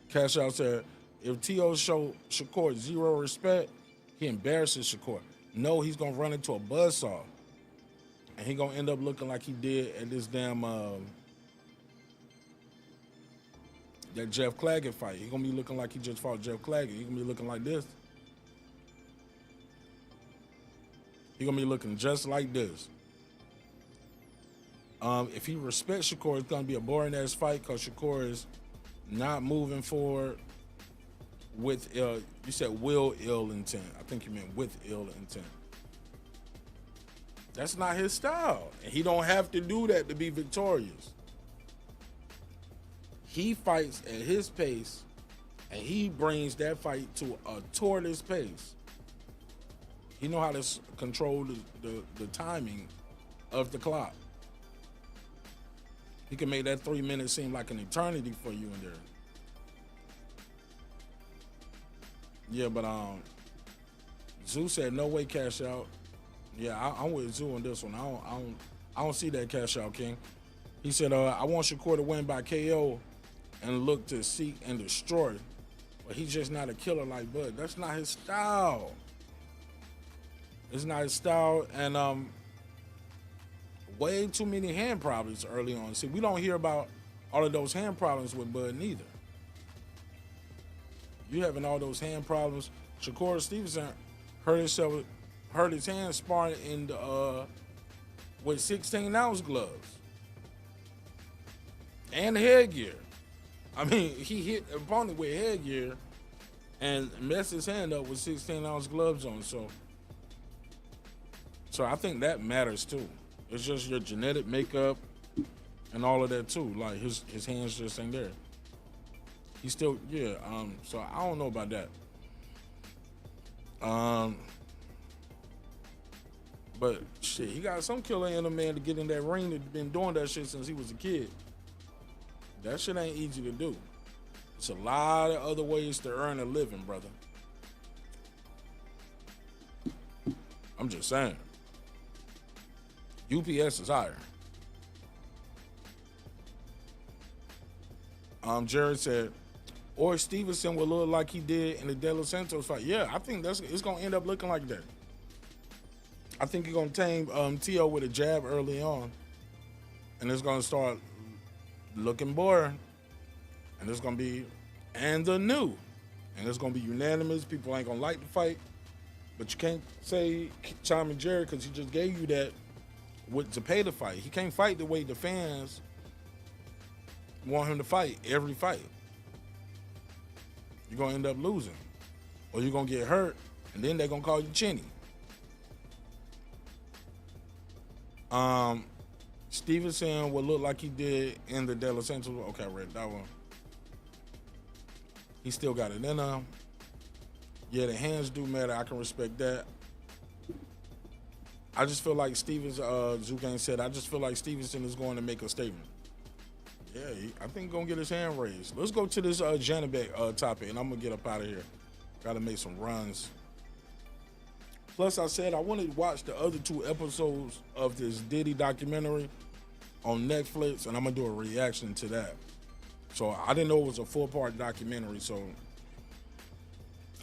Cash Out said, if T.O. show Shakur zero respect, he embarrasses Shakur. No, he's gonna run into a buzzsaw. And he gonna end up looking like he did at this damn that Jeff Claggett fight. He gonna be looking like he just fought Jeff Claggett. He gonna be looking like this. He gonna be looking just like this. If he respects Shakur, it's gonna be a boring ass fight because Shakur is not moving forward with you said ill intent. I think you meant with ill intent. That's not his style. And he don't have to do that to be victorious. He fights at his pace, and he brings that fight to a tortoise pace. He know how to control the timing of the clock. He can make that 3 minutes seem like an eternity for you in there. Yeah, but Zoo said no way cash out. Yeah, I'm with Zoo on this one. I don't see that cash out, King. He said I want Shakur to win by KO and look to seek and destroy, but he's just not a killer like Bud. That's not his style. It's not his style, and way too many hand problems early on. See, we don't hear about all of those hand problems with Bud neither. You having all those hand problems. Shakur Stevenson hurt his hand sparring in the with 16-ounce gloves and headgear. I mean, he hit the opponent with headgear and messed his hand up with 16-ounce gloves on. So I think that matters too. It's just your genetic makeup and all of that too. Like his hands just ain't there. He's still, yeah. So I don't know about that. But shit, he got some killer in him, man, to get in that ring. That's been doing that shit since he was a kid. That shit ain't easy to do. It's a lot of other ways to earn a living, brother. I'm just saying. UPS is higher. Jared said, or Stevenson will look like he did in the De Los Santos fight. Yeah, I think it's gonna end up looking like that. I think he's gonna tame Teo with a jab early on, and it's gonna start looking boring, and it's gonna be and it's gonna be unanimous. People ain't gonna like the fight, but you can't say Chime and Jared because he just gave you that to pay the fight. He can't fight the way the fans want him to fight every fight. You're gonna end up losing, or you're gonna get hurt, and then they're gonna call you Chinny. Stevenson will look like he did in the De La Santos. Okay, I read that one. He still got it in him. Yeah, the hands do matter. I can respect that. I just feel like Zugang said, I just feel like Stevenson is going to make a statement. Yeah, I think he's going to get his hand raised. Let's go to this Janibek topic, and I'm going to get up out of here. Got to make some runs. Plus, I said I wanted to watch the other 2 episodes of this Diddy documentary on Netflix, and I'm going to do a reaction to that. So I didn't know it was a 4-part documentary, so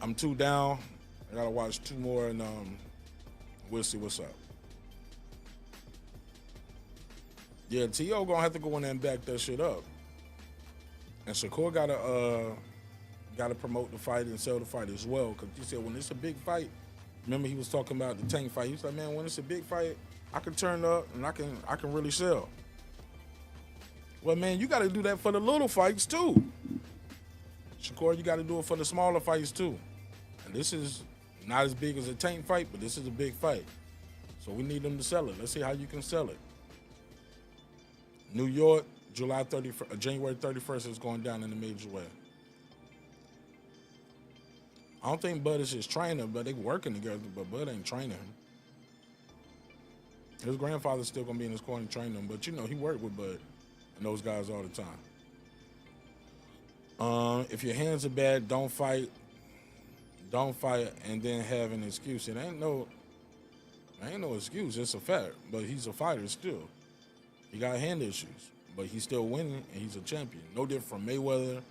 I'm 2 down. I got to watch 2 more, and we'll see what's up. Yeah, T.O. going to have to go in there and back that shit up. And Shakur got to promote the fight and sell the fight as well, because he said when it's a big fight, remember he was talking about the Tank fight. He was like, man, when it's a big fight, I can turn up and I can really sell. Well, man, you got to do that for the little fights too. Shakur, you got to do it for the smaller fights too. And this is not as big as a Tank fight, but this is a big fight. So we need them to sell it. Let's see how you can sell it. New York, January 31st is going down in a major way. I don't think Bud is his trainer, but they working together, but Bud ain't training him. His grandfather's still going to be in his corner training him, but, you know, he worked with Bud and those guys all the time. If your hands are bad, don't fight. Don't fight and then have an excuse. It ain't no excuse. It's a fact, but he's a fighter still. He got hand issues, but he's still winning, and he's a champion. No different from Mayweather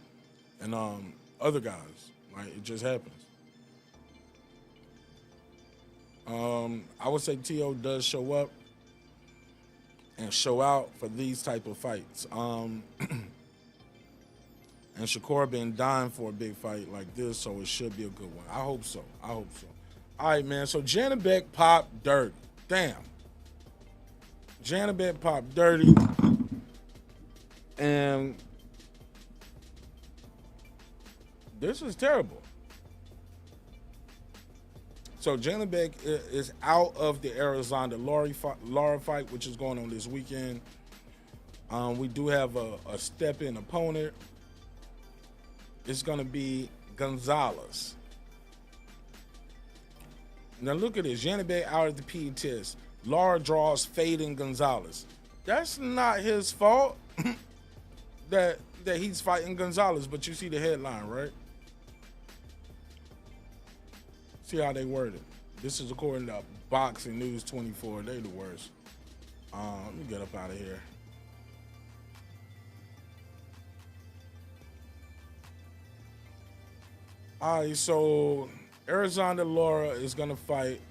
and other guys. Like, it just happens. I would say T.O. does show up and show out for these type of fights. And Shakur been dying for a big fight like this, so it should be a good one. I hope so. All right, man. So Janibek popped dirty. Damn. Janibek popped dirty. And this is terrible. So Janibek is out of the Arizona Lara fight, which is going on this weekend. We do have a step-in opponent. It's going to be Gonzalez. Now look at this. Janibek out at the PE test. Lara draws fading Gonzalez. That's not his fault that he's fighting Gonzalez, but you see the headline, right? See how they word it. This is according to Boxing News 24. They the worst. Let me get up out of here. All right, so Arizona Lara is gonna fight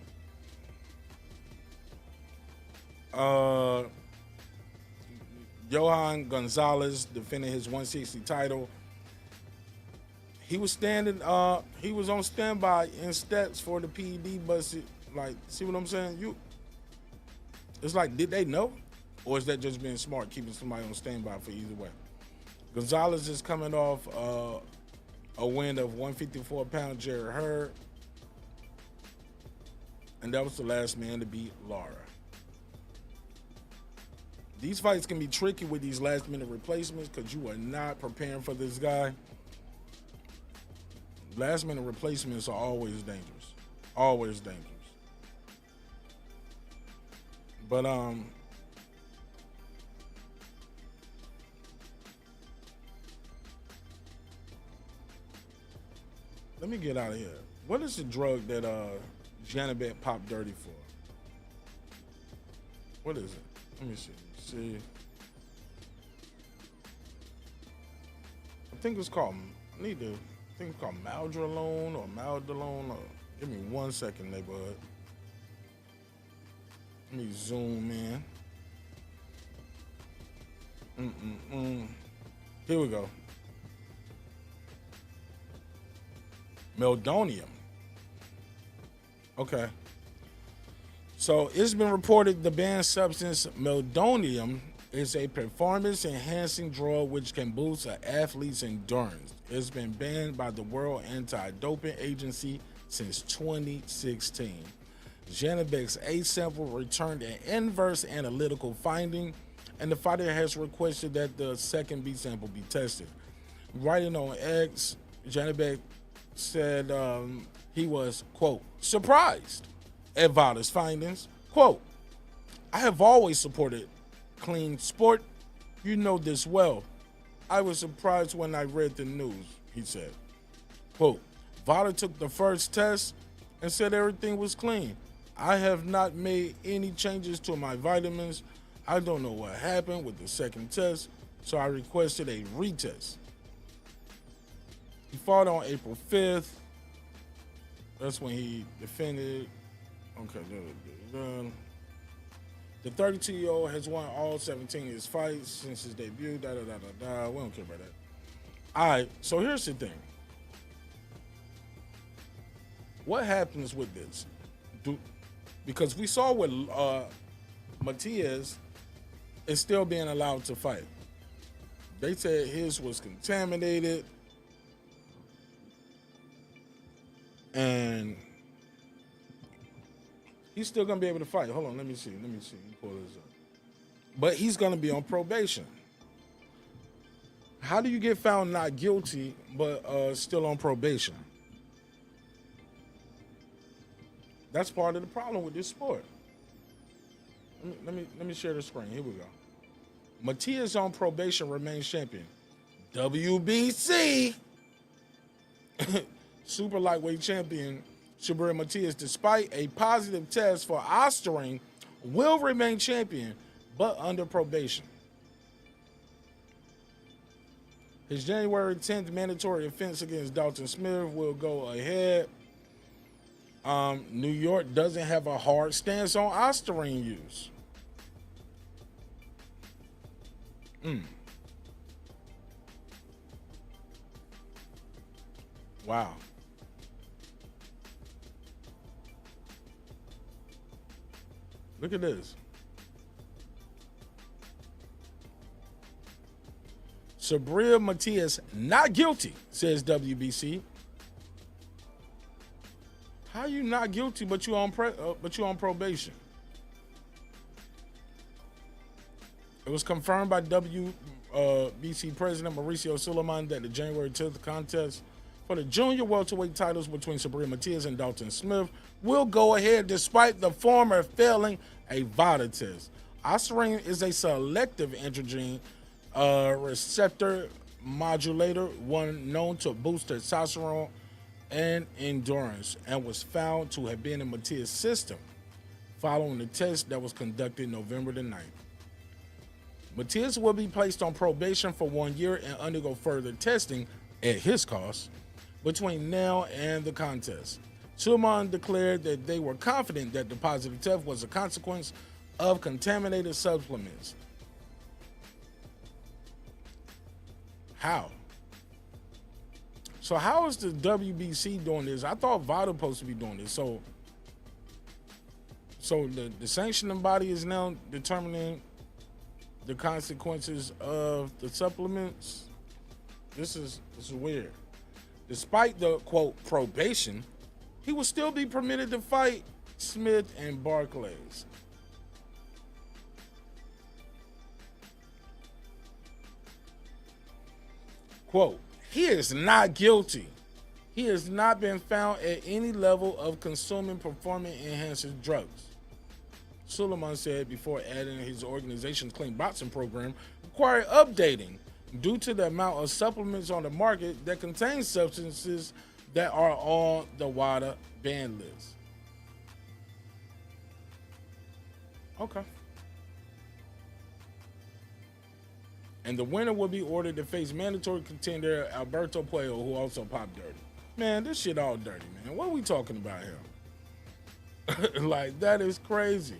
Johan Gonzalez, defending his 160 title. He was he was on standby in steps for the PED, but like, see what I'm saying? It's like, did they know? Or is that just being smart, keeping somebody on standby for either way? Gonzalez is coming off a win of 154-pound Jared Hurd. And that was the last man to beat Lara. These fights can be tricky with these last-minute replacements because you are not preparing for this guy. Last-minute replacements are always dangerous. Always dangerous. But, let me get out of here. What is the drug that Janibek popped dirty for? What is it? Let me see. I think it's called, I think it's called Maldrolone or Maldolone. Or, give me 1 second, neighborhood. Let me zoom in. Here we go. Meldonium. Okay. So it's been reported the banned substance meldonium is a performance-enhancing drug which can boost an athlete's endurance. It's been banned by the World Anti-Doping Agency since 2016. Janibek's A sample returned an inverse analytical finding, and the fighter has requested that the second B sample be tested. Writing on X, Janibek said he was, quote, surprised at Vada's findings. Quote, I have always supported clean sport. You know this well. I was surprised when I read the news, he said. Quote, Vada took the first test and said everything was clean. I have not made any changes to my vitamins. I don't know what happened with the second test, so I requested a retest. He fought on April 5th. That's when he defended. Okay, done. The 32-year-old has won all 17 of his fights since his debut. We don't care about that. All right, so here's the thing. What happens with this? Because we saw with Matias is still being allowed to fight. They said his was contaminated. And he's still going to be able to fight. Hold on, let me see. Let me pull this up. But he's going to be on probation. How do you get found not guilty but still on probation? That's part of the problem with this sport. Let me share the screen. Here we go. Matias on probation remains champion. WBC super lightweight champion Shakur Matias, despite a positive test for Osterring, will remain champion, but under probation. His January 10th mandatory offense against Dalton Smith will go ahead. New York doesn't have a hard stance on Osterring use. Wow. Look at this. Sabria Matias not guilty, says WBC. How you not guilty, but you on probation? It was confirmed by WBC President Mauricio Suleiman that the January 10th contest for the junior welterweight titles between Sabria Matias and Dalton Smith will go ahead despite the former failing a VADA test. Osirine is a selective androgen receptor modulator, one known to boost testosterone and endurance, and was found to have been in Matias' system following the test that was conducted November the 9th. Matias will be placed on probation for 1 year and undergo further testing at his cost between now and the contest. Suleiman declared that they were confident that the positive test was a consequence of contaminated supplements. How? So how is the WBC doing this? I thought VADA was supposed to be doing this. So the sanctioning body is now determining the consequences of the supplements. This is weird. Despite the, quote, probation, he will still be permitted to fight Smith and Barclays. Quote, he is not guilty. He has not been found at any level of consuming performance-enhancing drugs, Suleiman said before adding his organization's clean boxing program required updating due to the amount of supplements on the market that contain substances that are on the WADA ban list. Okay. And the winner will be ordered to face mandatory contender Alberto Puello, who also popped dirty. Man, this shit all dirty, man. What are we talking about here? Like, that is crazy.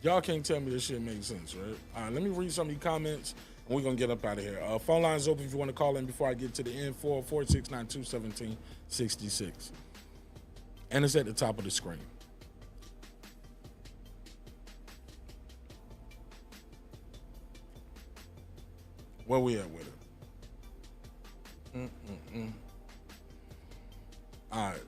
Y'all can't tell me this shit makes sense, right? All right, let me read some of your comments, and we're going to get up out of here. Phone lines open if you want to call in before I get to the end, 446921766. And it's at the top of the screen. Where we at with it? All right.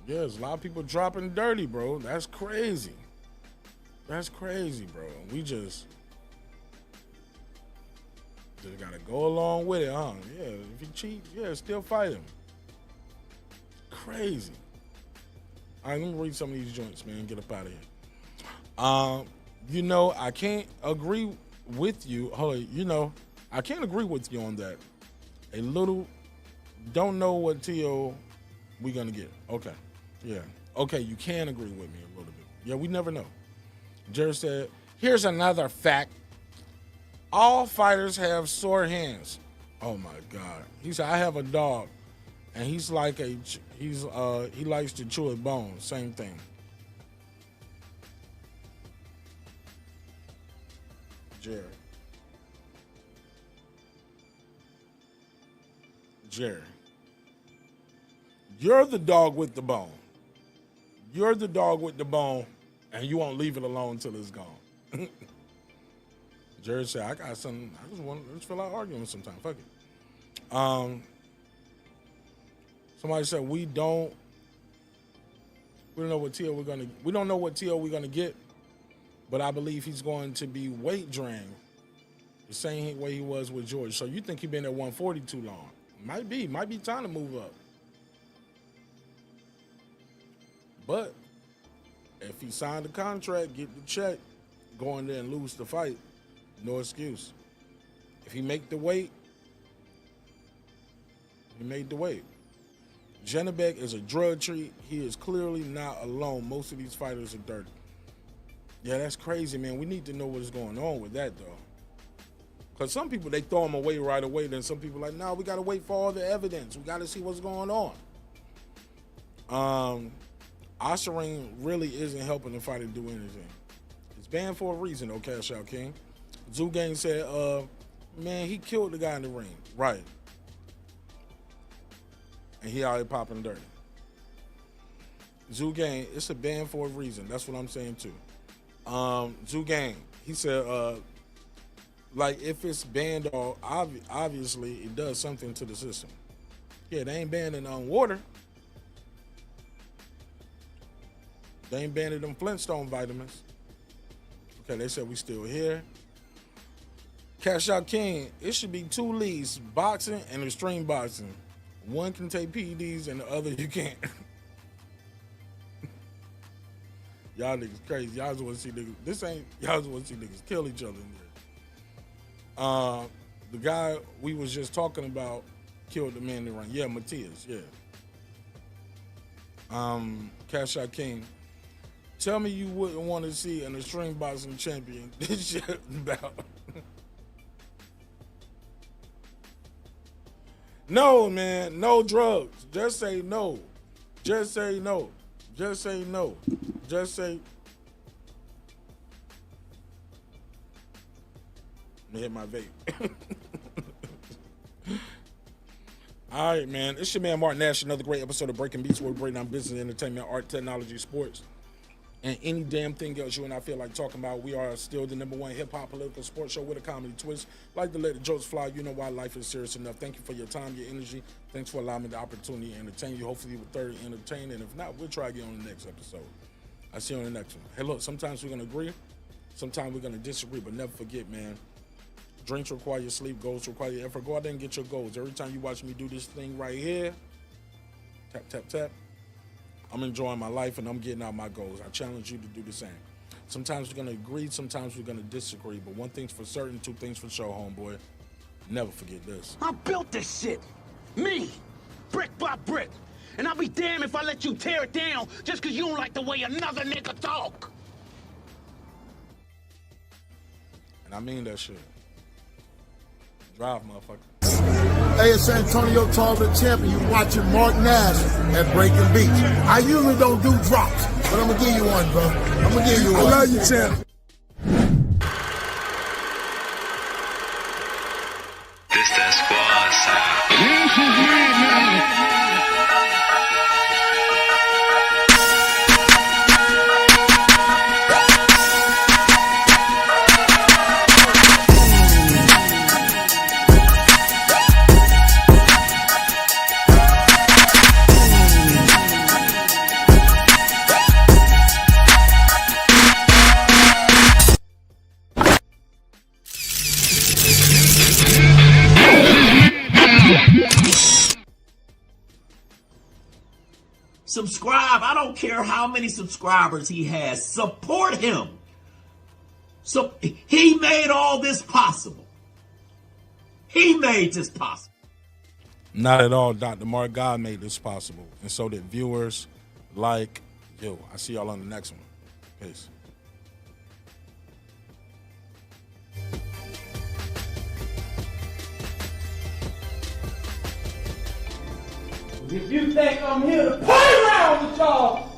Yeah, there's a lot of people dropping dirty, bro. That's crazy. That's crazy, bro. We just gotta go along with it, huh? Yeah, if you cheat, yeah, still fight him. Crazy. All right, let me read some of these joints, man. Get up out of here. You know, I can't agree with you. Hold on, you know, I can't agree with you on that. A little, don't know what TO we gonna get. Okay, yeah. Okay, you can agree with me a little bit. Yeah, we never know. Jerry said, here's another fact. All fighters have sore hands. Oh my God. He said, I have a dog, and he likes to chew his bones. Same thing. Jerry. You're the dog with the bone. You're the dog with the bone, and you won't leave it alone until it's gone. Jerry said, I got something. I just feel like arguing sometimes. Fuck it. Somebody said, we don't know what TO we're gonna get, but I believe he's going to be weight drained the same way he was with George. So you think he's been at 140 too long? Might be time to move up. But if he signed the contract, get the check, go in there and lose the fight, no excuse. If he make the weight, he made the weight. Janibek is a drug treat. He is clearly not alone. Most of these fighters are dirty. Yeah, that's crazy, man. We need to know what's going on with that, though. Because some people, they throw him away right away. Then some people are like, no, we got to wait for all the evidence. We got to see what's going on. Osirine really isn't helping the fighter do anything. It's banned for a reason, though, Cash Out King. Zugane said, man, he killed the guy in the ring. Right. and he out here popping dirty. Zoo Gang, it's a ban for a reason. That's what I'm saying too. Zoo Gang, he said, like if it's banned, or obviously it does something to the system. Yeah, they ain't banning water. They ain't banning them Flintstone vitamins. Okay, they said we still here. Cash Out King, it should be 2 leagues, boxing and extreme boxing. One can take PEDs and the other you can't. Y'all niggas crazy. Y'all just want to see niggas. Y'all just want to see niggas kill each other in there. The guy we was just talking about killed the man in the ring. Yeah, Matias, yeah. Cash Out King. Tell me you wouldn't want to see an extreme boxing champion this shit about. No, man, no drugs. Just say no. Just say no. Just say no. Just say. Let me hit my vape. All right, man. It's your man, Martin Nash. Another great episode of Breaking Beats, where we break down business, entertainment, art, technology, sports, and any damn thing else you and I feel like talking about. We are still the #1 hip-hop political sports show with a comedy twist. Like to let the jokes fly. You know why life is serious enough. Thank you for your time, your energy. Thanks for allowing me the opportunity to entertain you. Hopefully you were thoroughly entertained, and if not, we'll try again on the next episode. I'll see you on the next one. Hey, look, sometimes we're going to agree. Sometimes we're going to disagree, but never forget, man, drinks require your sleep, goals require your effort. Go out there and get your goals. Every time you watch me do this thing right here, tap, tap, tap, I'm enjoying my life and I'm getting out my goals. I challenge you to do the same. Sometimes we're going to agree, sometimes we're going to disagree, but one thing's for certain, 2 things for sure, homeboy. Never forget this. I built this shit. Me. Brick by brick. And I'll be damned if I let you tear it down just because you don't like the way another nigga talk. And I mean that shit. Drive, motherfucker. Hey, it's Antonio Tarver, champion. You watching Mark Nash at Breaking Beats. I usually don't do drops, but I'm gonna give you one, bro. I'm gonna give you one. I love you, champ. This that squad side. Subscribe. I don't care how many subscribers he has. Support him. So he made all this possible. He made this possible. Not at all, Dr. Mark. God made this possible. And so did viewers like you. I see y'all on the next one. Peace. If you think I'm here to play around with y'all,